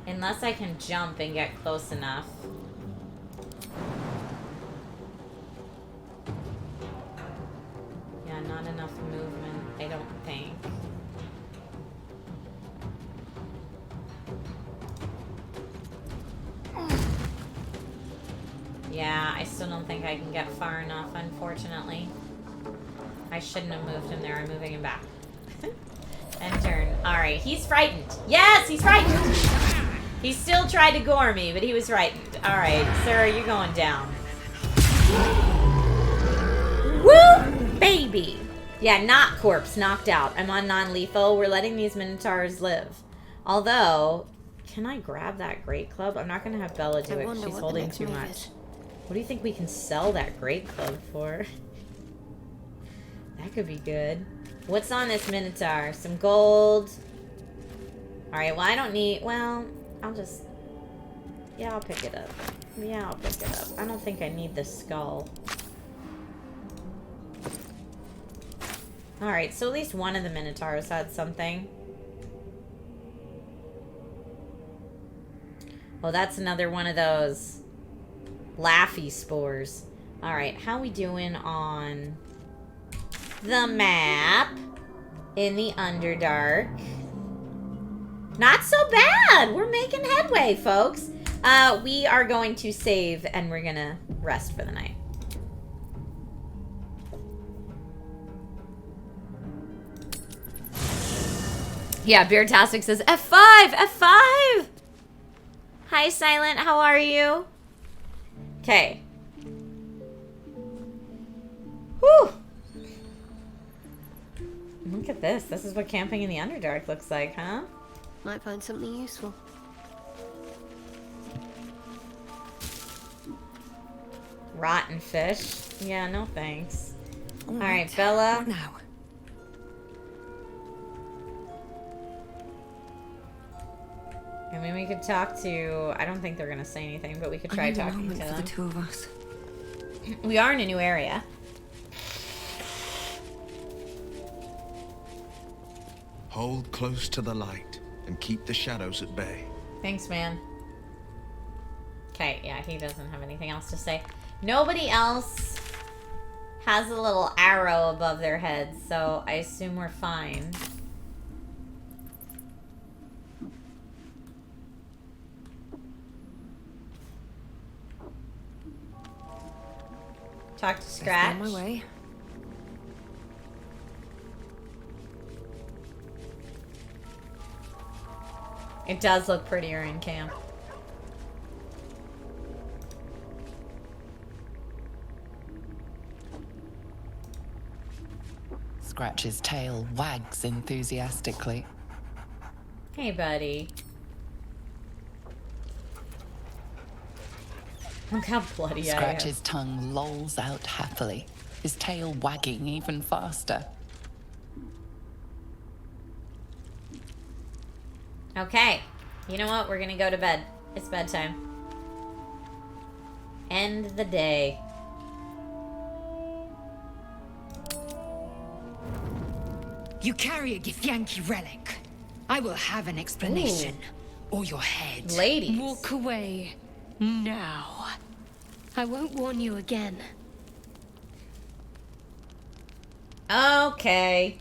Unless I can jump and get close enough. Yeah, not enough movement, I don't think. Yeah, I still don't think I can get far enough, unfortunately. I shouldn't have moved him there. I'm moving him back. End turn. Alright, he's frightened. Yes, he's frightened! He still tried to gore me, but he was frightened. Alright, Sarah, you're going down. Woo! Baby! Yeah, not corpse, knocked out. I'm on non-lethal. We're letting these minotaurs live. Although, can I grab that great club? I'm not going to have Bella do it because she's holding too much. What do you think we can sell that great club for? That could be good. What's on this minotaur? Some gold. Alright, well, I don't need... Well, I'll just... Yeah, I'll pick it up. Yeah, I'll pick it up. I don't think I need the skull. Alright, so at least one of the Minotaurs had something. Oh, that's another one of those laughy spores. Alright, how we doing on the map in the Underdark? Not so bad! We're making headway, folks. We are going to save and we're gonna rest for the night. Yeah, Beardtastic says F5! F5! Hi, Silent. How are you? Okay. Whew. Look at this. This is what camping in the Underdark looks like, huh? Might find something useful. Rotten fish. Yeah, no thanks. All right, Bella. What now? I mean, we could talk to... I don't think they're going to say anything, but we could try I need a talking to moment for them. the two of us. We are in a new area. Hold close to the light and keep the shadows at bay. Thanks, man. Okay, yeah, he doesn't have anything else to say. Nobody else has a little arrow above their heads, so I assume we're fine. Talk to Scratch. On my way. It does look prettier in camp. Scratch's tail wags enthusiastically. Hey, buddy. Look how bloody I am. Scratch's tongue lolls out happily, his tail wagging even faster. Okay. You know what? We're gonna go to bed. It's bedtime. End the day. You carry a Githyanki relic. I will have an explanation. Or your head. Ladies. Walk away. Now. I won't warn you again. Okay.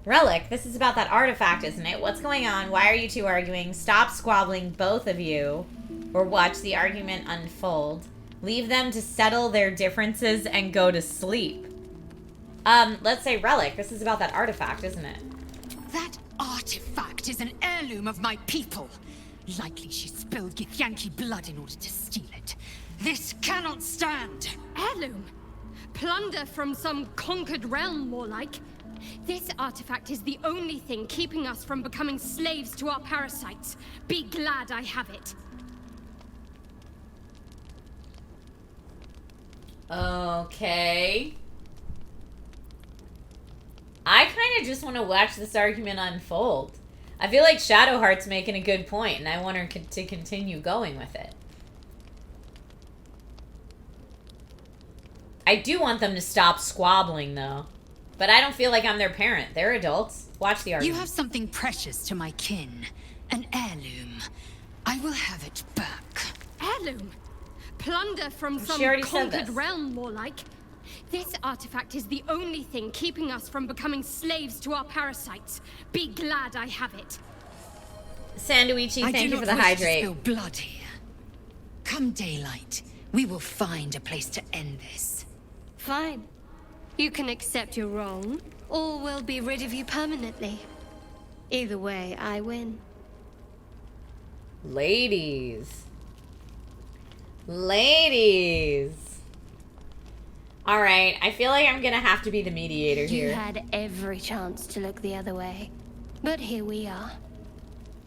Relic, this is about that artifact, isn't it? What's going on? Why are you two arguing? Stop squabbling, both of you. Or watch the argument unfold. Leave them to settle their differences and go to sleep. Let's say Relic. This is about that artifact, isn't it? That artifact is an heirloom of my people. Likely she spilled Githyanki blood in order to steal it. This cannot stand. Heirloom? Plunder from some conquered realm, more like. This artifact is the only thing keeping us from becoming slaves to our parasites. Be glad I have it. Okay. I kind of just want to watch this argument unfold. I feel like Shadowheart's making a good point, and I want her to continue going with it. I do want them to stop squabbling, though. But I don't feel like I'm their parent. They're adults. Watch the argument. You have something precious to my kin. An heirloom. I will have it back. Heirloom? Plunder from some conquered realm, more like. This artifact is the only thing keeping us from becoming slaves to our parasites. Be glad I have it. Sanduichi, thank you for the hydrate. I do not wish to spill blood here. Come daylight, we will find a place to end this. Fine. You can accept your wrong, or we'll be rid of you permanently. Either way, I win. Ladies. Ladies. Alright, I feel like I'm gonna have to be the mediator here. You had every chance to look the other way. But here we are.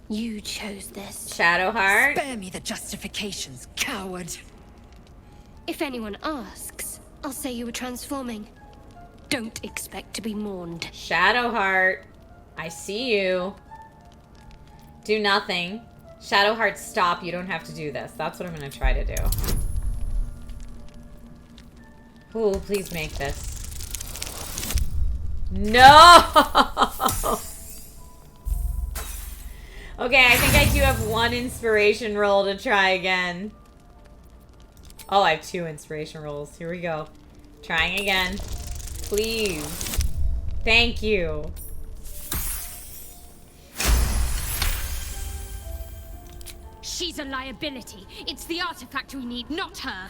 You chose this. Shadowheart? Spare me the justifications, coward. If anyone asks, I'll say you were transforming. Don't expect to be mourned. Shadowheart, I see you. Do nothing. Shadowheart, stop. You don't have to do this. That's what I'm going to try to do. Ooh, please make this. No! Okay, I think I do have one inspiration roll to try again. Oh, I have 2 inspiration rolls. Here we go. Trying again. Please. Thank you. She's a liability. It's the artifact we need, not her.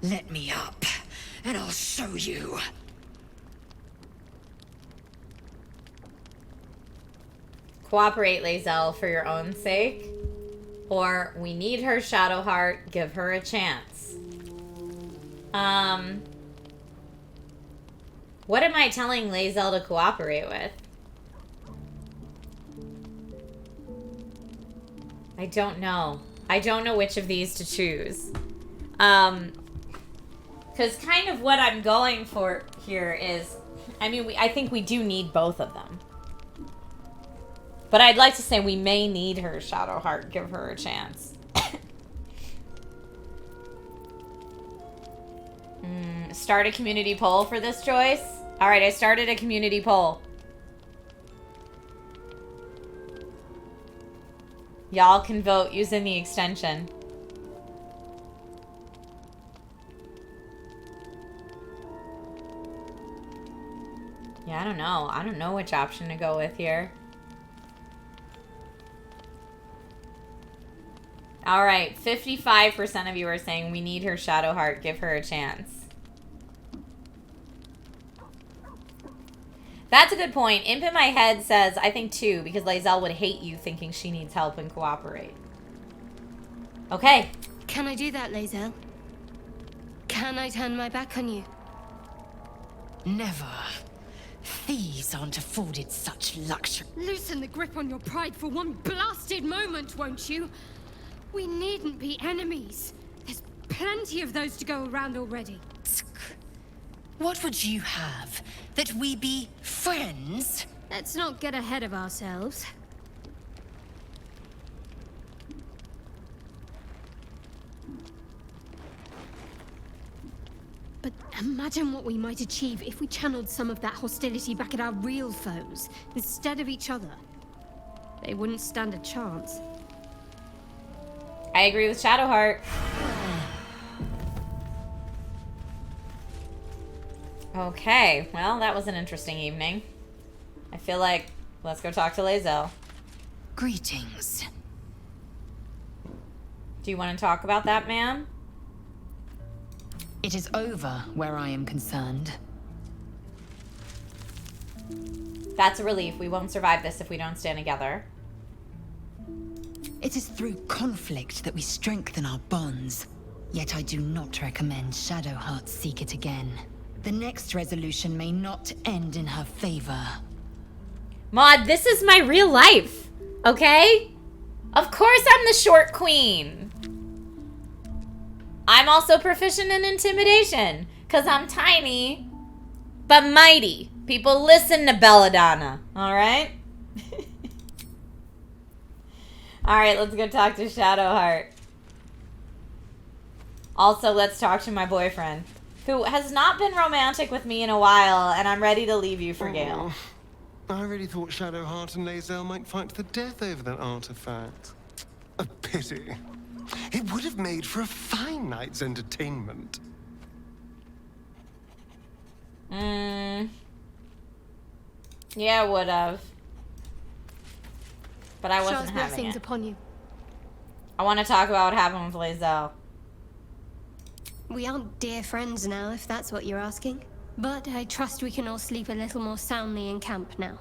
Let me up, and I'll show you. Cooperate, Lae'zel, for your own sake. Or, we need her, Shadowheart. Give her a chance. What am I telling Lae'zel to cooperate with? I don't know. I don't know which of these to choose. Because kind of what I'm going for here is... I mean, I think we do need both of them. But I'd like to say we may need her, Shadowheart. Give her a chance. Start a community poll for this choice. Alright, I started a community poll. Y'all can vote using the extension. Yeah, I don't know. I don't know which option to go with here. Alright, 55% of you are saying we need her, Shadowheart. Give her a chance. That's a good point. Imp in my head says, I think 2, because Lae'zel would hate you thinking she needs help and cooperate. Okay. Can I do that, Lae'zel? Can I turn my back on you? Never. Thieves aren't afforded such luxury. Loosen the grip on your pride for one blasted moment, won't you? We needn't be enemies. There's plenty of those to go around already. What would you have? That we be friends? Let's not get ahead of ourselves. But imagine what we might achieve if we channeled some of that hostility back at our real foes, instead of each other. They wouldn't stand a chance. I agree with Shadowheart. Okay, well, that was an interesting evening. I feel like, let's go talk to Lae'zel. Greetings. Do you want to talk about that, ma'am? It is over where I am concerned. That's a relief. We won't survive this if we don't stand together. It is through conflict that we strengthen our bonds. Yet I do not recommend Shadowheart seek it again. The next resolution may not end in her favor. Maud, this is my real life, okay? Of course I'm the short queen. I'm also proficient in intimidation, because I'm tiny, but mighty. People listen to Belladonna, alright? Alright, let's go talk to Shadowheart. Also, let's talk to my boyfriend, who has not been romantic with me in a while, and I'm ready to leave you for Gale. I really thought Shadowheart and Lae'zel might fight to the death over that artifact. A pity. It would have made for a fine night's entertainment. Yeah, it would have. But I wasn't having it. Upon you. I want to talk about what happened with Lae'zel. We aren't dear friends now, if that's what you're asking. But I trust we can all sleep a little more soundly in camp now.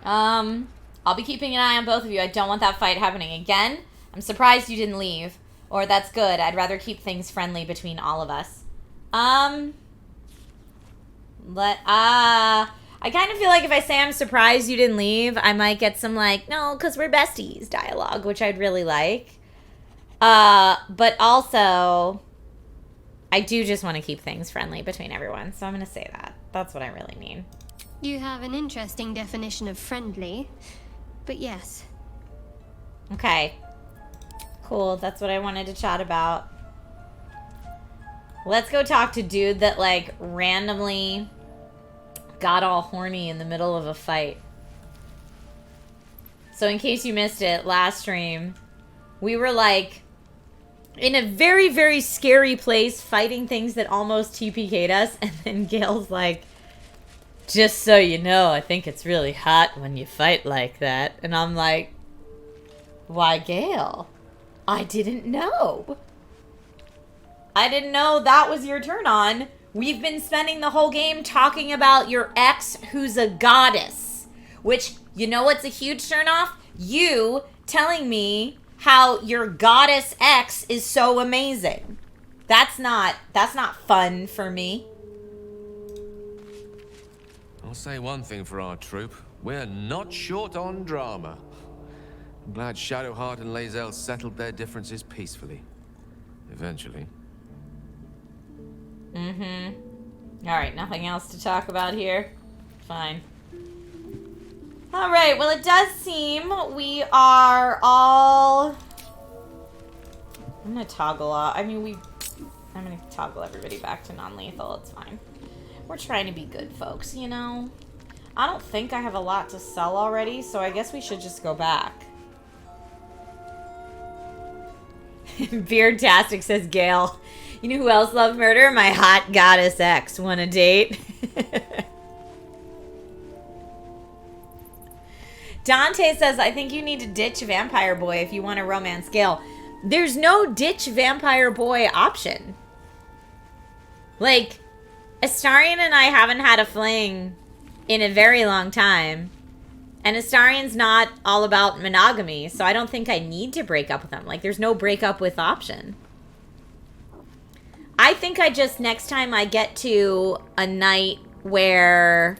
I'll be keeping an eye on both of you. I don't want that fight happening again. I'm surprised you didn't leave. Or that's good. I'd rather keep things friendly between all of us. I kind of feel like if I say I'm surprised you didn't leave, I might get some like, no, because we're besties dialogue, which I'd really like. But also, I do just want to keep things friendly between everyone, so I'm going to say that. That's what I really mean. You have an interesting definition of friendly, but yes. Okay. Cool. That's what I wanted to chat about. Let's go talk to dude that, like, randomly got all horny in the middle of a fight. So in case you missed it, last stream, we were, like, in a very, very scary place fighting things that almost TPK'd us. And then Gale's like, just so you know, I think it's really hot when you fight like that. And I'm like, why, Gale? I didn't know. I didn't know that was your turn on. We've been spending the whole game talking about your ex who's a goddess. Which, you know what's a huge turn off? You telling me how your goddess ex is so amazing. That's not fun for me. I'll say one thing for our troop. We're not short on drama. I'm glad Shadowheart and Lae'zel settled their differences peacefully. Eventually. Mm-hmm. Alright, nothing else to talk about here? Fine. Alright, well it does seem we are all... I'm gonna toggle off. I'm gonna toggle everybody back to non-lethal. It's fine. We're trying to be good folks, you know? I don't think I have a lot to sell already, so I guess we should just go back. Beardtastic says Gale. You know who else loves murder? My hot goddess ex. Want a date? Dante says, I think you need to ditch Vampire Boy if you want to romance Gale. There's no ditch Vampire Boy option. Like, Astarion and I haven't had a fling in a very long time. And Astarion's not all about monogamy, so I don't think I need to break up with him. Like, there's no breakup with option. I think I just, next time I get to a night where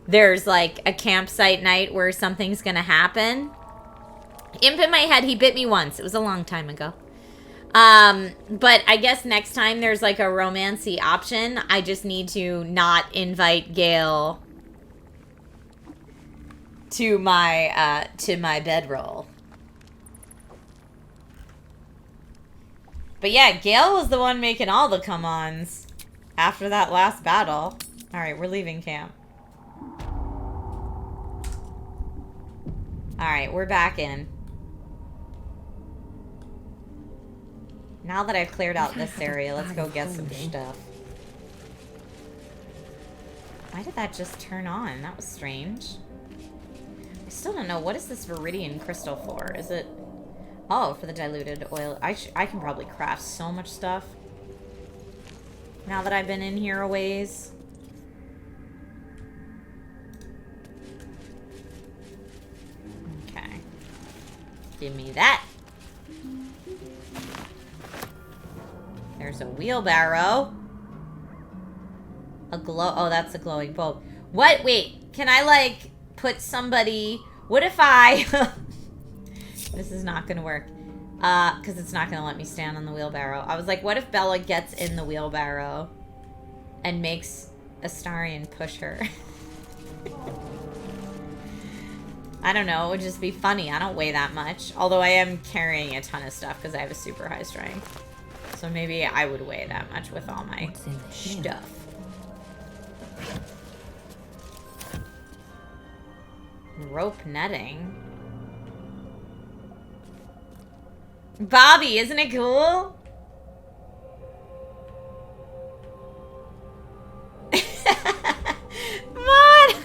there's, like, a campsite night where something's gonna happen. Imp in my head, he bit me once. It was a long time ago. But I guess next time there's, like, a romancy option, I just need to not invite Gale to my bedroll. But yeah, Gale was the one making all the come-ons after that last battle. Alright, we're leaving camp. Alright, we're back in. Now that I've cleared out this area, let's go get some stuff. Why did that just turn on? That was strange. I still don't know. What is this Viridian crystal for? Is it... Oh, for the diluted oil. I can probably craft so much stuff. Now that I've been in here a ways. Okay. Give me that. There's a wheelbarrow. A glow... Oh, that's a glowing bulb. What? Wait. Can I, like, put somebody... What if I... This is not gonna work. Because it's not gonna let me stand on the wheelbarrow. I was like, what if Bella gets in the wheelbarrow and makes Astarion push her? I don't know. It would just be funny. I don't weigh that much. Although I am carrying a ton of stuff because I have a super high strength. So maybe I would weigh that much with all my stuff. Rope netting. Bobby, isn't it cool? Mod!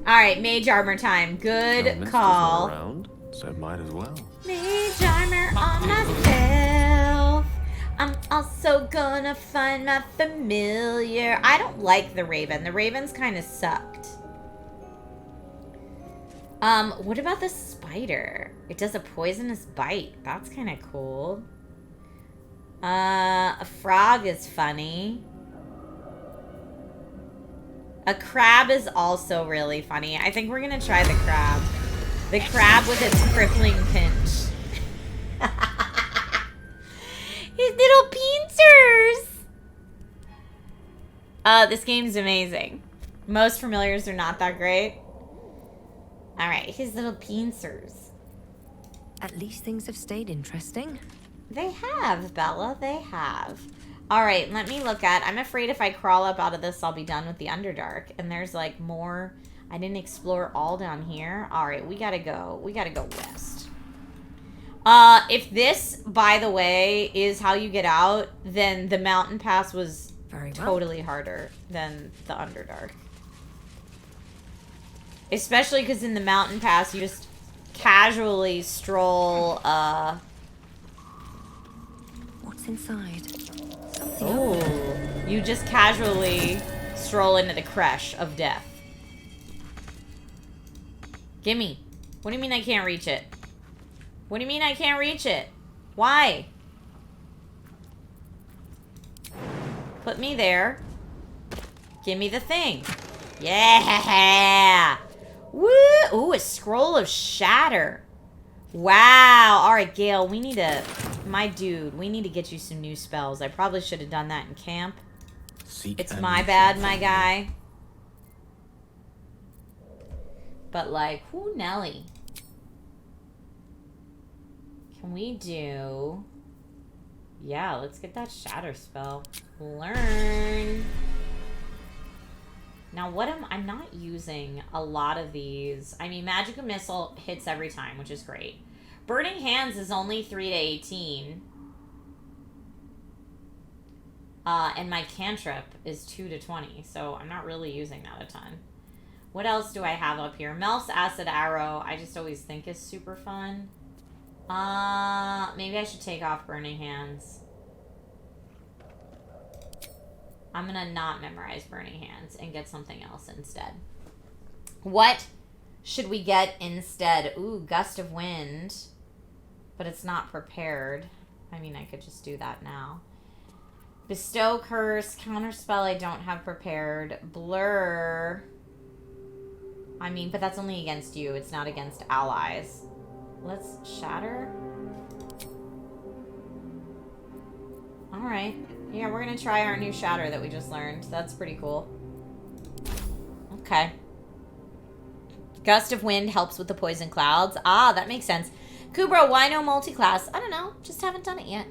Alright, mage armor time. Good call. Around, so might as well. Mage armor on myself. I'm also gonna find my familiar. I don't like the Raven. The Raven's kind of sucked. What about the spider? It does a poisonous bite. That's kind of cool. A frog is funny. A crab is also really funny. I think we're gonna try the crab. The crab with its crippling pinch. His little pincers! This game's amazing. Most familiars are not that great. Alright, his little pincers. At least things have stayed interesting. They have, Bella. They have. Alright, let me look at... I'm afraid if I crawl up out of this, I'll be done with the Underdark. And there's, like, more... I didn't explore all down here. Alright, we gotta go. We gotta go west. If this, by the way, is how you get out, then the mountain pass was totally harder than the Underdark. Especially because in the mountain pass, you just casually stroll, What's inside? Oh. You just casually stroll into the creche of death. Gimme. What do you mean I can't reach it? What do you mean I can't reach it? Why? Put me there. Give me the thing. Yeah! Woo! Ooh, a scroll of shatter. Wow. Alright, Gale, we need to... My dude, we need to get you some new spells. I probably should have done that in camp. It's my bad, my guy. But, like, whoo, Nelly. Can we do... Yeah, let's get that shatter spell. Learn. Now, what I'm not using a lot of these. I mean, Magic Missile hits every time, which is great. Burning Hands is only 3 to 18. And my cantrip is 2 to 20, so I'm not really using that a ton. What else do I have up here? Melf's Acid Arrow, I just always think is super fun. Maybe I should take off Burning Hands. I'm gonna not memorize Burning Hands and get something else instead. What should we get instead? Ooh, Gust of Wind. But it's not prepared. I mean, I could just do that now. Bestow Curse, Counterspell I don't have prepared. Blur. I mean, but that's only against you. It's not against allies. Let's Shatter. Alright. Yeah, we're gonna try our new Shatter that we just learned. That's pretty cool. Okay. Gust of Wind helps with the Poison Clouds. Ah, that makes sense. Kubra, why no multi-class? I don't know. Just haven't done it yet.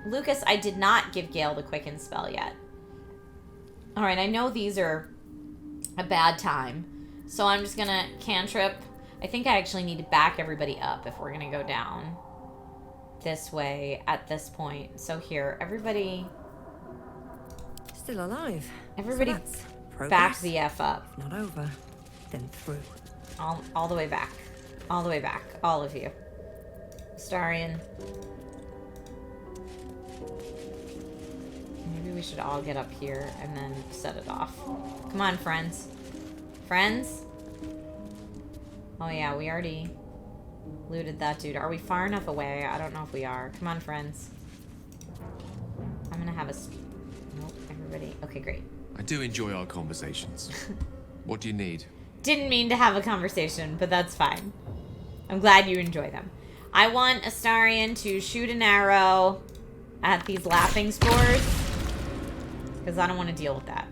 Lucas, I did not give Gale the Quicken spell yet. Alright, I know these are a bad time. So I'm just gonna cantrip. I think I actually need to back everybody up if we're gonna go down this way at this point. So here, everybody... Still alive. Everybody so back the F up. If not over, then through. All the way back. All the way back. All of you. Starian. Maybe we should all get up here and then set it off. Come on, friends. Friends? Oh yeah, we already looted that dude. Are we far enough away? I don't know if we are. Come on, friends. I'm gonna have a... Nope, everybody... Okay, great. I do enjoy our conversations. What do you need? Didn't mean to have a conversation, but that's fine. I'm glad you enjoy them. I want Astarion to shoot an arrow at these laughing spores. Because I don't want to deal with that.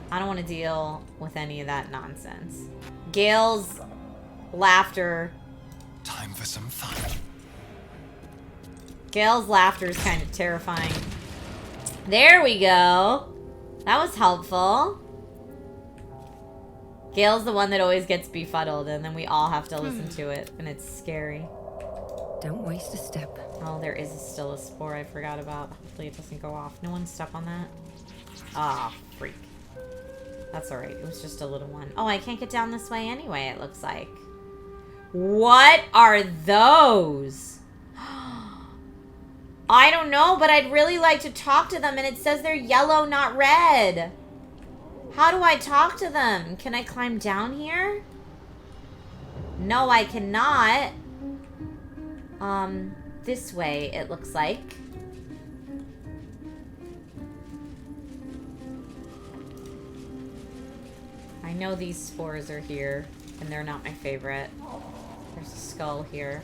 I don't want to deal with any of that nonsense. Gale's laughter. Time for some fun. Gale's laughter is kind of terrifying. There we go. That was helpful. Gale's the one that always gets befuddled, and then we all have to listen to it, and it's scary. Don't waste a step. Oh, there is still a spore I forgot about. Hopefully it doesn't go off. No one step on that? Ah, freak. That's alright. It was just a little one. Oh, I can't get down this way anyway, it looks like. What are those? I don't know, but I'd really like to talk to them, and it says they're yellow, not red. How do I talk to them? Can I climb down here? No, I cannot. This way, it looks like. I know these spores are here, and they're not my favorite. There's a skull here.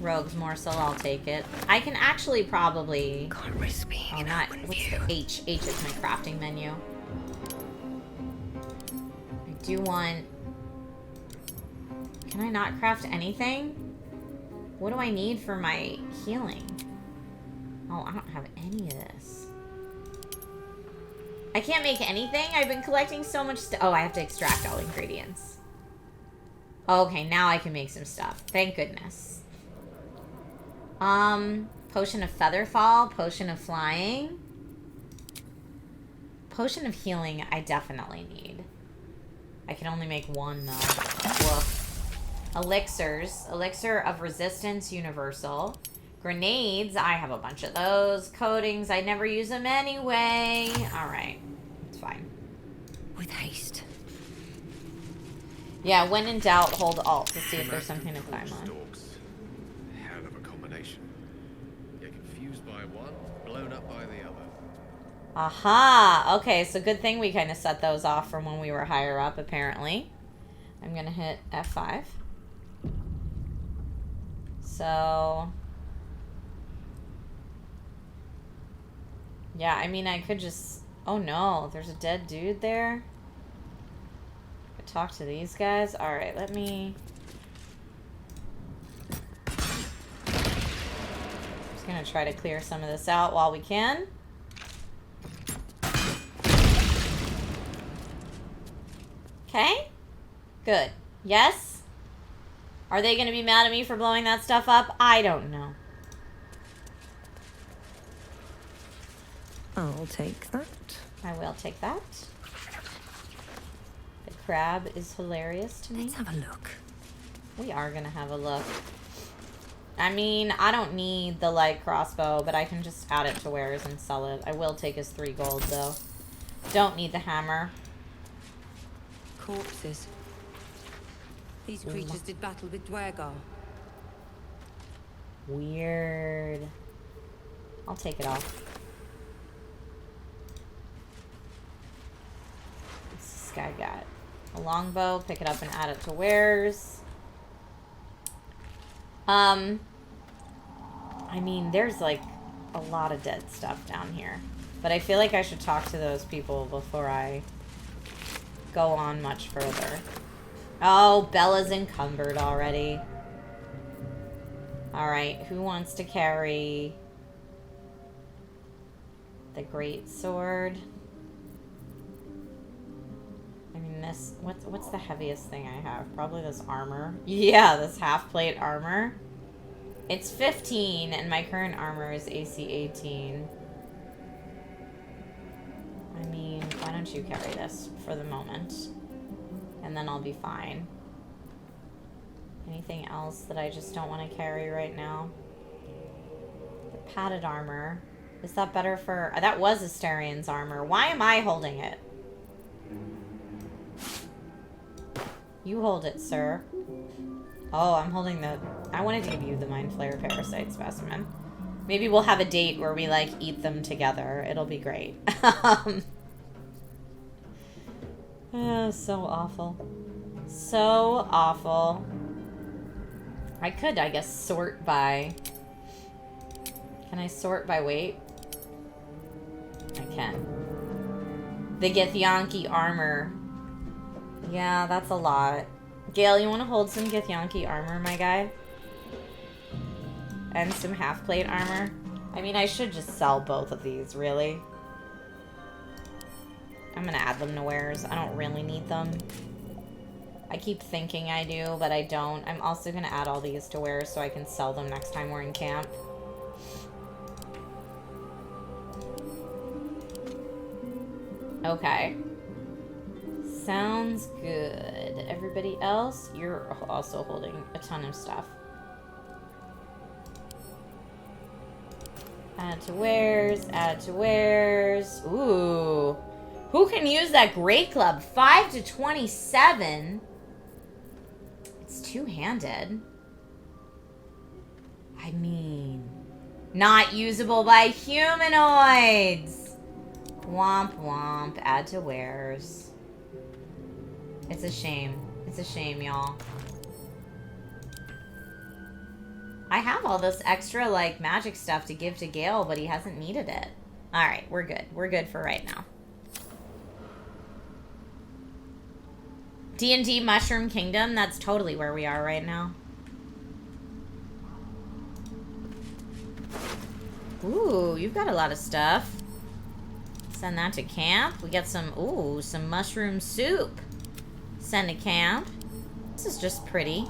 Rogue's morsel, I'll take it. I can actually probably... Can't risk being not. What's the H? H is my crafting menu. I do want... Can I not craft anything? What do I need for my healing? Oh, I don't have any of this. I can't make anything? I've been collecting so much stuff. Oh, I have to extract all ingredients. Okay, now I can make some stuff. Thank goodness. Potion of Featherfall, Potion of Flying. Potion of Healing, I definitely need. I can only make one, though. Woof. Elixirs. Elixir of Resistance, Universal. Grenades, I have a bunch of those. Coatings, I never use them anyway. Alright, it's fine. With haste. Yeah, when in doubt, hold Alt to see if there's something to climb on. Hell of a combination. You're confused by one, blown up by the other. Aha! Okay, so good thing we kind of set those off from when we were higher up, apparently. I'm gonna hit F5. So... Yeah, I mean, I could just... Oh no, there's a dead dude there. I could talk to these guys. Alright, let me... Just gonna try to clear some of this out while we can. Okay. Good. Yes? Are they gonna be mad at me for blowing that stuff up? I don't know. I'll take that. I will take that. The crab is hilarious to me. Let's have a look. We are gonna have a look. I mean, I don't need the light crossbow, but I can just add it to wares and sell it. I will take his 3 gold, though. Don't need the hammer. Corpses. These creatures did battle with Dwergar. Weird. I'll take it off. What's this guy got? A longbow. Pick it up and add it to wares. I mean, there's like a lot of dead stuff down here. But I feel like I should talk to those people before I go on much further. Oh, Bella's encumbered already. Alright, who wants to carry the great sword? I mean, this... What's the heaviest thing I have? Probably this armor. Yeah, this half-plate armor. It's 15, and my current armor is AC 18. I mean, why don't you carry this for the moment? And then I'll be fine. Anything else that I just don't want to carry right now? The padded armor. Is that better for... That was Asterian's armor. Why am I holding it? You hold it, sir. Oh, I'm holding the... I wanted to give you the Mind Flayer Parasite specimen. Maybe we'll have a date where we, like, eat them together. It'll be great. Oh, so awful. So awful. I could, I guess, sort by... Can I sort by weight? I can. The Githyanki armor. Yeah, that's a lot. Gale, you want to hold some Githyanki armor, my guy? And some half-plate armor? I mean, I should just sell both of these, really. I'm gonna add them to wares. I don't really need them. I keep thinking I do, but I don't. I'm also gonna add all these to wares so I can sell them next time we're in camp. Okay. Sounds good. Everybody else, you're also holding a ton of stuff. Add to wares, add to wares. Ooh. Who can use that great club? 5 to 27. It's two-handed. I mean, not usable by humanoids. Womp womp. Add to wares. It's a shame. It's a shame, y'all. I have all this extra, like, magic stuff to give to Gale, but he hasn't needed it. Alright, we're good. We're good for right now. D&D Mushroom Kingdom, that's totally where we are right now. Ooh, you've got a lot of stuff. Send that to camp. We got some, ooh, some mushroom soup. Send to camp. This is just pretty.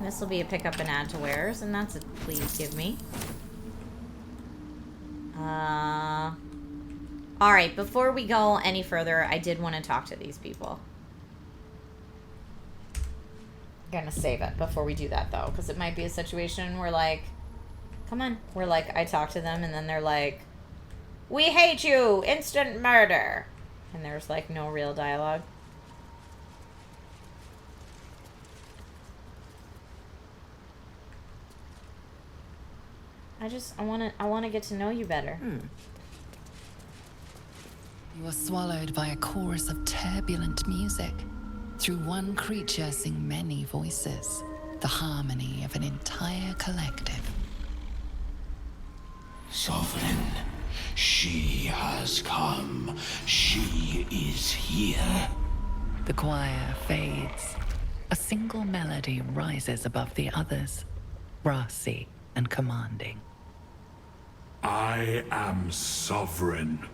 This will be a pick up and add to wares, and that's a please give me. Alright, before we go any further, I did want to talk to these people. I'm gonna save it before we do that, though, because it might be a situation where, like, come on. Where, like, I talk to them, and then they're like, we hate you! Instant murder! And there's, like, no real dialogue. I wanna get to know you better. You are swallowed by a chorus of turbulent music. Through one creature sing many voices, the harmony of an entire collective. Sovereign, she has come. She is here. The choir fades. A single melody rises above the others, brassy and commanding. I am sovereign.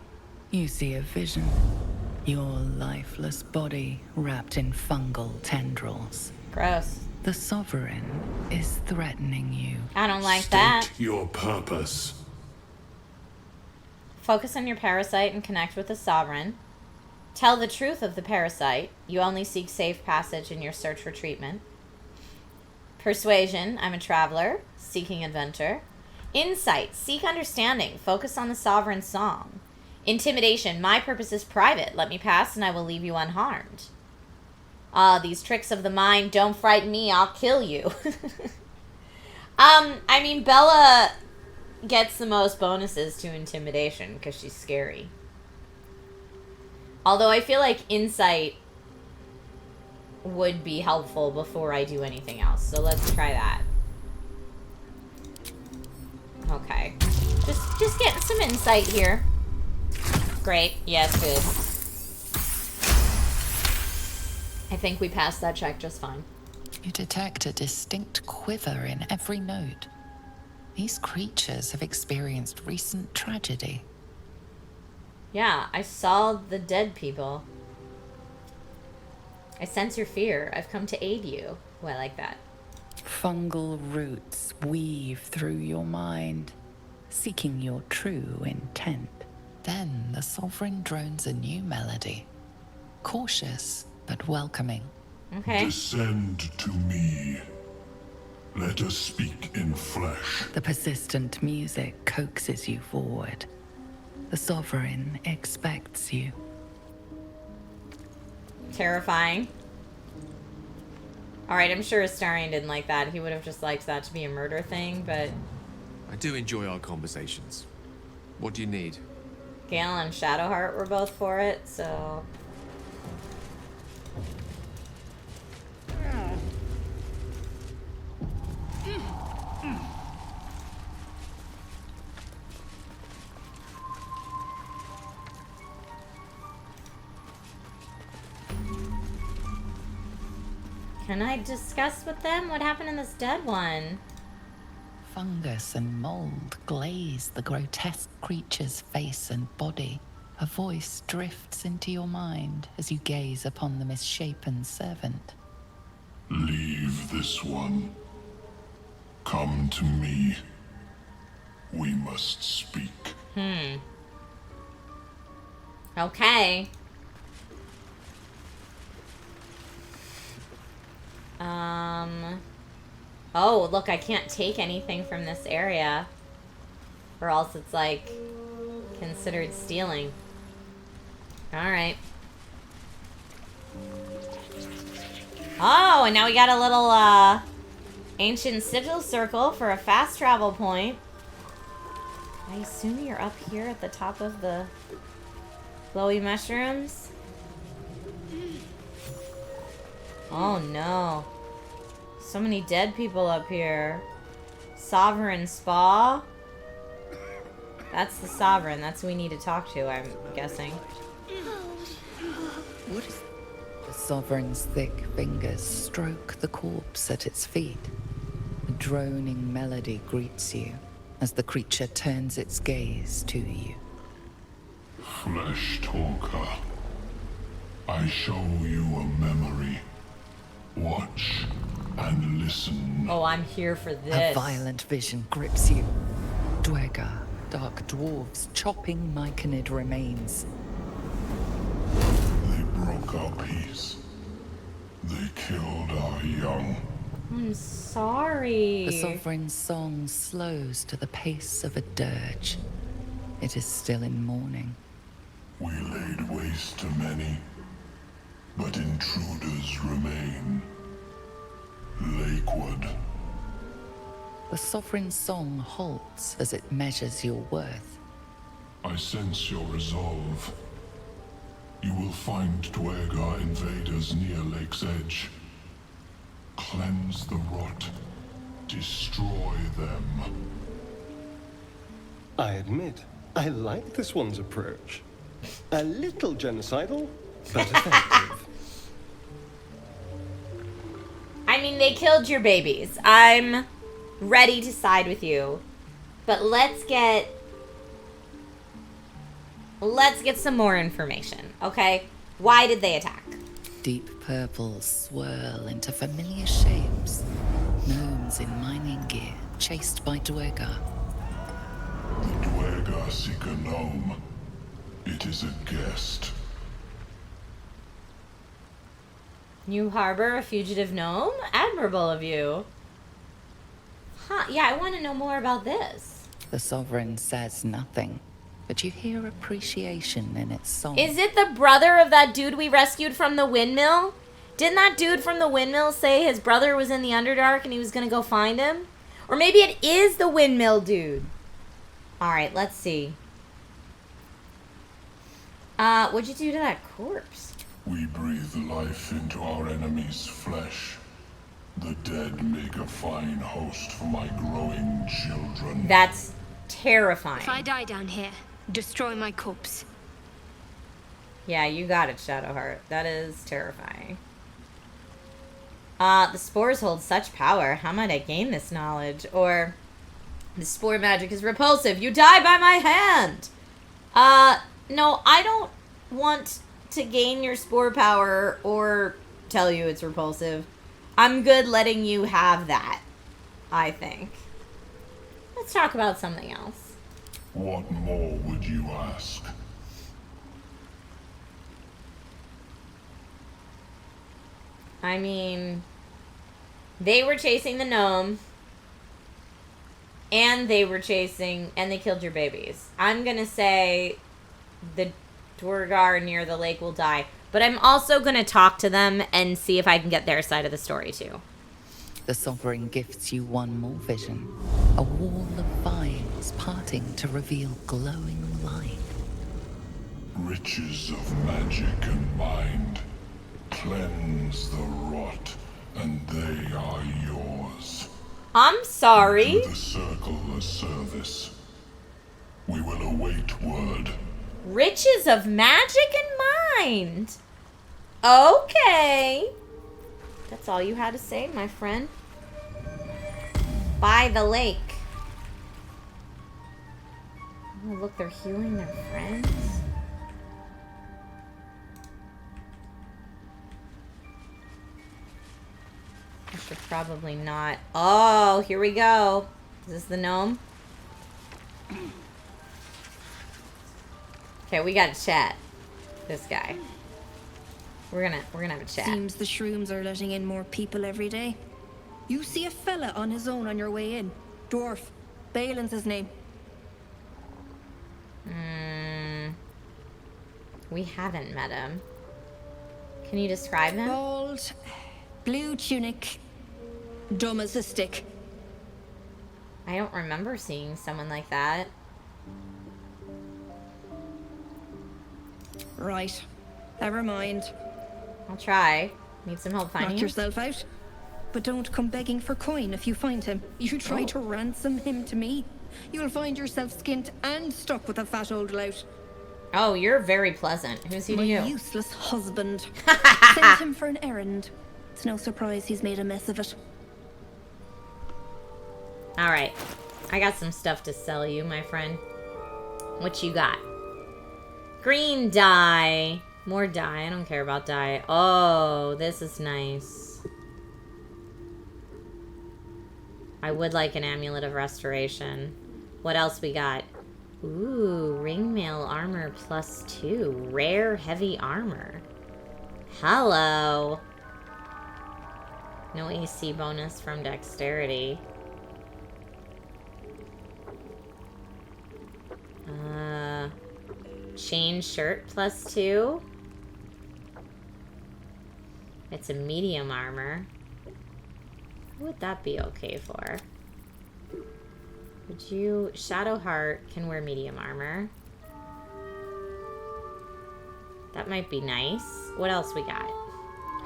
You see a vision. Your lifeless body wrapped in fungal tendrils. Gross. The Sovereign is threatening you. I don't like State that. your purpose. Focus on your parasite and connect with the Sovereign. Tell the truth of the parasite. You only seek safe passage in your search for treatment. Persuasion. I'm a traveler, seeking adventure. Insight. Seek understanding. Focus on the Sovereign's song. Intimidation. My purpose is private. Let me pass and I will leave you unharmed. These tricks of the mind. Don't frighten me. I'll kill you. I mean, Bella gets the most bonuses to intimidation because she's scary. Although I feel like insight would be helpful before I do anything else. So let's try that. Okay. Just getting some insight here. Great. Yes, good. I think we passed that check just fine. You detect a distinct quiver in every note. These creatures have experienced recent tragedy. Yeah, I saw the dead people. I sense your fear. I've come to aid you. Oh, I like that. Fungal roots weave through your mind, seeking your true intent. Then the Sovereign drones a new melody. Cautious, but welcoming. Okay. Descend to me. Let us speak in flesh. The persistent music coaxes you forward. The Sovereign expects you. Terrifying. Alright, I'm sure Astarion didn't like that. He would have just liked that to be a murder thing, but... I do enjoy our conversations. What do you need? Gale and Shadowheart were both for it, so... Can I discuss with them what happened in this dead one? Fungus and mold glaze the grotesque creature's face and body. A voice drifts into your mind as you gaze upon the misshapen servant. Leave this one. Come to me. We must speak. Okay. Oh, look, I can't take anything from this area. Or else it's, like, considered stealing. Alright. Oh, and now we got a little, ancient sigil circle for a fast travel point. I assume you're up here at the top of the glowy mushrooms? Oh, no. So many dead people up here. Sovereign Spa? That's the Sovereign. That's who we need to talk to, I'm guessing. What is... The Sovereign's thick fingers stroke the corpse at its feet. A droning melody greets you as the creature turns its gaze to you. Flesh talker, I show you a memory. Watch and listen. Oh, I'm here for this. A violent vision grips you. Dwergar, dark dwarves chopping myconid remains. They broke our peace. They killed our young. I'm sorry. The Sovereign's song slows to the pace of a dirge. It is still in mourning. We laid waste to many, but intruders remain. Lakewood. The Sovereign's song halts as it measures your worth. I sense your resolve. You will find Dwergar invaders near Lake's Edge. Cleanse the rot. Destroy them. I admit, I like this one's approach. A little genocidal, but effective. I mean, they killed your babies. I'm ready to side with you. But let's get some more information, okay? Why did they attack? Deep purples swirl into familiar shapes. Gnomes in mining gear, chased by Dwergar. The Dwergar seek a gnome. It is a guest. You harbor a fugitive gnome? Admirable of you. Huh, yeah, I want to know more about this. The Sovereign says nothing, but you hear appreciation in its song. Is it the brother of that dude we rescued from the windmill? Didn't that dude from the windmill say his brother was in the Underdark and he was gonna go find him? Or maybe it is the windmill dude. Alright, let's see. What'd you do to that corpse? We breathe life into our enemy's flesh. The dead make a fine host for my growing children. That's terrifying. If I die down here, destroy my corpse. Yeah, you got it, Shadowheart. That is terrifying. The spores hold such power. How might I gain this knowledge? Or, the spore magic is repulsive. You die by my hand! No, I don't want to gain your spore power or tell you it's repulsive. I'm good letting you have that, I think. Let's talk about something else. What more would you ask? I mean, they were chasing the gnome, and they killed your babies. I'm gonna say the Dwergar near the lake will die, but I'm also gonna talk to them and see if I can get their side of the story too. The Sovereign gifts you one more vision. A wall of vines parting to reveal glowing light. Riches of magic and mind. Cleanse the rot, and they are yours. I'm sorry. Do the circle a service. We will await word. Riches of magic and mind. Okay. That's all you had to say, my friend. By the lake. Oh, look, they're healing their friends. I should probably not. Oh, here we go. Is this the gnome? Okay, we gotta chat. This guy. We're gonna have a chat. Seems the shrooms are letting in more people every day. You see a fella on his own on your way in. Dwarf. Balin's his name. We haven't met him. Can you describe him? Bald, blue tunic, dumb as a stick. I don't remember seeing someone like that. Right. Never mind. I'll try. Need some help finding Knock him? yourself out. But don't come begging for coin if you find him. You try to ransom him to me, you'll find yourself skint and stuck with a fat old lout. Oh, you're very pleasant. Who's he to you? My useless husband. Sent him for an errand. It's no surprise he's made a mess of it. Alright. I got some stuff to sell you, my friend. What you got? Green dye. More dye. I don't care about dye. Oh, this is nice. I would like an amulet of restoration. What else we got? Ooh, ringmail armor +2. Rare heavy armor. Hello. No AC bonus from dexterity. Chain shirt +2. It's a medium armor. What would that be okay for? Would you... Shadowheart can wear medium armor. That might be nice. What else we got?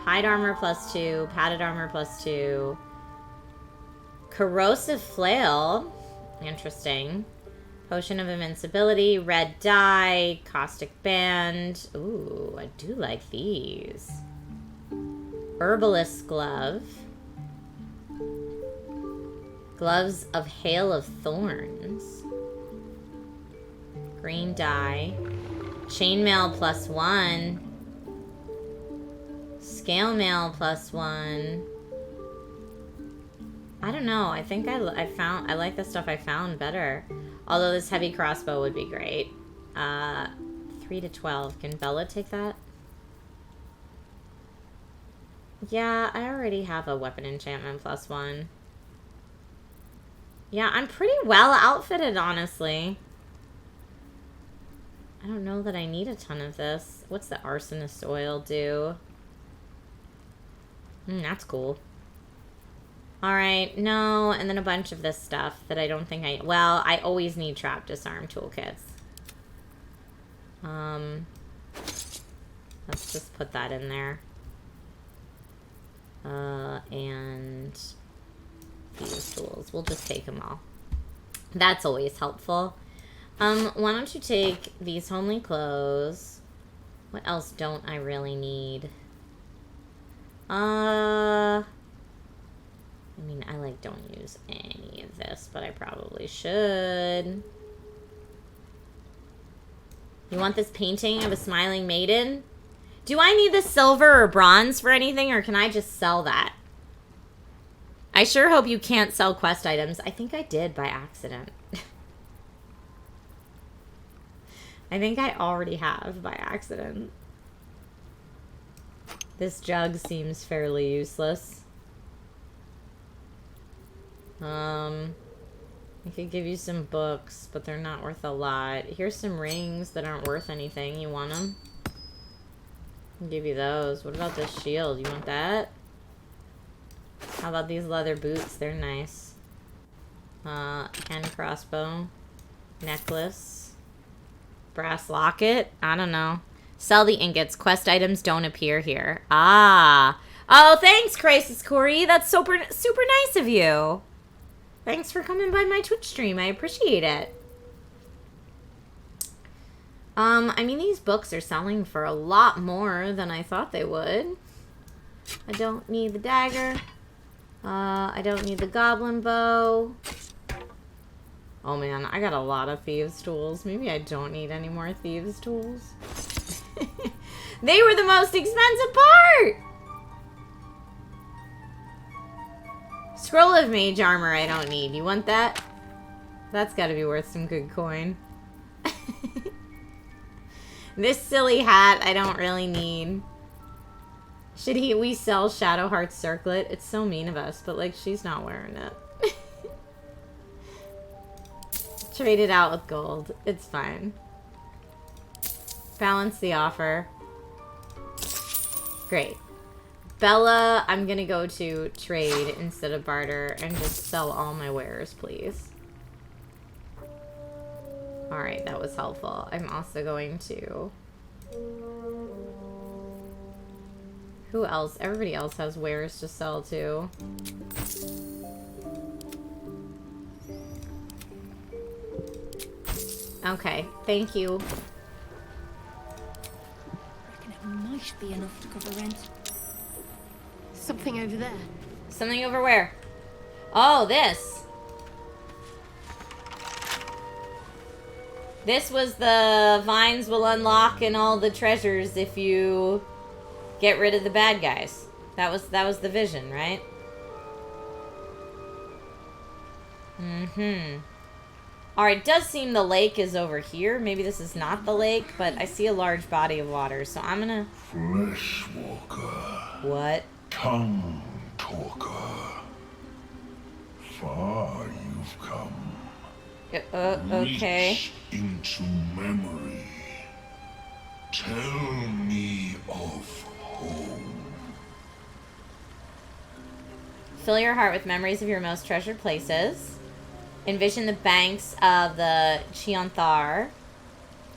Hide armor +2. Padded armor +2. Corrosive flail. Interesting. Potion of invincibility. Red dye. Caustic band. Ooh, I do like these. Herbalist glove. Gloves of Hail of Thorns. Green dye. Chainmail +1. Scale mail +1. I don't know. I think I like the stuff I found better. Although this heavy crossbow would be great. 3 to 12. Can Bella take that? Yeah, I already have a weapon enchantment +1. Yeah, I'm pretty well outfitted, honestly. I don't know that I need a ton of this. What's the arsonist oil do? That's cool. Alright, no, and then a bunch of this stuff that I don't think I... Well, I always need trap disarm toolkits. Let's just put that in there. And... these tools. We'll just take them all. That's always helpful. Why don't you take these homely clothes? What else don't I really need? I mean, I don't use any of this, but I probably should. You want this painting of a smiling maiden? Do I need the silver or bronze for anything, or can I just sell that? I sure hope you can't sell quest items. I think I did by accident. I think I already have by accident. This jug seems fairly useless. I could give you some books, but they're not worth a lot. Here's some rings that aren't worth anything. You want them? I'll give you those. What about this shield? You want that? How about these leather boots? They're nice. Hand crossbow. Necklace. Brass locket. I don't know. Sell the ingots. Quest items don't appear here. Ah. Oh, thanks, Crisis Corey. That's super nice of you. Thanks for coming by my Twitch stream. I appreciate it. I mean, these books are selling for a lot more than I thought they would. I don't need the dagger. I don't need the goblin bow. Oh man, I got a lot of thieves' tools. Maybe I don't need any more thieves' tools. They were the most expensive part! Scroll of mage armor I don't need. You want that? That's gotta be worth some good coin. This silly hat I don't really need. Should we sell Shadowheart's circlet? It's so mean of us, but like she's not wearing it. Trade it out with gold. It's fine. Balance the offer. Great. Bella, I'm gonna go to trade instead of barter and just sell all my wares, please. Alright, that was helpful. I'm also going to... Who else? Everybody else has wares to sell too. Okay, thank you. might be enough to cover rent. Something over there. Something over where? Oh, this. This was the vines will unlock and all the treasures if you get rid of the bad guys. That was the vision, right? Mm-hmm. Alright, it does seem the lake is over here. Maybe this is not the lake, but I see a large body of water, so I'm gonna... Fleshwalker. What? Tongue talker. Far you've come. Okay. Reach into memory. Tell me of home. Fill your heart with memories of your most treasured places. Envision the banks of the Chionthar.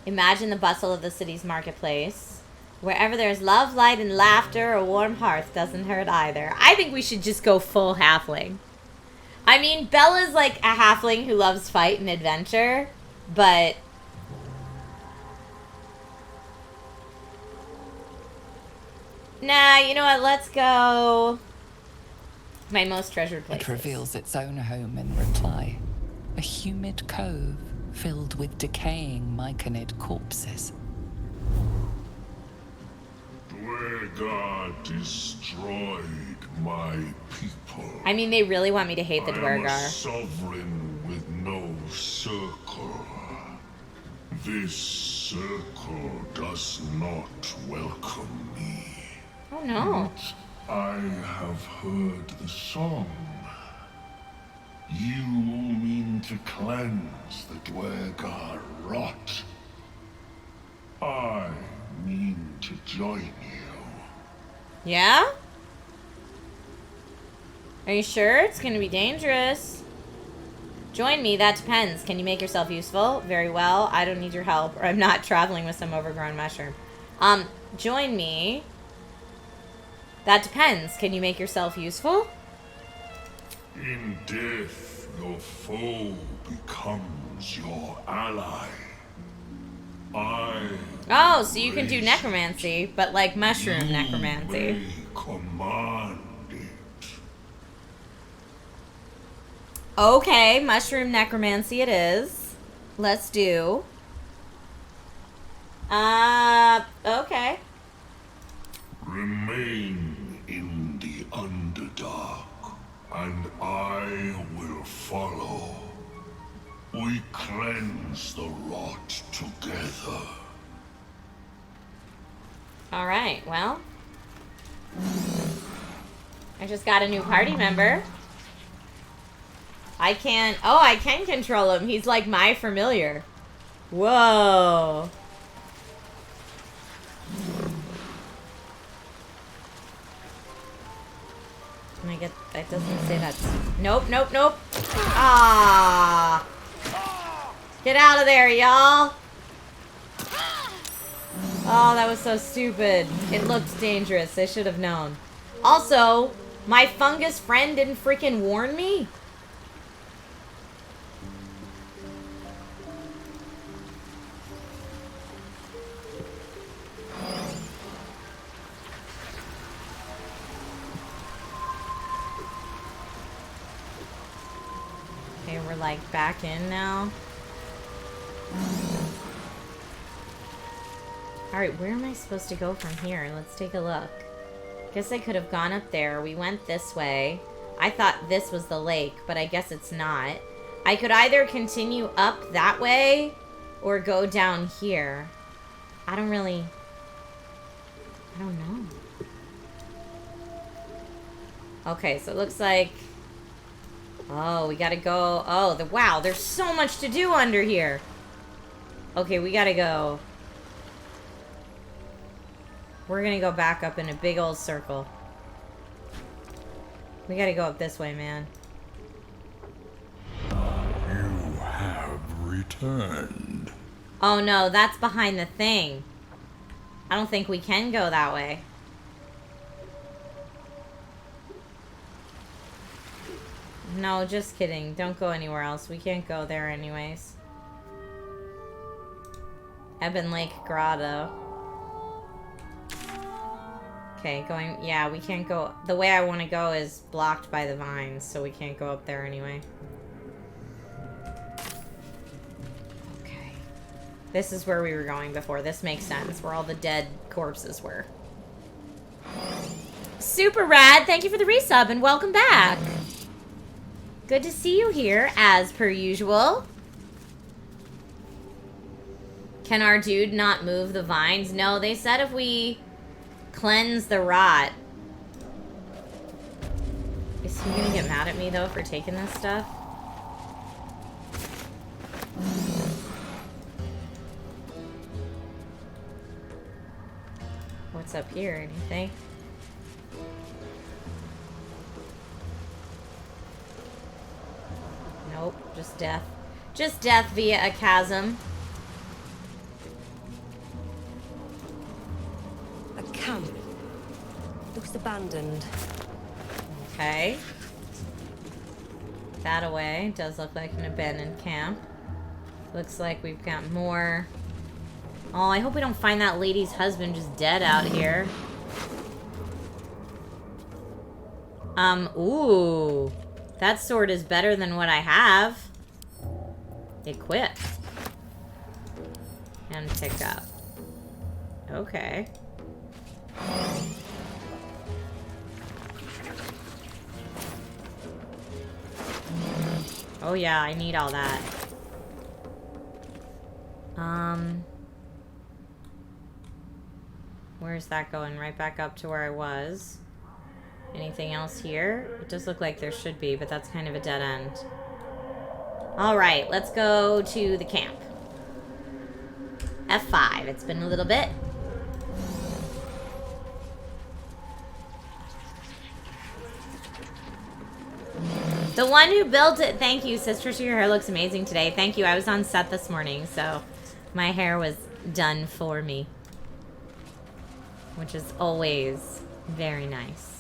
Imagine the bustle of the city's marketplace. Wherever there's love, light, and laughter, a warm hearth doesn't hurt either. I think we should just go full halfling. I mean, Bella's like a halfling who loves fight and adventure, but... Nah, you know what? Let's go... My most treasured place. It reveals its own home in reply. A humid cove filled with decaying myconid corpses. Dwergar destroyed my people. I mean, they really want me to hate the Dwergar. I'm a sovereign with no circle. This circle does not welcome me. Oh no. But I have heard the song. You mean to cleanse the Dwergar rot. I mean to join you. Yeah? Are you sure? It's gonna be dangerous. Join me, that depends. Can you make yourself useful? Very well. I don't need your help, or I'm not traveling with some overgrown mushroom. Join me. That depends. Can you make yourself useful? In death, your foe becomes your ally. Oh, so you can do necromancy, but like mushroom necromancy. Command it. Okay, mushroom necromancy it is. Let's do. Okay. Remain in the Underdark, and I will follow. We cleanse the rot together. Alright, well. I just got a new party member. I can control him. He's like my familiar. Whoa. Can I get... That doesn't say that. Nope, nope, nope. Ah. Get out of there, y'all. Oh, that was so stupid. It looked dangerous. I should have known. Also, my fungus friend didn't freaking warn me. Okay, we're like back in now. Alright, where am I supposed to go from here? Let's take a look. Guess I could have gone up there. We went this way. I thought this was the lake, but I guess it's not. I could either continue up that way or go down here. I don't know. Okay, so it looks like... Oh, we gotta go... Oh, wow, there's so much to do under here. Okay, we gotta go... We're gonna go back up in a big old circle. We gotta go up this way, man. You have returned. Oh no, that's behind the thing. I don't think we can go that way. No, just kidding. Don't go anywhere else. We can't go there anyways. Ebon Lake Grotto. Okay, going... Yeah, we can't go... The way I want to go is blocked by the vines, so we can't go up there anyway. Okay. This is where we were going before. This makes sense, where all the dead corpses were. Super Rad, thank you for the resub, and welcome back. Good to see you here, as per usual. Can our dude not move the vines? No, they said if we cleanse the rot. Is he gonna get mad at me, though, for taking this stuff? What's up here? Anything? Nope, just death. Just death via a chasm. A camp. Looks abandoned. Okay. That away. Does look like an abandoned camp. Looks like we've got more. Oh, I hope we don't find that lady's husband just dead out here. Ooh. That sword is better than what I have. Equip. And pick up. Okay. Oh yeah, I need all that. Where's that going? Right back up to where I was. Anything else here? It does look like there should be, but that's kind of a dead end. Alright, let's go to the camp. F5. It's been a little bit. The one who built it, thank you. Says Trisha, your hair looks amazing today. Thank you. I was on set this morning, so my hair was done for me. Which is always very nice.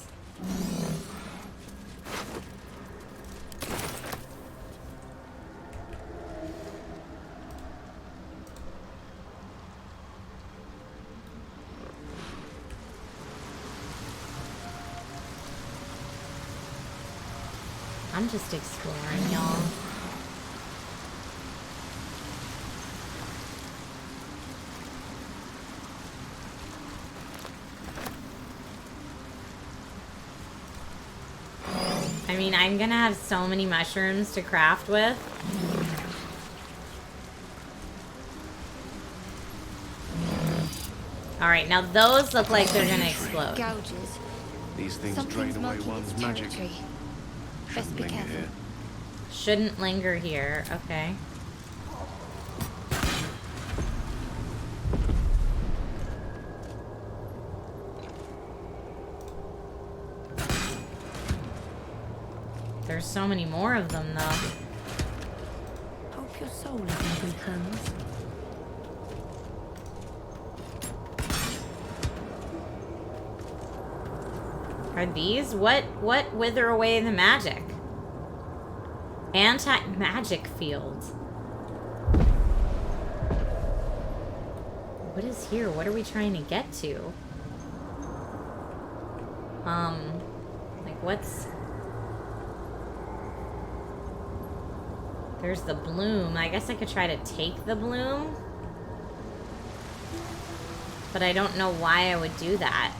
I'm just exploring, y'all. I mean, I'm gonna have so many mushrooms to craft with. Alright, now those look like they're gonna explode. Gouges. These things drain away one's magic. Best be careful. Here. Shouldn't linger here. Okay. There's so many more of them, though. Hope your soul is in good hands. Are these? What wither away the magic? Anti-magic field. What is here? What are we trying to get to? Like what's... There's the bloom. I guess I could try to take the bloom. But I don't know why I would do that.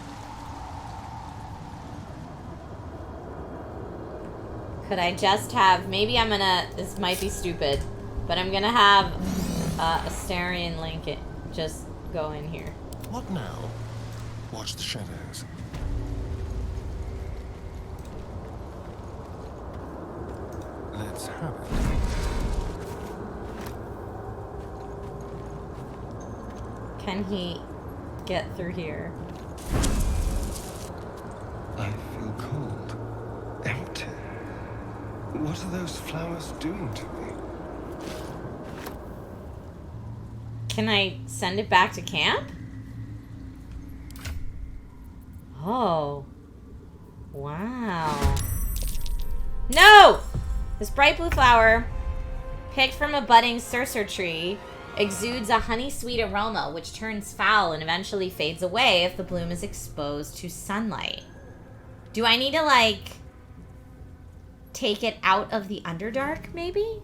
Could I just have... Maybe I'm gonna... This might be stupid. But I'm gonna have Astarion Link it just go in here. What now? Watch the shadows. Let's have it. Can he get through here? I feel cold. Empty. What are those flowers doing to me? Can I send it back to camp? Oh. Wow. No! This bright blue flower, picked from a budding cercer tree, Exudes a honey-sweet aroma, which turns foul and eventually fades away if the bloom is exposed to sunlight. Do I need to, like, take it out of the Underdark, maybe?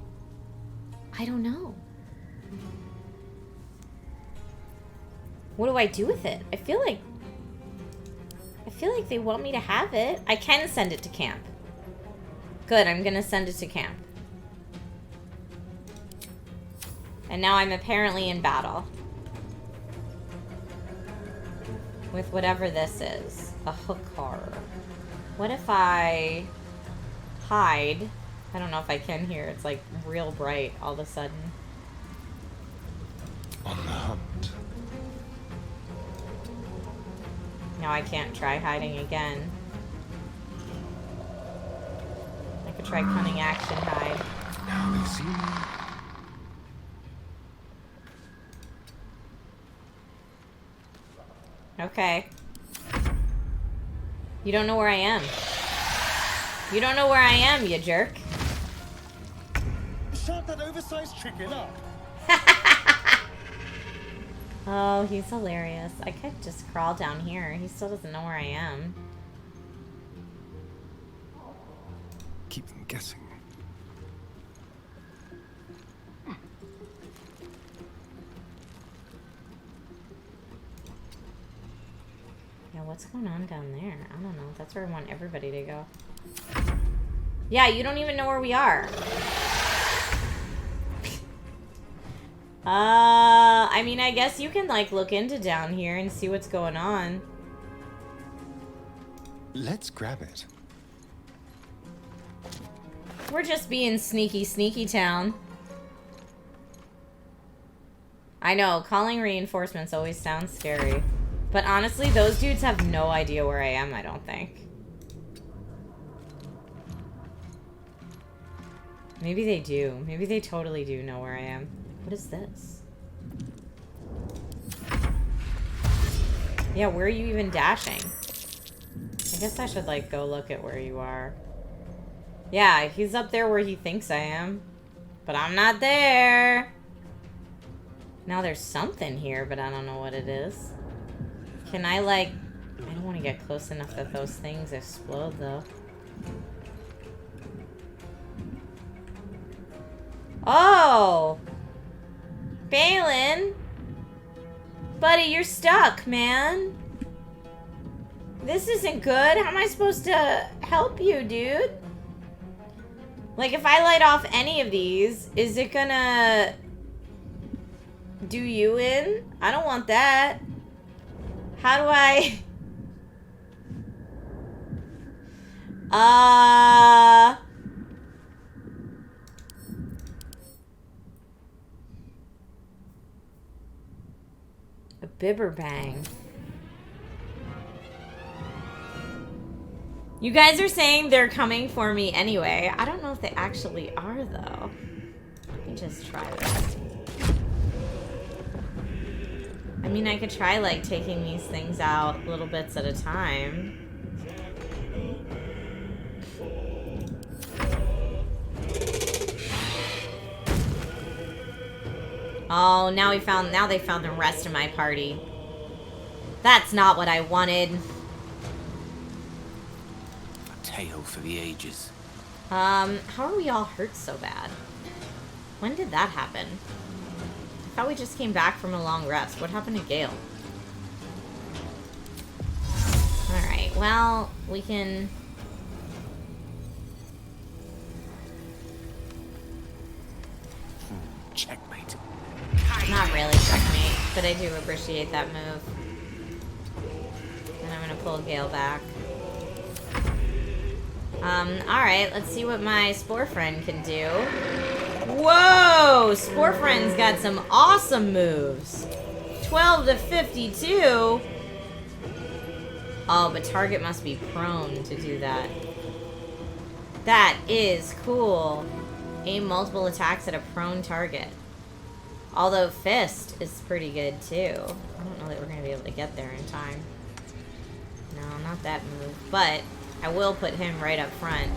I don't know. What do I do with it? I feel like they want me to have it. I can send it to camp. Good, I'm gonna send it to camp. And now I'm apparently in battle. With whatever this is. A hookar. What if I hide? I don't know if I can here. It's like real bright all of a sudden. On the hunt. Now I can't try hiding again. I could try cunning action hide. Now they see me. Okay. You don't know where I am. You don't know where I am, you jerk. Shut that oversized chicken up. Oh, he's hilarious. I could just crawl down here. He still doesn't know where I am. Keep them guessing. Yeah, what's going on down there? I don't know. That's where I want everybody to go. Yeah, you don't even know where we are. I mean, I guess you can, like, look into down here and see what's going on. Let's grab it. We're just being sneaky, sneaky town. I know, calling reinforcements always sounds scary. But honestly, those dudes have no idea where I am, I don't think. Maybe they do. Maybe they totally do know where I am. What is this? Yeah, where are you even dashing? I guess I should, like, go look at where you are. Yeah, he's up there where he thinks I am. But I'm not there. Now there's something here, but I don't know what it is. Can I, like... I don't want to get close enough that those things explode, though. Oh! Balin! Buddy, you're stuck, man. This isn't good. How am I supposed to help you, dude? Like, if I light off any of these, is it gonna do you in? I don't want that. How do I... A bibber bang. You guys are saying they're coming for me anyway. I don't know if they actually are, though. Let me just try this. I mean, I could try, like, taking these things out little bits at a time. Oh, now they found the rest of my party. That's not what I wanted. A tale for the ages. How are we all hurt so bad? When did that happen? I thought we just came back from a long rest. What happened to Gale? Alright, well, we can... Checkmate. Not really checkmate, but I do appreciate that move. And I'm gonna pull Gale back. Alright, let's see what my Spore Friend can do. Whoa! Spore Friend's got some awesome moves. 12 to 52. Oh, but target must be prone to do that. That is cool. Aim multiple attacks at a prone target. Although Fist is pretty good too. I don't know that we're going to be able to get there in time. No, not that move. But I will put him right up front.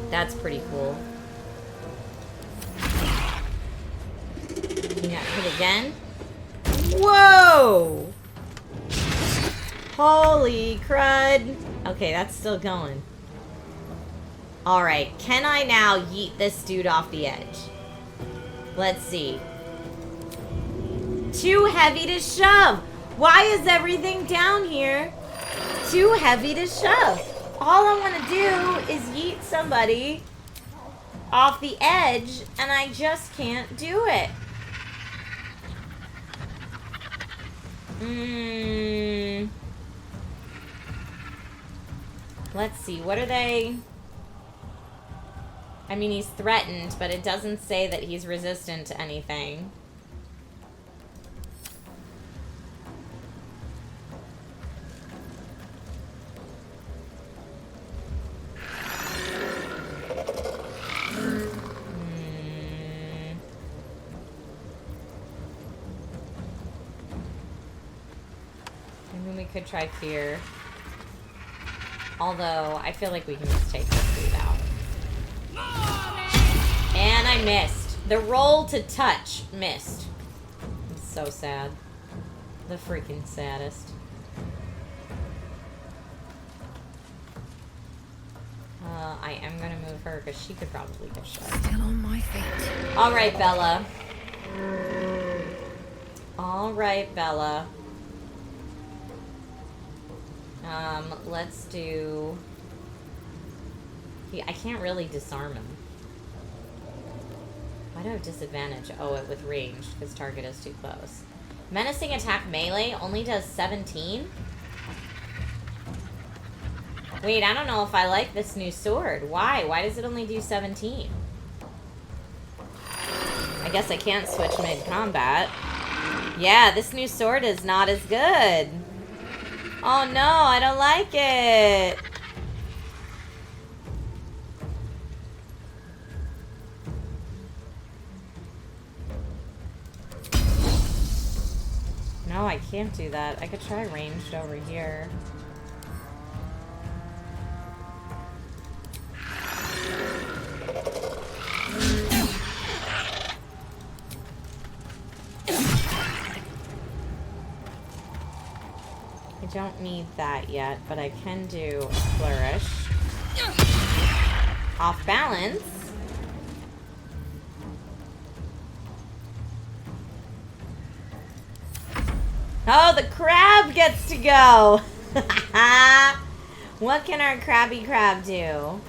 That's pretty cool. You got hit again. Whoa! Holy crud. Okay, that's still going. Alright, can I now yeet this dude off the edge? Let's see. Too heavy to shove. Why is everything down here too heavy to shove? All I want to do is yeet somebody off the edge, and I just can't do it. Let's see, what are they? I mean, he's threatened, but it doesn't say that he's resistant to anything. Maybe we could try fear. Although, I feel like we can just take this dude out. And I missed. The roll to touch missed. I'm so sad. The freaking saddest. I am gonna move her because she could probably get shot. Still on my feet. Alright, Bella. Alright, Bella. Let's do... I can't really disarm him. Why do I have disadvantage? Oh, it with range, because target is too close. Menacing attack melee only does 17? Wait, I don't know if I like this new sword. Why? Why does it only do 17? I guess I can't switch mid-combat. Yeah, this new sword is not as good. Oh no, I don't like it. No, I can't do that. I could try ranged over here. I don't need that yet, but I can do a flourish. Off balance. Oh, the crab gets to go. What can our crabby crab do?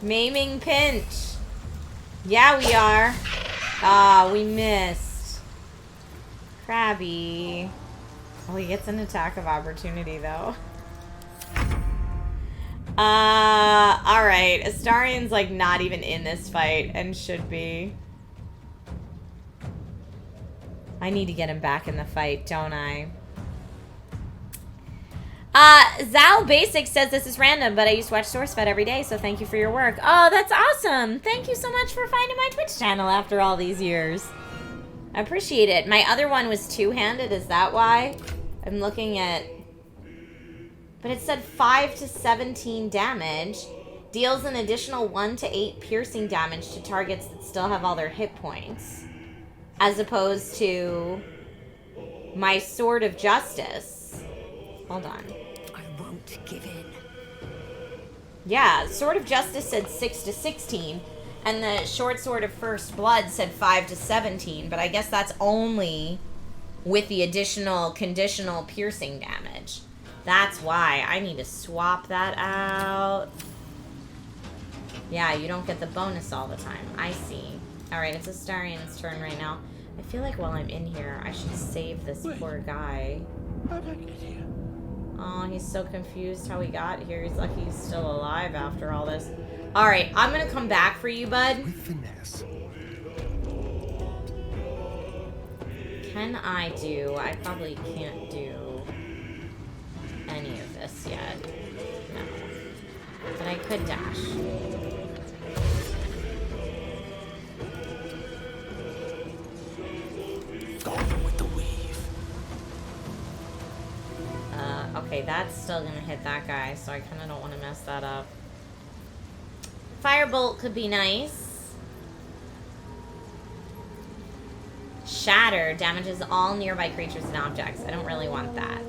Maiming pinch. Yeah, we are. Ah, we missed. Crabby. Oh, he gets an attack of opportunity, though. Alright. Astarion's, like, not even in this fight, and should be. I need to get him back in the fight, don't I? Zal Basic says this is random, but I used to watch SourceFed every day, so thank you for your work. Oh, that's awesome! Thank you so much for finding my Twitch channel after all these years. I appreciate it. My other one was two-handed, is that why? I'm looking at... But it said 5 to 17 damage. Deals an additional 1 to 8 piercing damage to targets that still have all their hit points. As opposed to... my Sword of Justice. Hold on. I won't give in. Yeah, Sword of Justice said 6 to 16. And the Short Sword of First Blood said 5 to 17. But I guess that's only... with the additional conditional piercing damage. That's why I need to swap that out. Yeah, you don't get the bonus all the time. I see. Alright, it's Astarion's turn right now. I feel like while I'm in here, I should save this poor guy. How did I get here? Oh, he's so confused how he got here. He's lucky he's still alive after all this. Alright, I'm gonna come back for you, bud. With finesse. Can I do? I probably can't do any of this yet. No. But I could dash. Gone with the weave. Okay, that's still gonna hit that guy, so I kinda don't want to mess that up. Firebolt could be nice. Shatter damages all nearby creatures and objects. I don't really want that.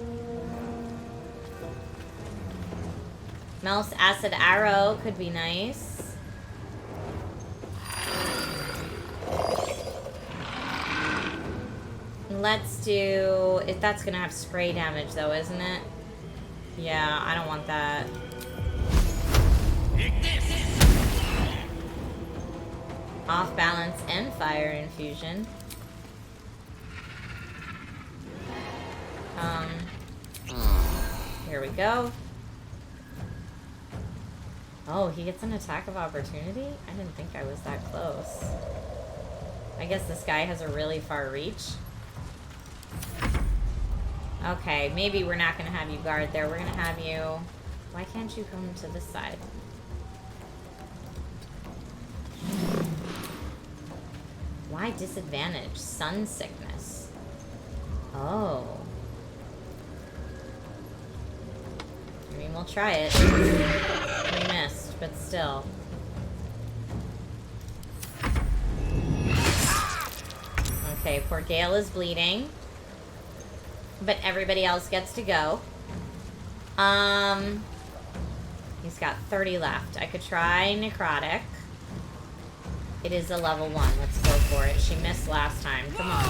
Mel's acid arrow could be nice. Let's do... If that's gonna have spray damage though, isn't it? Yeah, I don't want that. Off balance and fire infusion. Here we go. Oh, he gets an attack of opportunity? I didn't think I was that close. I guess this guy has a really far reach. Okay, maybe we're not going to have you guard there. We're going to have you... Why can't you come to this side? Why disadvantage? Sun sickness. Oh. I mean, we'll try it. We missed, but still. Okay, poor Gale is bleeding. But everybody else gets to go. He's got 30 left. I could try Necrotic. It is a level 1. Let's go for it. She missed last time. Come on.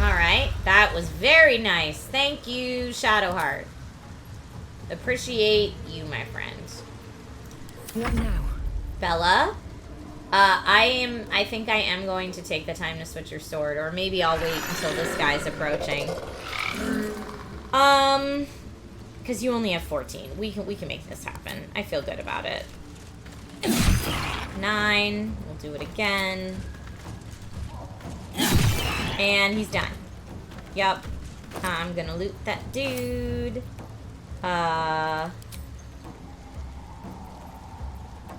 Alright. That was very nice. Thank you, Shadowheart. Appreciate you, my friend. What now? Bella? I think I am going to take the time to switch your sword, or maybe I'll wait until this guy's approaching. Because you only have 14. We can make this happen. I feel good about it. 9. We'll do it again. And he's done. Yup. I'm gonna loot that dude.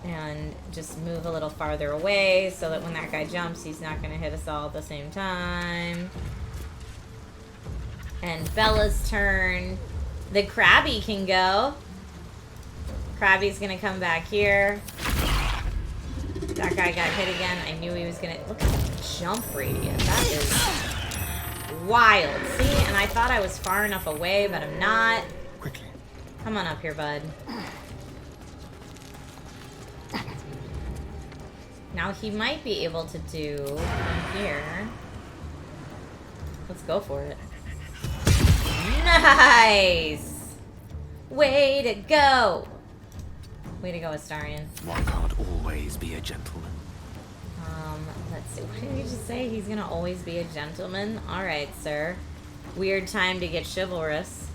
And just move a little farther away so that when that guy jumps, he's not going to hit us all at the same time. And Bella's turn. The Krabby can go. Krabby's going to come back here. That guy got hit again. I knew he was going to... Look at the jump radius. That is wild. See? And I thought I was far enough away, but I'm not. Quickly. Come on up here, bud. Now he might be able to do here. Let's go for it. Nice! Way to go! Way to go, Astarion. One can't always be a gentleman. Let's see. What did he just say? He's gonna always be a gentleman? Alright, sir. Weird time to get chivalrous.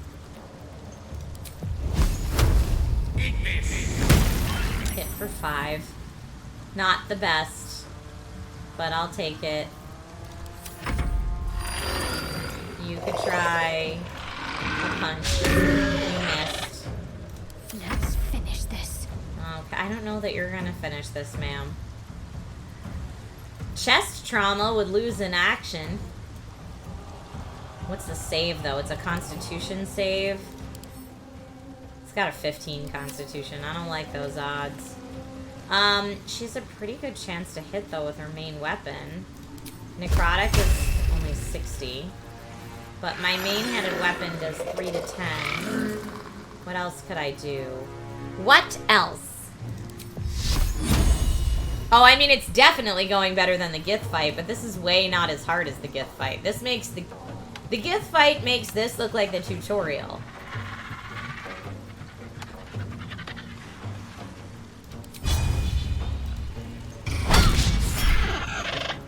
Hit for 5. Not the best, but I'll take it. You could try a punch. You missed. Let's finish this. Okay, I don't know that you're gonna finish this, ma'am. Chest trauma would lose an action. What's the save, though? It's a constitution save. It's got a 15 constitution. I don't like those odds. She has a pretty good chance to hit, though, with her main weapon. Necrotic is only 60. But my main-headed weapon does 3 to 10. What else could I do? What else? Oh, I mean, it's definitely going better than the Gith fight, but this is way not as hard as the Gith fight. This makes the Gith fight makes this look like the tutorial.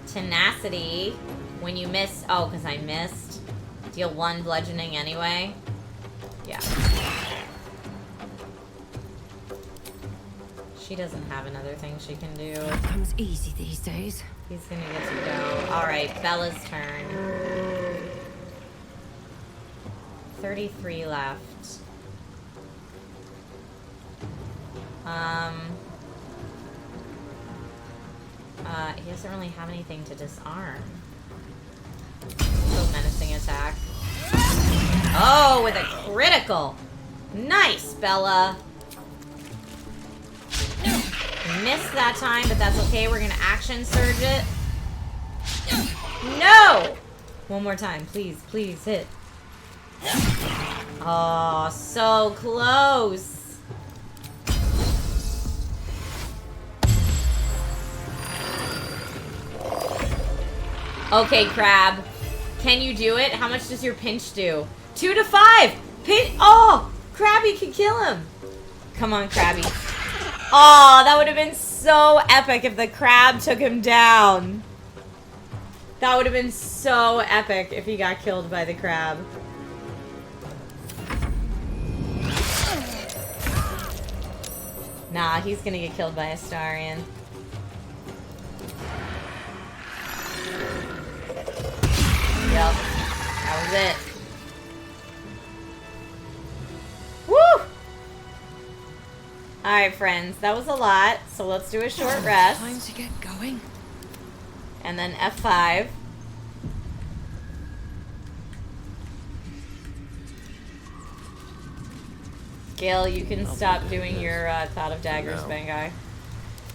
Tenacity. When you miss... Oh, because I missed. Deal 1 bludgeoning anyway. Yeah. She doesn't have another thing she can do. That comes easy these days. He's gonna get to go. Alright, Bella's turn. 33 left. He doesn't really have anything to disarm. Still menacing attack. Oh, with a critical! Nice, Bella! Missed that time, but that's okay. We're gonna action surge it. No! One more time, please, please hit. Oh, so close. Okay, Crab. Can you do it? How much does your pinch do? 2 to 5! Oh! Krabby could kill him. Come on, Krabby. Oh, that would have been so epic if the crab took him down. That would have been so epic if he got killed by the crab. Nah, he's gonna get killed by Astarion. Yep. That was it. Woo! Alright, friends. That was a lot. So let's do a short rest. Time to get going. And then F5. Gale, you can stop doing your Thought of Daggers, Bangai.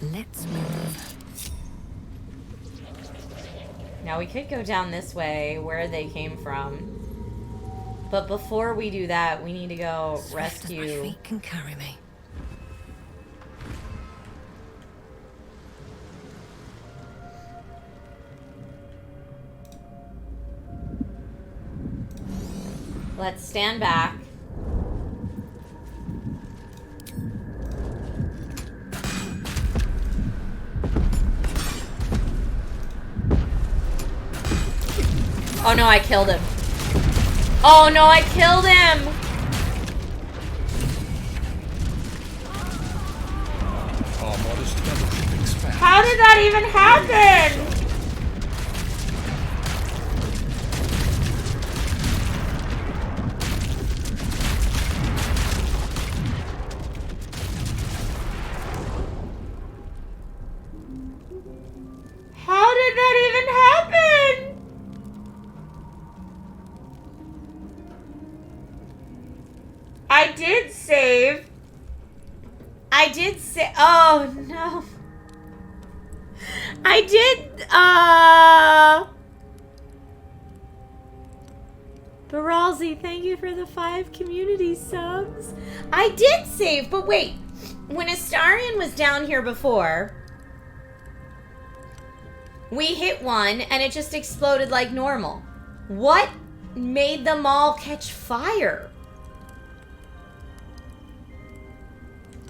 Let's move. Now we could go down this way, where they came from. But before we do that, we need to go rescue. My feet can carry me. Let's stand back. Oh no, I killed him. Oh no, I killed him! How did that even happen? How did that even happen? I did save. Oh no. I did, Baralzi, thank you for the 5 community subs. I did save, but wait. When Astarion was down here before, we hit one and it just exploded like normal. What made them all catch fire?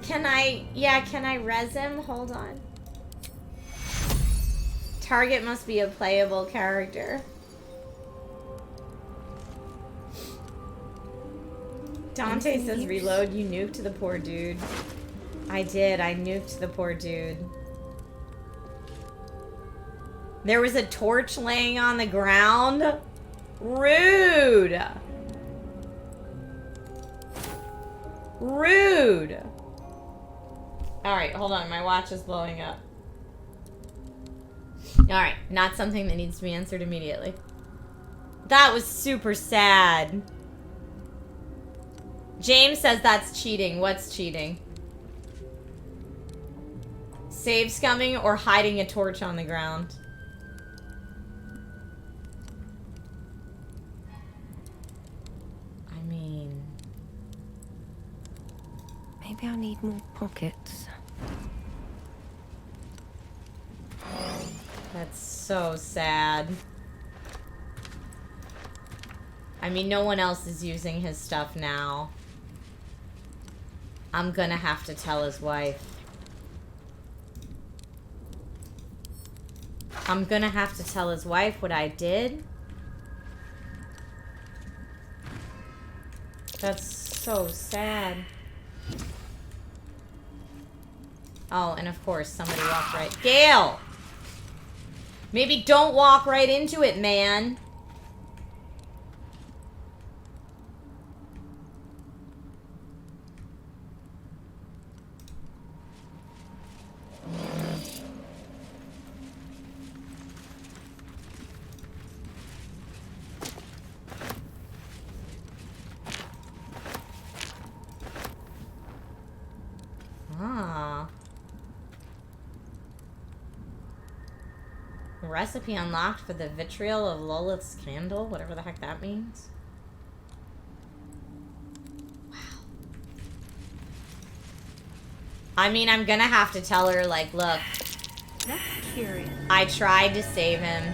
Can I res him? Hold on. Target must be a playable character. Dante says reload, you nuked the poor dude. I did, I nuked the poor dude. There was a torch laying on the ground? Rude! Rude! Alright, hold on, my watch is blowing up. Alright, not something that needs to be answered immediately. That was super sad. James says that's cheating. What's cheating? Save scumming or hiding a torch on the ground? I mean... Maybe I need more pockets. That's so sad. I mean, no one else is using his stuff now. I'm gonna have to tell his wife. I'm gonna have to tell his wife what I did. That's so sad. Oh, and of course, somebody walked right... Gale! Maybe don't walk right into it, man. Recipe unlocked for the vitriol of Lolith's candle, whatever the heck that means. Wow. I mean, I'm gonna have to tell her, like, look. That's curious. I tried to save him,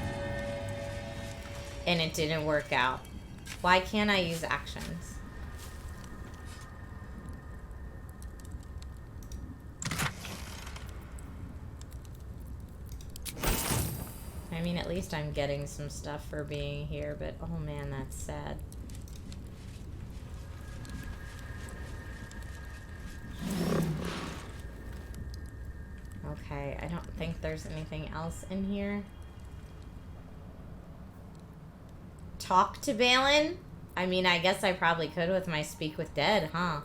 and it didn't work out. Why can't I use actions? I mean, at least I'm getting some stuff for being here, but oh man, that's sad. Okay, I don't think there's anything else in here. Talk to Balin? I mean, I guess I probably could with my Speak with Dead, huh?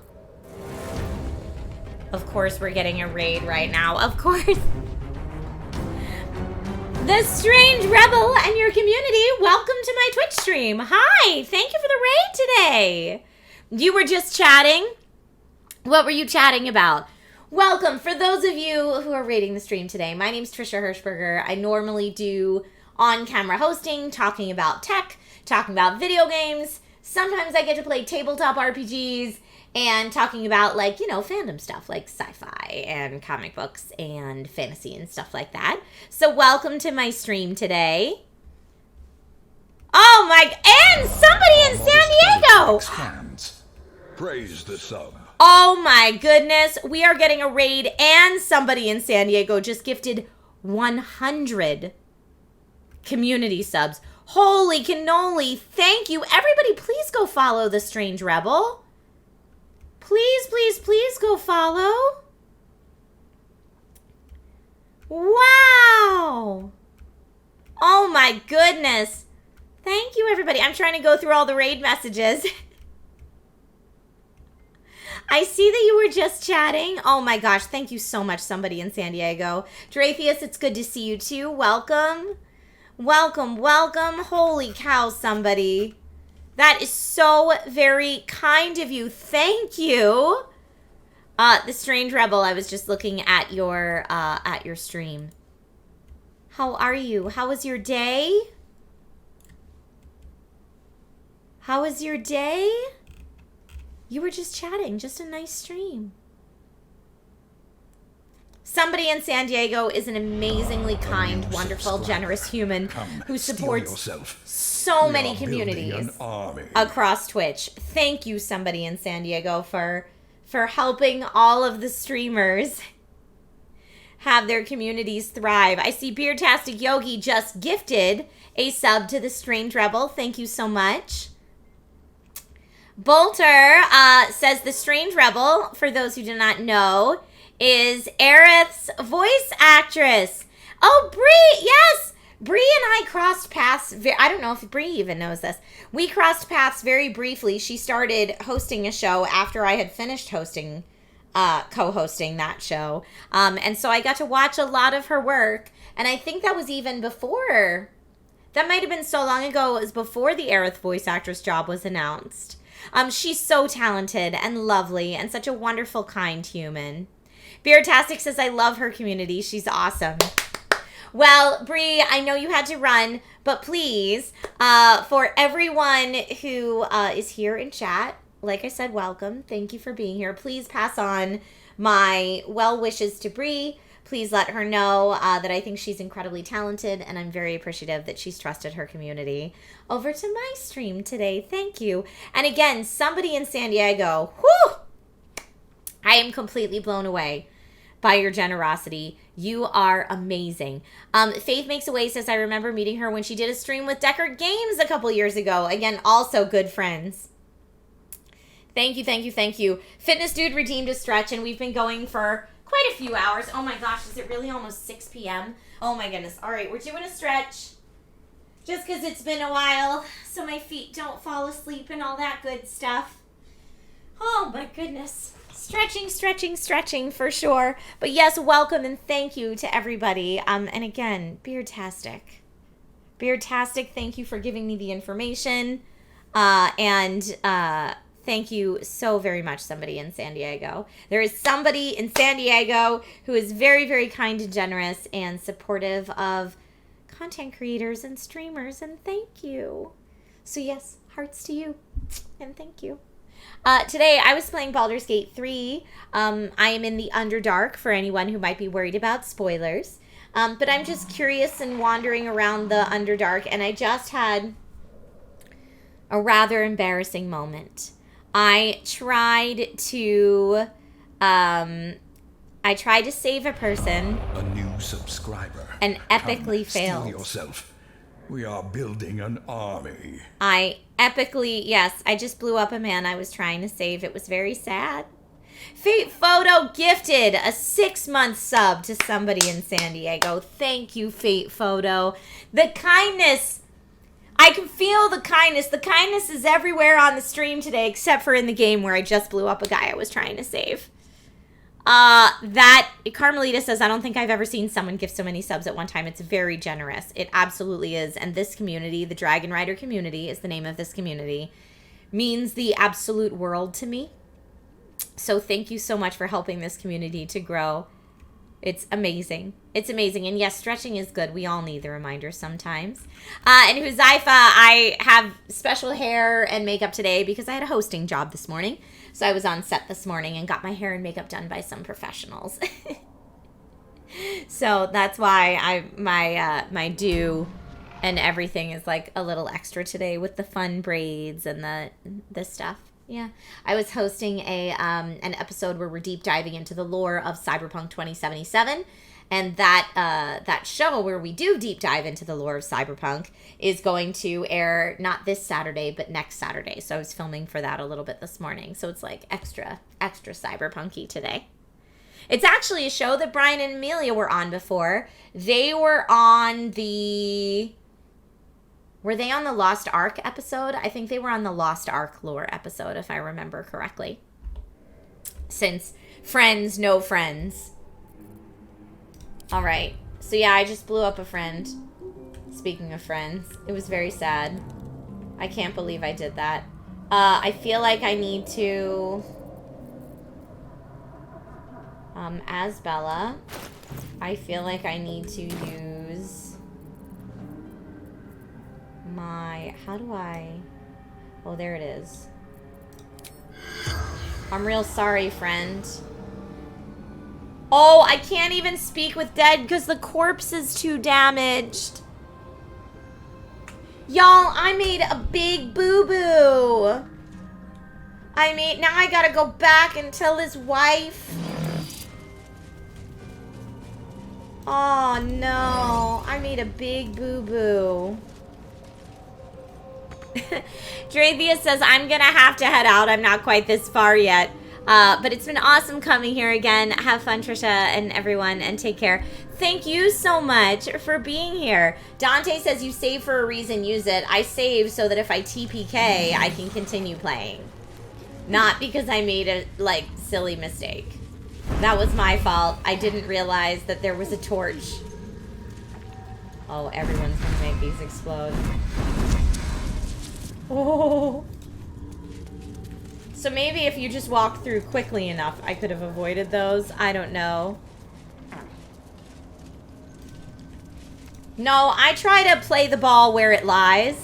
Of course we're getting a raid right now. Of course. The Strange Rebel and your community, welcome to my Twitch stream. Hi, thank you for the raid today. You were just chatting? What were you chatting about? Welcome. For those of you who are raiding the stream today, my name's Trisha Hershberger. I normally do on-camera hosting, talking about tech, talking about video games. Sometimes I get to play tabletop RPGs and talking about, like, you know, fandom stuff like sci-fi and comic books and fantasy and stuff like that. So welcome to my stream today. Oh my, and somebody in San Diego! Expands. Praise the sub. Oh my goodness, we are getting a raid, and somebody in San Diego just gifted 100 community subs. Holy cannoli, thank you. Everybody, please go follow the Strange Rebel. Please, please, please go follow. Wow. Oh my goodness. Thank you, everybody. I'm trying to go through all the raid messages. I see that you were just chatting. Oh my gosh, thank you so much, somebody in San Diego. Dratheus, it's good to see you too. Welcome. Welcome, welcome. Holy cow, somebody. That is so very kind of you. Thank you. The Strange Rebel, I was just looking at your stream. How are you? How was your day? How was your day? You were just chatting. Just a nice stream. Somebody in San Diego is an amazingly kind, wonderful, generous human who supports so many communities across Twitch. Thank you, somebody in San Diego, for helping all of the streamers have their communities thrive. I see Beardtastic Yogi just gifted a sub to the Strange Rebel. Thank you so much. Bolter says the Strange Rebel, for those who do not know, is Aerith's voice actress. Oh, Bree, yes! Bree and I crossed paths. I don't know if Bree even knows this. We crossed paths very briefly. She started hosting a show after I had finished hosting, co-hosting that show. And so I got to watch a lot of her work. And I think that was even before. That might have been so long ago. It was before the Aerith voice actress job was announced. She's so talented and lovely and such a wonderful, kind human. Beardtastic says, I love her community. She's awesome. Well, Bree, I know you had to run, but please, for everyone who is here in chat, like I said, welcome. Thank you for being here. Please pass on my well wishes to Bree. Please let her know that I think she's incredibly talented, and I'm very appreciative that she's trusted her community over to my stream today. Thank you. And again, somebody in San Diego, whew, I am completely blown away by your generosity. You are amazing. Faith Makes a Way says, I remember meeting her when she did a stream with Deckard Games a couple years ago. Again, also good friends. Thank you, thank you, thank you. Fitness Dude redeemed a stretch, and we've been going for quite a few hours. Oh my gosh, is it really almost 6 p.m.? Oh my goodness. All right, we're doing a stretch just because it's been a while, so my feet don't fall asleep and all that good stuff. Oh my goodness. Stretching, stretching, stretching for sure. But yes, welcome and thank you to everybody. And again, Beardtastic. Beardtastic, thank you for giving me the information. Thank you so very much, somebody in San Diego. There is somebody in San Diego who is very, very kind and generous and supportive of content creators and streamers, and thank you. So yes, hearts to you, and thank you. Today I was playing Baldur's Gate 3. I am in the Underdark for anyone who might be worried about spoilers. But I'm just curious and wandering around the Underdark, and I just had a rather embarrassing moment. I tried to save a person. A new subscriber. And epically failed. Steel yourself. We are building an army. I just blew up a man I was trying to save. It was very sad. Fate Photo gifted a 6-month sub to somebody in San Diego. Thank you, Fate Photo. The kindness. I can feel the kindness. The kindness is everywhere on the stream today, except for in the game where I just blew up a guy I was trying to save. Carmelita says, I don't think I've ever seen someone give so many subs at one time. It's very generous. It absolutely is. And this community, the Dragon Rider community is the name of this community, means the absolute world to me. So thank you so much for helping this community to grow. It's amazing. It's amazing. And yes, stretching is good. We all need the reminder sometimes. And Huzaifa, I have special hair and makeup today because I had a hosting job this morning. So I was on set this morning and got my hair and makeup done by some professionals. So that's why my do and everything is like a little extra today with the fun braids and the stuff. Yeah, I was hosting an episode where we're deep diving into the lore of Cyberpunk 2077, and that show where we do deep dive into the lore of Cyberpunk is going to air not this Saturday but next Saturday. So I was filming for that a little bit this morning. So it's like extra cyberpunky today. It's actually a show that Brian and Amelia were on before. They were on the... Were they on the Lost Ark episode? I think they were on the Lost Ark lore episode, if I remember correctly. Since friends know friends. All right. So yeah, I just blew up a friend. Speaking of friends, it was very sad. I can't believe I did that. I feel like I need to... as Bella, I feel like I need to use... how do I... Oh, there it is. I'm real sorry, friend. Oh, I can't even speak with dead because the corpse is too damaged. Y'all, I made a big boo-boo. Now I gotta go back and tell his wife. Oh, no. I made a big boo-boo. Drathia says, I'm gonna have to head out. I'm not quite this far yet. But it's been awesome coming here again. Have fun, Trisha and everyone, and take care. Thank you so much for being here. Dante says, you save for a reason, use it. I save so that if I TPK, I can continue playing. Not because I made a, silly mistake. That was my fault. I didn't realize that there was a torch. Oh, everyone's gonna make these explode. Oh. So maybe if you just walk through quickly enough, I could have avoided those. I don't know. No, I try to play the ball where it lies.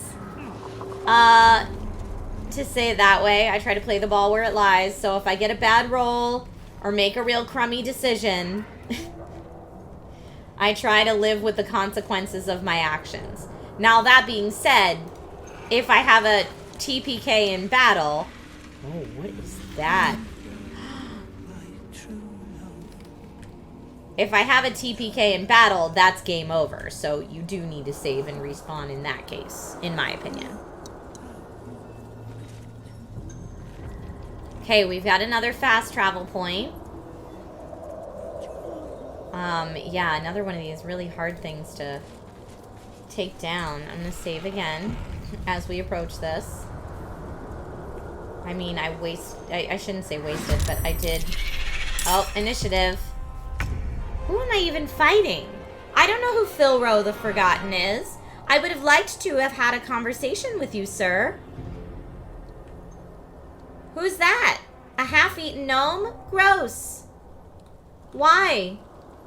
To say it that way, I try to play the ball where it lies. So if I get a bad roll or make a real crummy decision, I try to live with the consequences of my actions. Now, that being said, if I have a TPK in battle... Oh, what is that? If I have a TPK in battle, that's game over. So you do need to save and respawn in that case, in my opinion. Okay, we've got another fast travel point. Yeah, another one of these really hard things to take down. I'm gonna save again as we approach this. I mean, I shouldn't say wasted, but I did. Oh, initiative. Who am I even fighting? I don't know who Philro the Forgotten is. I would have liked to have had a conversation with you, sir. Who's that? A half-eaten gnome? Gross. Why?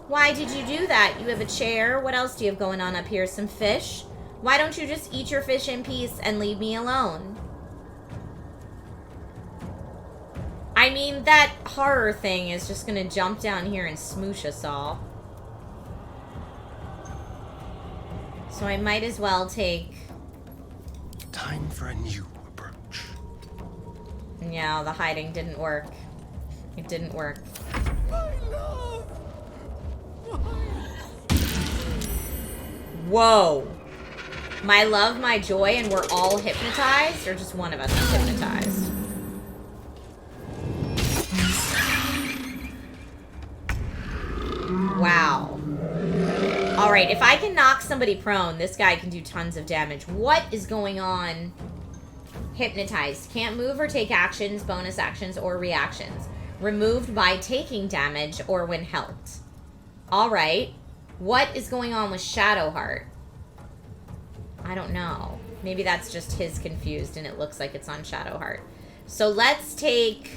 Why did you do that? You have a chair. What else do you have going on up here? Some fish? Why don't you just eat your fish in peace and leave me alone? I mean, that horror thing is just gonna jump down here and smoosh us all. So I might as well take... Time for a new approach. Yeah, the hiding didn't work. It didn't work. Whoa. My love, my joy, and we're all hypnotized? Or just one of us is hypnotized? Wow. Alright, if I can knock somebody prone, this guy can do tons of damage. What is going on? Hypnotized. Can't move or take actions, bonus actions, or reactions. Removed by taking damage or when helped. Alright. What is going on with Shadowheart? I don't know. Maybe that's just his confused and it looks like it's on Shadowheart. So let's take...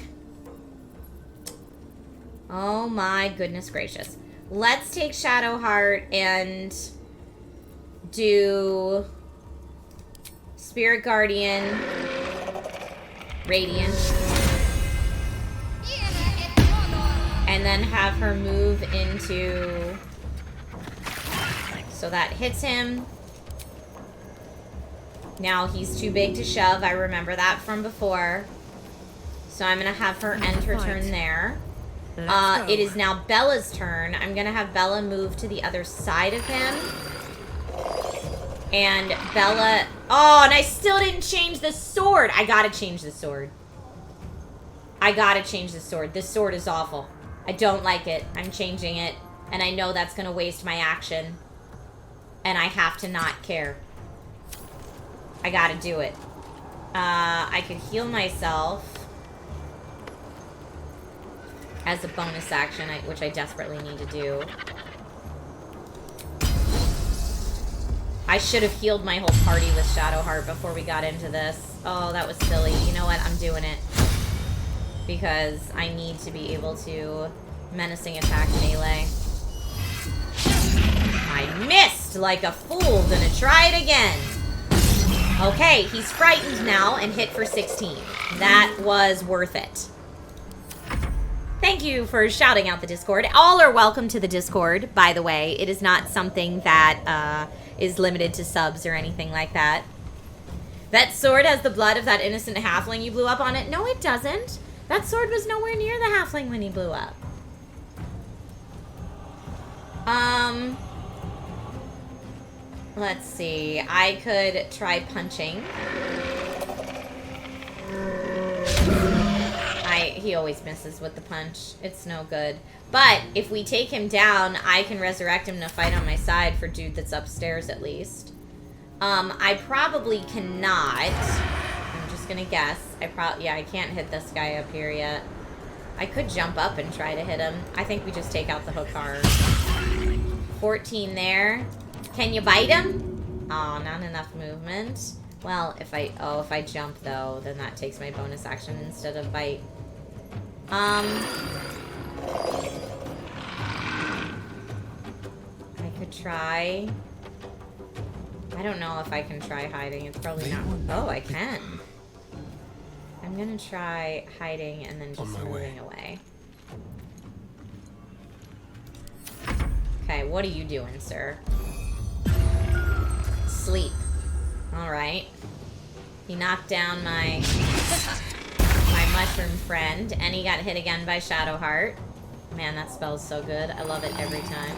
Oh my goodness gracious. Let's take Shadowheart and do Spirit Guardian, Radiant, and then have her move into... So that hits him. Now he's too big to shove. I remember that from before. So I'm going to have her end her turn there. It is now Bella's turn. I'm going to have Bella move to the other side of him. And Bella... Oh, and I still didn't change the sword. I got to change the sword. I got to change the sword. This sword is awful. I don't like it. I'm changing it. And I know that's going to waste my action. And I have to not care. I gotta do it. I could heal myself as a bonus action, which I desperately need to do. I should have healed my whole party with Shadowheart before we got into this. Oh, that was silly. You know what? I'm doing it. Because I need to be able to menacing attack melee. I missed like a fool. Gonna try it again. Okay, he's frightened now and hit for 16. That was worth it. Thank you for shouting out the Discord. All are welcome to the Discord, by the way. It is not something that is limited to subs or anything like that. That sword has the blood of that innocent halfling you blew up on it. No, it doesn't. That sword was nowhere near the halfling when he blew up. Let's see. I could try punching. He always misses with the punch. It's no good. But if we take him down, I can resurrect him to fight on my side for dude that's upstairs at least. I probably cannot. I'm just gonna guess. Yeah, I can't hit this guy up here yet. I could jump up and try to hit him. I think we just take out the hook card. 14 there. Can you bite him? Oh, not enough movement. Well, if I jump though, then that takes my bonus action instead of bite. I could try. I don't know if I can try hiding. It's probably not. Oh, I can. I'm gonna try hiding and then just moving away. Okay, what are you doing, sir? Sleep. Alright. He knocked down my mushroom friend, and he got hit again by Shadowheart. Man, that spell's so good. I love it every time.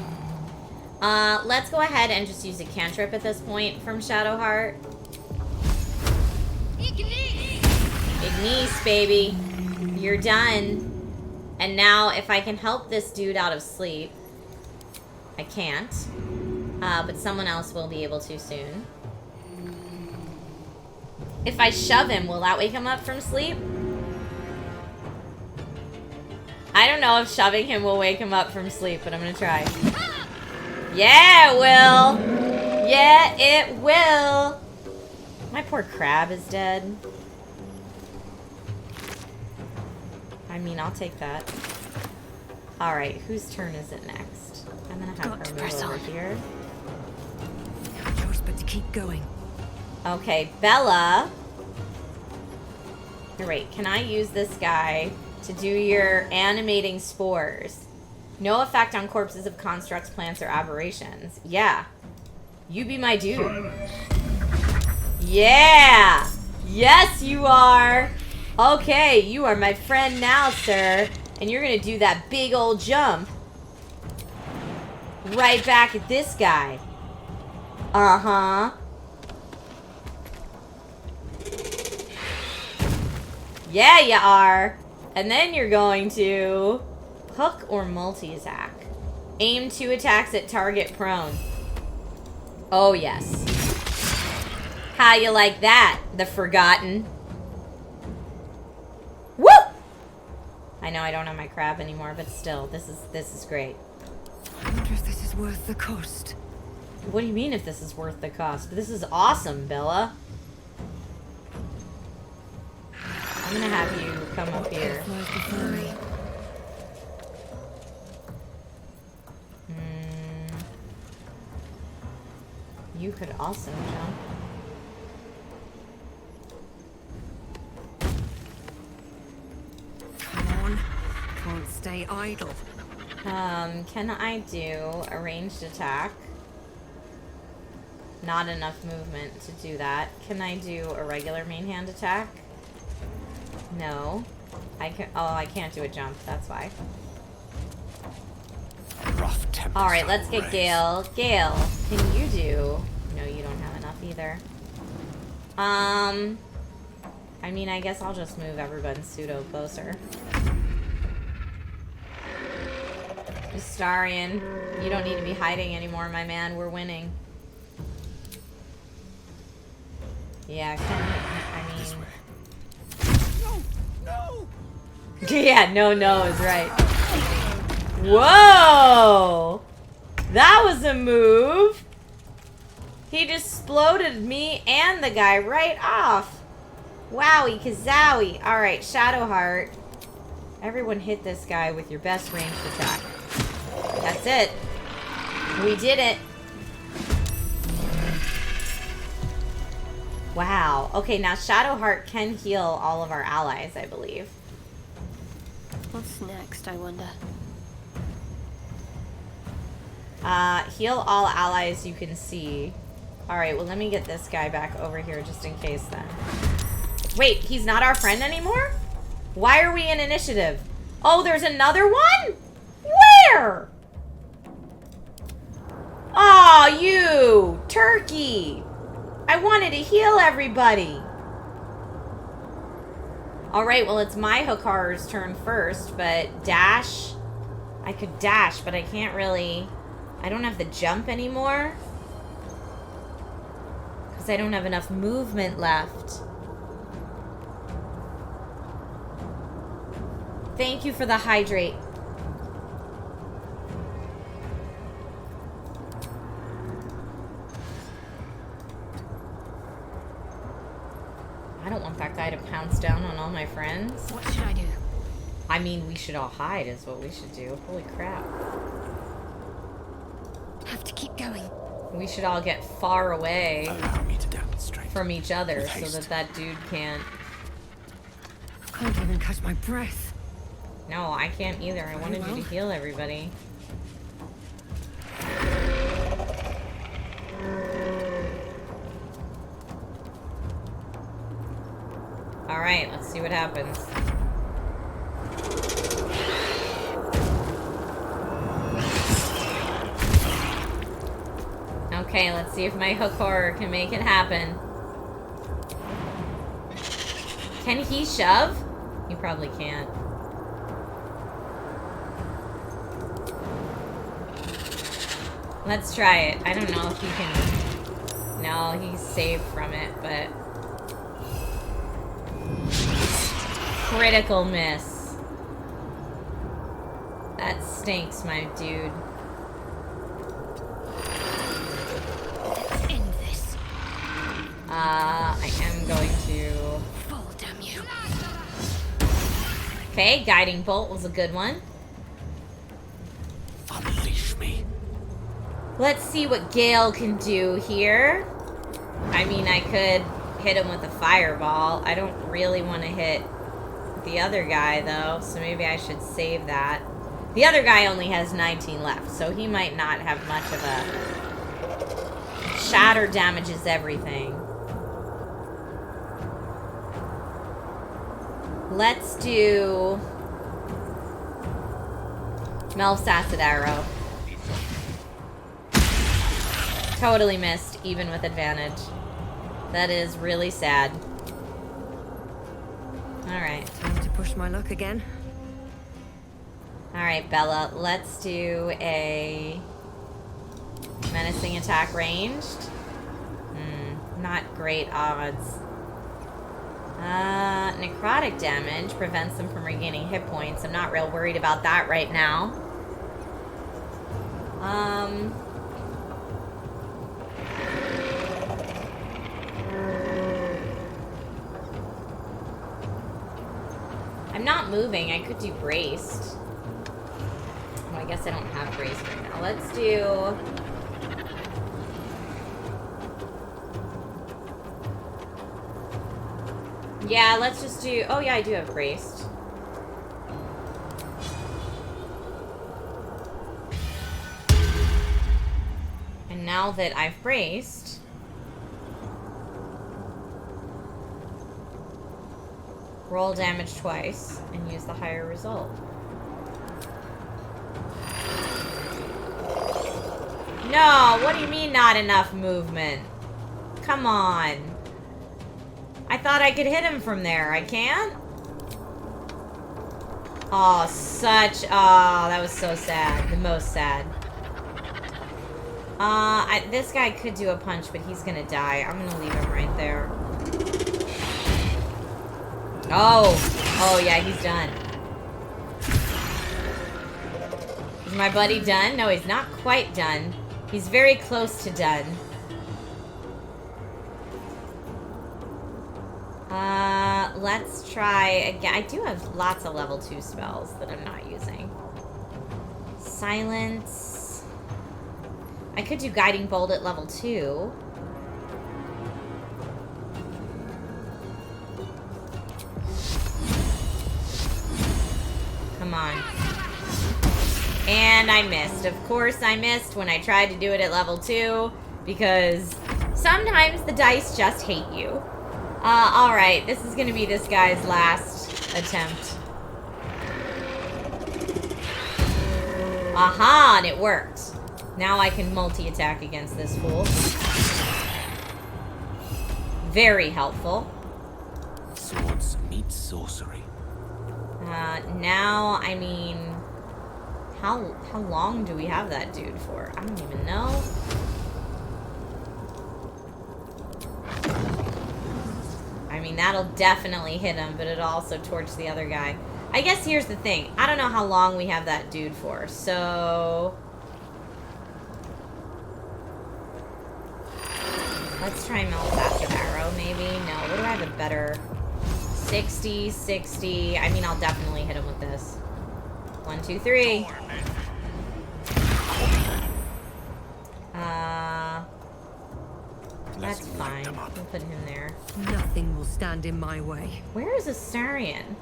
Let's go ahead and just use a cantrip at this point from Shadowheart. Ignis, baby. You're done. And now, if I can help this dude out of sleep... I can't. But someone else will be able to soon. If I shove him, will that wake him up from sleep? I don't know if shoving him will wake him up from sleep, but I'm gonna try. Yeah, it will! Yeah, it will! My poor crab is dead. I mean, I'll take that. Alright, whose turn is it next? I'm gonna have her move over here. Yours but to keep going. Okay, Bella. Here, wait, can I use this guy to do your animating spores? No effect on corpses of constructs, plants, or aberrations. Yeah. You be my dude. Yeah! Yes, you are! Okay, you are my friend now, sir. And you're gonna do that big old jump. Right back at this guy. Uh-huh. Yeah, you are. And then you're going to hook or multi-attack. Aim 2 attacks at target prone. Oh, yes. How you like that, the Forgotten? Woo! I know I don't have my crab anymore, but still, this is great. I wonder if this is worth the cost. What do you mean if this is worth the cost? This is awesome, Bella. I'm gonna have you come up here. You could also jump. Come on. Can't stay idle. Can I do a ranged attack? Not enough movement to do that. Can I do a regular main hand attack? No. I can't do a jump, that's why. Alright, let's get Gale. Gale, can you do... No, you don't have enough either. I mean, I guess I'll just move everybody pseudo closer. Astarion, you don't need to be hiding anymore, my man. We're winning. Yeah, I mean... No! Yeah, no is right. Whoa! That was a move! He just exploded me and the guy right off. Wowie kazowie. Alright, Shadowheart. Everyone hit this guy with your best ranged attack. That's it. We did it. Wow. Okay, now Shadowheart can heal all of our allies, I believe. What's next, I wonder? Heal all allies you can see. Alright, well let me get this guy back over here just in case then. Wait, he's not our friend anymore? Why are we in initiative? Oh, there's another one? Where? Aw, you! Turkey! I wanted to heal everybody! Alright, well it's my Hokar's turn first, but dash... I could dash, but I can't really... I don't have the jump anymore. Because I don't have enough movement left. Thank you for the hydrate. I don't want that guy to pounce down on all my friends. What should I do? I mean, we should all hide is what we should do. Holy crap. Have to keep going. We should all get far away from each other With so haste. that dude can't... I can't even catch my breath. No, I can't either. I wanted you to heal everybody. Alright, let's see what happens. Okay, let's see if my hook horror can make it happen. Can he shove? He probably can't. Let's try it. I don't know if he can... No, he's saved from it, but... Critical miss. That stinks, my dude. End this. I am going to... Fall, damn you. Okay, Guiding Bolt was a good one. of me. Let's see what Gale can do here. I mean, I could hit him with a fireball. I don't really want to hit the other guy, though, so maybe I should save that. The other guy only has 19 left, so he might not have much of a... Shatter damages everything. Let's do... Melf's Acid Arrow. Totally missed, even with advantage. That is really sad. Alright. Time to push my luck again. Alright, Bella, let's do a menacing attack ranged. Not great odds. Necrotic damage prevents them from regaining hit points. I'm not real worried about that right now. I'm not moving. I could do braced. Well, I guess I don't have braced right now. Let's do... Yeah, let's just do... Oh, yeah, I do have braced. And now that I've braced... Roll damage twice and use the higher result. No, what do you mean not enough movement? Come on. I thought I could hit him from there. I can't? Oh, such... Oh, that was so sad. The most sad. This guy could do a punch, but he's gonna die. I'm gonna leave him right there. Oh. Oh, yeah, he's done. Is my buddy done? No, he's not quite done. He's very close to done. Let's try again. I do have lots of level 2 spells that I'm not using. Silence. I could do Guiding Bolt at level 2. Come on. And I missed. Of course I missed when I tried to do it at level 2, because sometimes the dice just hate you. Alright, this is gonna be this guy's last attempt. Aha, and it worked. Now I can multi-attack against this fool. Very helpful. Swords meet sorcery. Now, I mean... How long do we have that dude for? I don't even know. I mean, that'll definitely hit him, but it'll also torch the other guy. I guess here's the thing. I don't know how long we have that dude for, so... Let's try Mel's Acid Arrow, maybe. No, what do I have a better... 60, 60... I mean, I'll definitely hit him with this. 1, 2, 3. That's fine. We'll put him there. Nothing will stand in my way. Where is Astarion?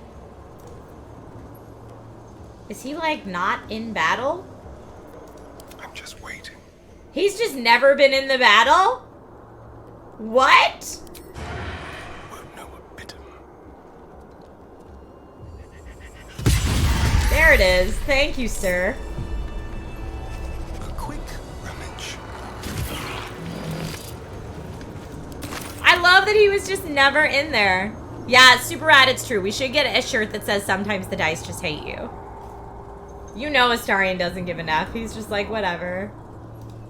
Is he, like, not in battle? I'm just waiting. He's just never been in the battle? What? Won't know what bit him. There it is. Thank you, sir. A quick rummage. I love that he was just never in there. Yeah, it's super rad. It's true. We should get a shirt that says sometimes the dice just hate you. You know Astarion doesn't give enough. He's just like, whatever.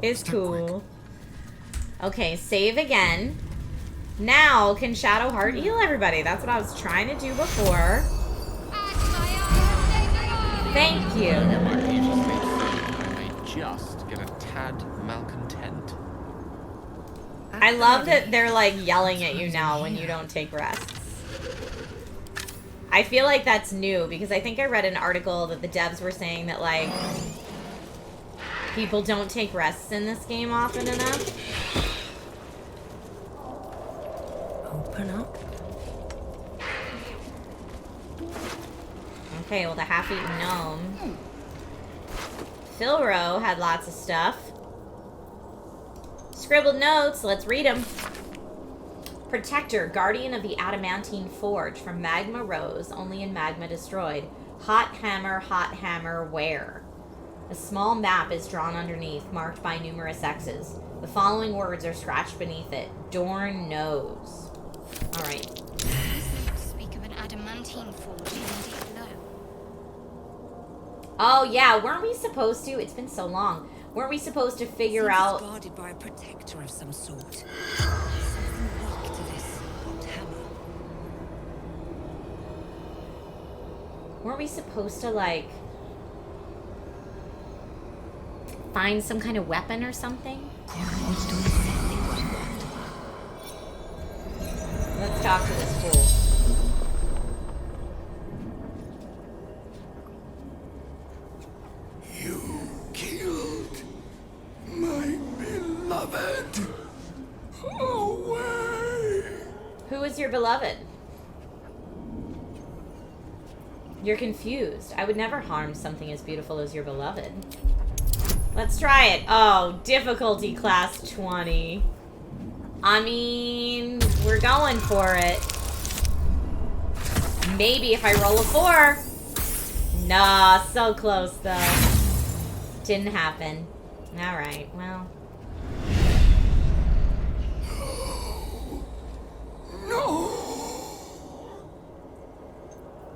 It's cool. Okay, save again. Now, can Shadowheart heal everybody? That's what I was trying to do before. Thank you. I just get a tad malcontent. I love that they're like yelling at you now when you don't take rests. I feel like that's new because I think I read an article that the devs were saying that like People don't take rests in this game often enough. Open up. Okay, well, the half-eaten gnome. Philro had lots of stuff. Scribbled notes, let's read them. Protector, guardian of the adamantine forge. From magma rose, only in magma destroyed. Hot hammer, where? A small map is drawn underneath, marked by numerous X's. The following words are scratched beneath it. Dorn knows. Alright. Speak of an adamantine forge indeed below. Oh yeah, weren't we supposed to? It's been so long. Weren't we supposed to figure out? It's guarded by a protector of some sort. Something like to this hot hammer. Weren't we supposed to like find some kind of weapon or something? Let's talk to this fool. You killed my beloved. Away. Who is your beloved? You're confused. I would never harm something as beautiful as your beloved. Let's try it. Oh, difficulty class 20. I mean, we're going for it. Maybe if I roll a 4. Nah, so close though. Didn't happen. Alright, well. No.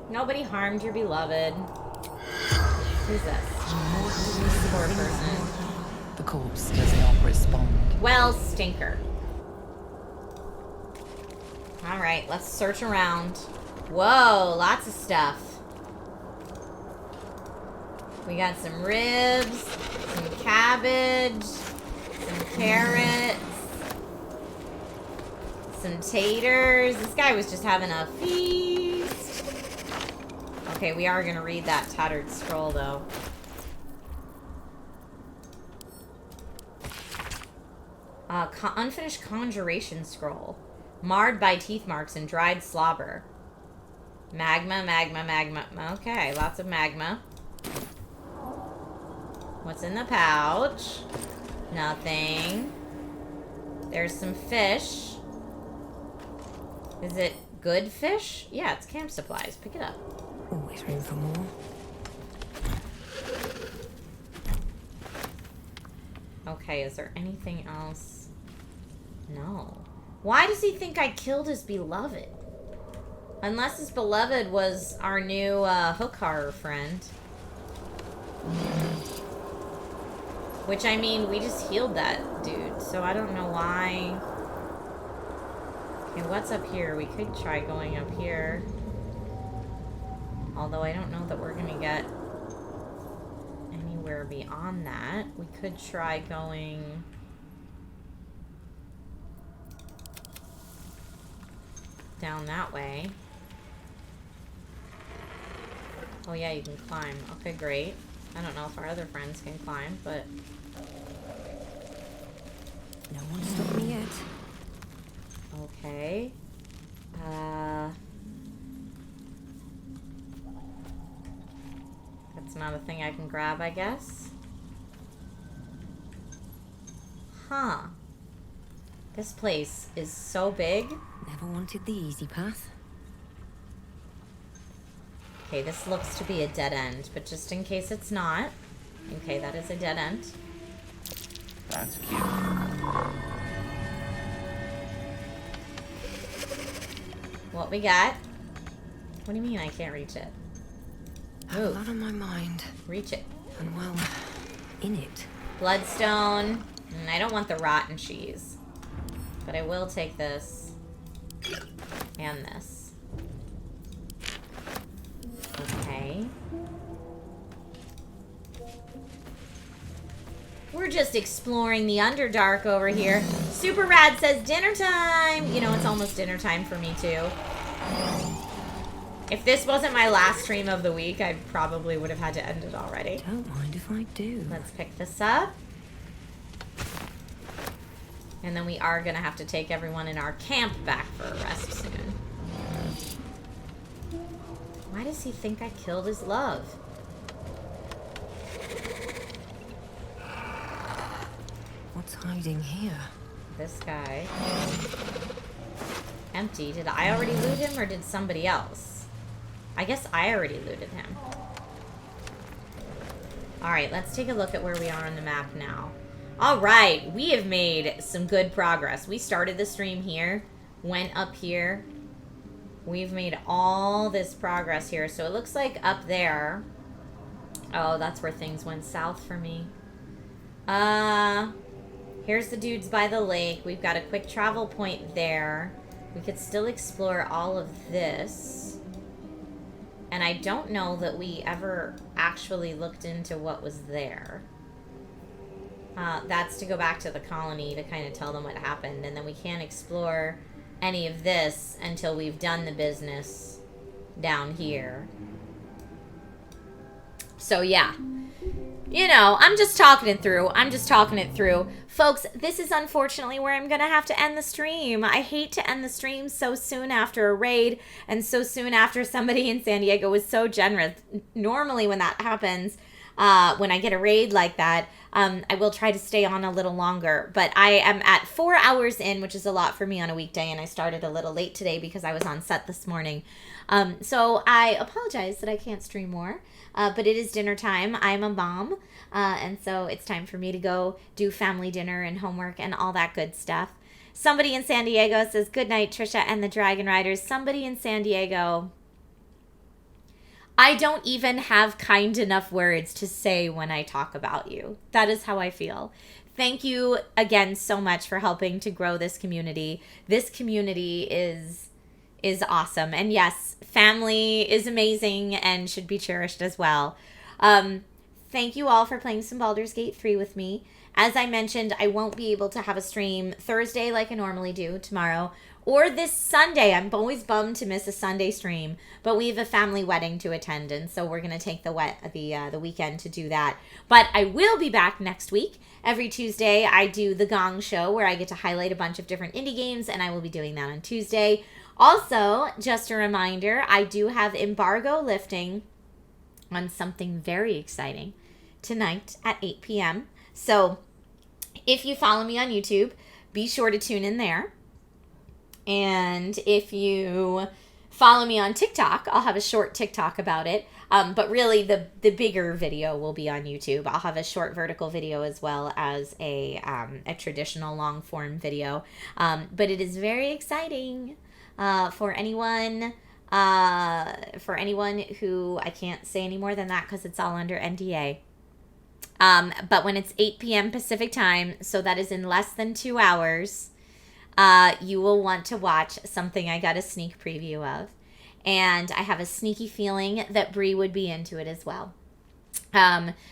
Nobody harmed your beloved. Who's this? Poor person. The corpse does not respond. Well, stinker. Alright, let's search around. Whoa, lots of stuff. We got some ribs, some cabbage, some carrots, some taters. This guy was just having a feast. Okay, we are gonna read that tattered scroll, though. Unfinished conjuration scroll. Marred by teeth marks and dried slobber. Magma, magma, magma. Okay, lots of magma. What's in the pouch? Nothing. There's some fish. Is it good fish? Yeah, it's camp supplies. Pick it up. Always room for more. Okay, is there anything else? No. Why does he think I killed his beloved? Unless his beloved was our new hook horror friend. Which, I mean, we just healed that dude, so I don't know why. Okay, what's up here? We could try going up here. Although I don't know that we're gonna get anywhere beyond that. We could try going... down that way. Oh yeah, you can climb. Okay, great. I don't know if our other friends can climb, but... No one stopped me yet. Okay. That's not a thing I can grab, I guess. Huh. This place is so big. Never wanted the easy path. Okay, this looks to be a dead end, but just in case it's not. Okay, that is a dead end. That's cute. What we got? What do you mean I can't reach it? Have a lot on my mind. Reach it. And well, in it. Bloodstone. I don't want the rotten cheese. But I will take this. And this. Okay. We're just exploring the Underdark over here. Super Rad says dinner time. You know, it's almost dinner time for me too. If this wasn't my last stream of the week, I probably would have had to end it already. Don't mind if I do. Let's pick this up. And then we are going to have to take everyone in our camp back for a rest soon. Why does he think I killed his love? What's hiding here? This guy. Empty. Did I already loot him or did somebody else? I guess I already looted him. Alright, let's take a look at where we are on the map now. Alright, we have made some good progress. We started the stream here, went up here. We've made all this progress here. So it looks like up there... Oh, that's where things went south for me. Here's the dudes by the lake. We've got a quick travel point there. We could still explore all of this. And I don't know that we ever actually looked into what was there. That's to go back to the colony to kind of tell them what happened. And then we can't explore any of this until we've done the business down here. So yeah. You know, I'm just talking it through. Folks, this is unfortunately where I'm going to have to end the stream. I hate to end the stream so soon after a raid and so soon after somebody in San Diego was so generous. Normally when that happens, when I get a raid like that, I will try to stay on a little longer. But I am at 4 hours in, which is a lot for me on a weekday, and I started a little late today because I was on set this morning. So I apologize that I can't stream more. But it is dinner time. I'm a mom, and so it's time for me to go do family dinner and homework and all that good stuff. Somebody in San Diego says, good night, Trisha and the Dragon Riders. Somebody in San Diego. I don't even have kind enough words to say when I talk about you. That is how I feel. Thank you again so much for helping to grow this community. This community is awesome. And yes, family is amazing and should be cherished as well. Thank you all for playing some Baldur's Gate 3 with me. As I mentioned, I won't be able to have a stream Thursday like I normally do tomorrow, or this Sunday. I'm always bummed to miss a Sunday stream, but we have a family wedding to attend, and so we're going to take the weekend to do that. But I will be back next week. Every Tuesday, I do the Gong Show, where I get to highlight a bunch of different indie games, and I will be doing that on Tuesday. Also, just a reminder, I do have embargo lifting on something very exciting tonight at 8 p.m. So if you follow me on YouTube, be sure to tune in there. And if you follow me on TikTok, I'll have a short TikTok about it. But really, the bigger video will be on YouTube. I'll have a short vertical video as well as a traditional long form video. But it is very exciting. For anyone who, I can't say any more than that because it's all under NDA. But when it's 8 p.m. Pacific time, so that is in less than 2 hours, you will want to watch something I got a sneak preview of. And I have a sneaky feeling that Bree would be into it as well.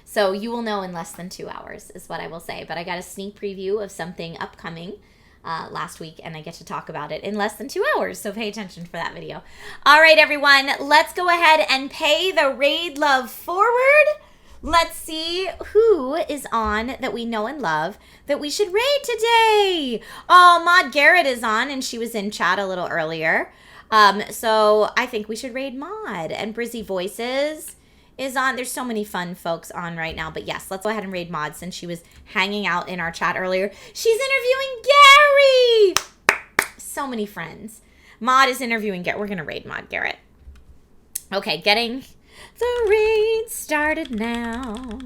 So you will know in less than 2 hours is what I will say. But I got a sneak preview of something upcoming last week, and I get to talk about it in less than 2 hours, so pay attention for that video. All right, everyone, let's go ahead and pay the raid love forward. Let's see who is on that we know and love that we should raid today. Oh, Maud Garrett is on, and she was in chat a little earlier. So I think we should raid Maud. And Brizzy Voices is on. There's so many fun folks on right now. But yes, let's go ahead and raid Maud since she was hanging out in our chat earlier. She's interviewing Gary! So many friends. Maud is interviewing Gary. We're going to raid Maud Garrett. Okay, getting the raid started now.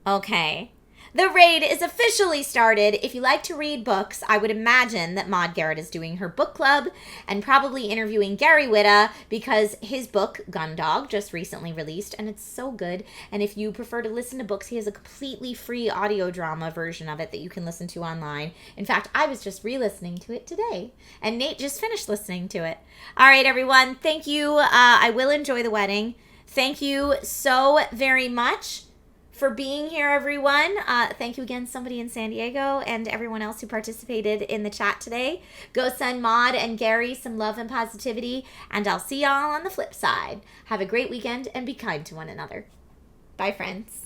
Okay. The raid is officially started. If you like to read books, I would imagine that Maud Garrett is doing her book club and probably interviewing Gary Whitta because his book, Gundog, just recently released, and it's so good. And if you prefer to listen to books, he has a completely free audio drama version of it that you can listen to online. In fact, I was just re-listening to it today, and Nate just finished listening to it. All right, everyone, thank you. I will enjoy the wedding. Thank you so very much for being here, everyone. Thank you again, somebody in San Diego, and everyone else who participated in the chat today. Go send Maud and Gary some love and positivity, and I'll see y'all on the flip side. Have a great weekend and be kind to one another. Bye, friends.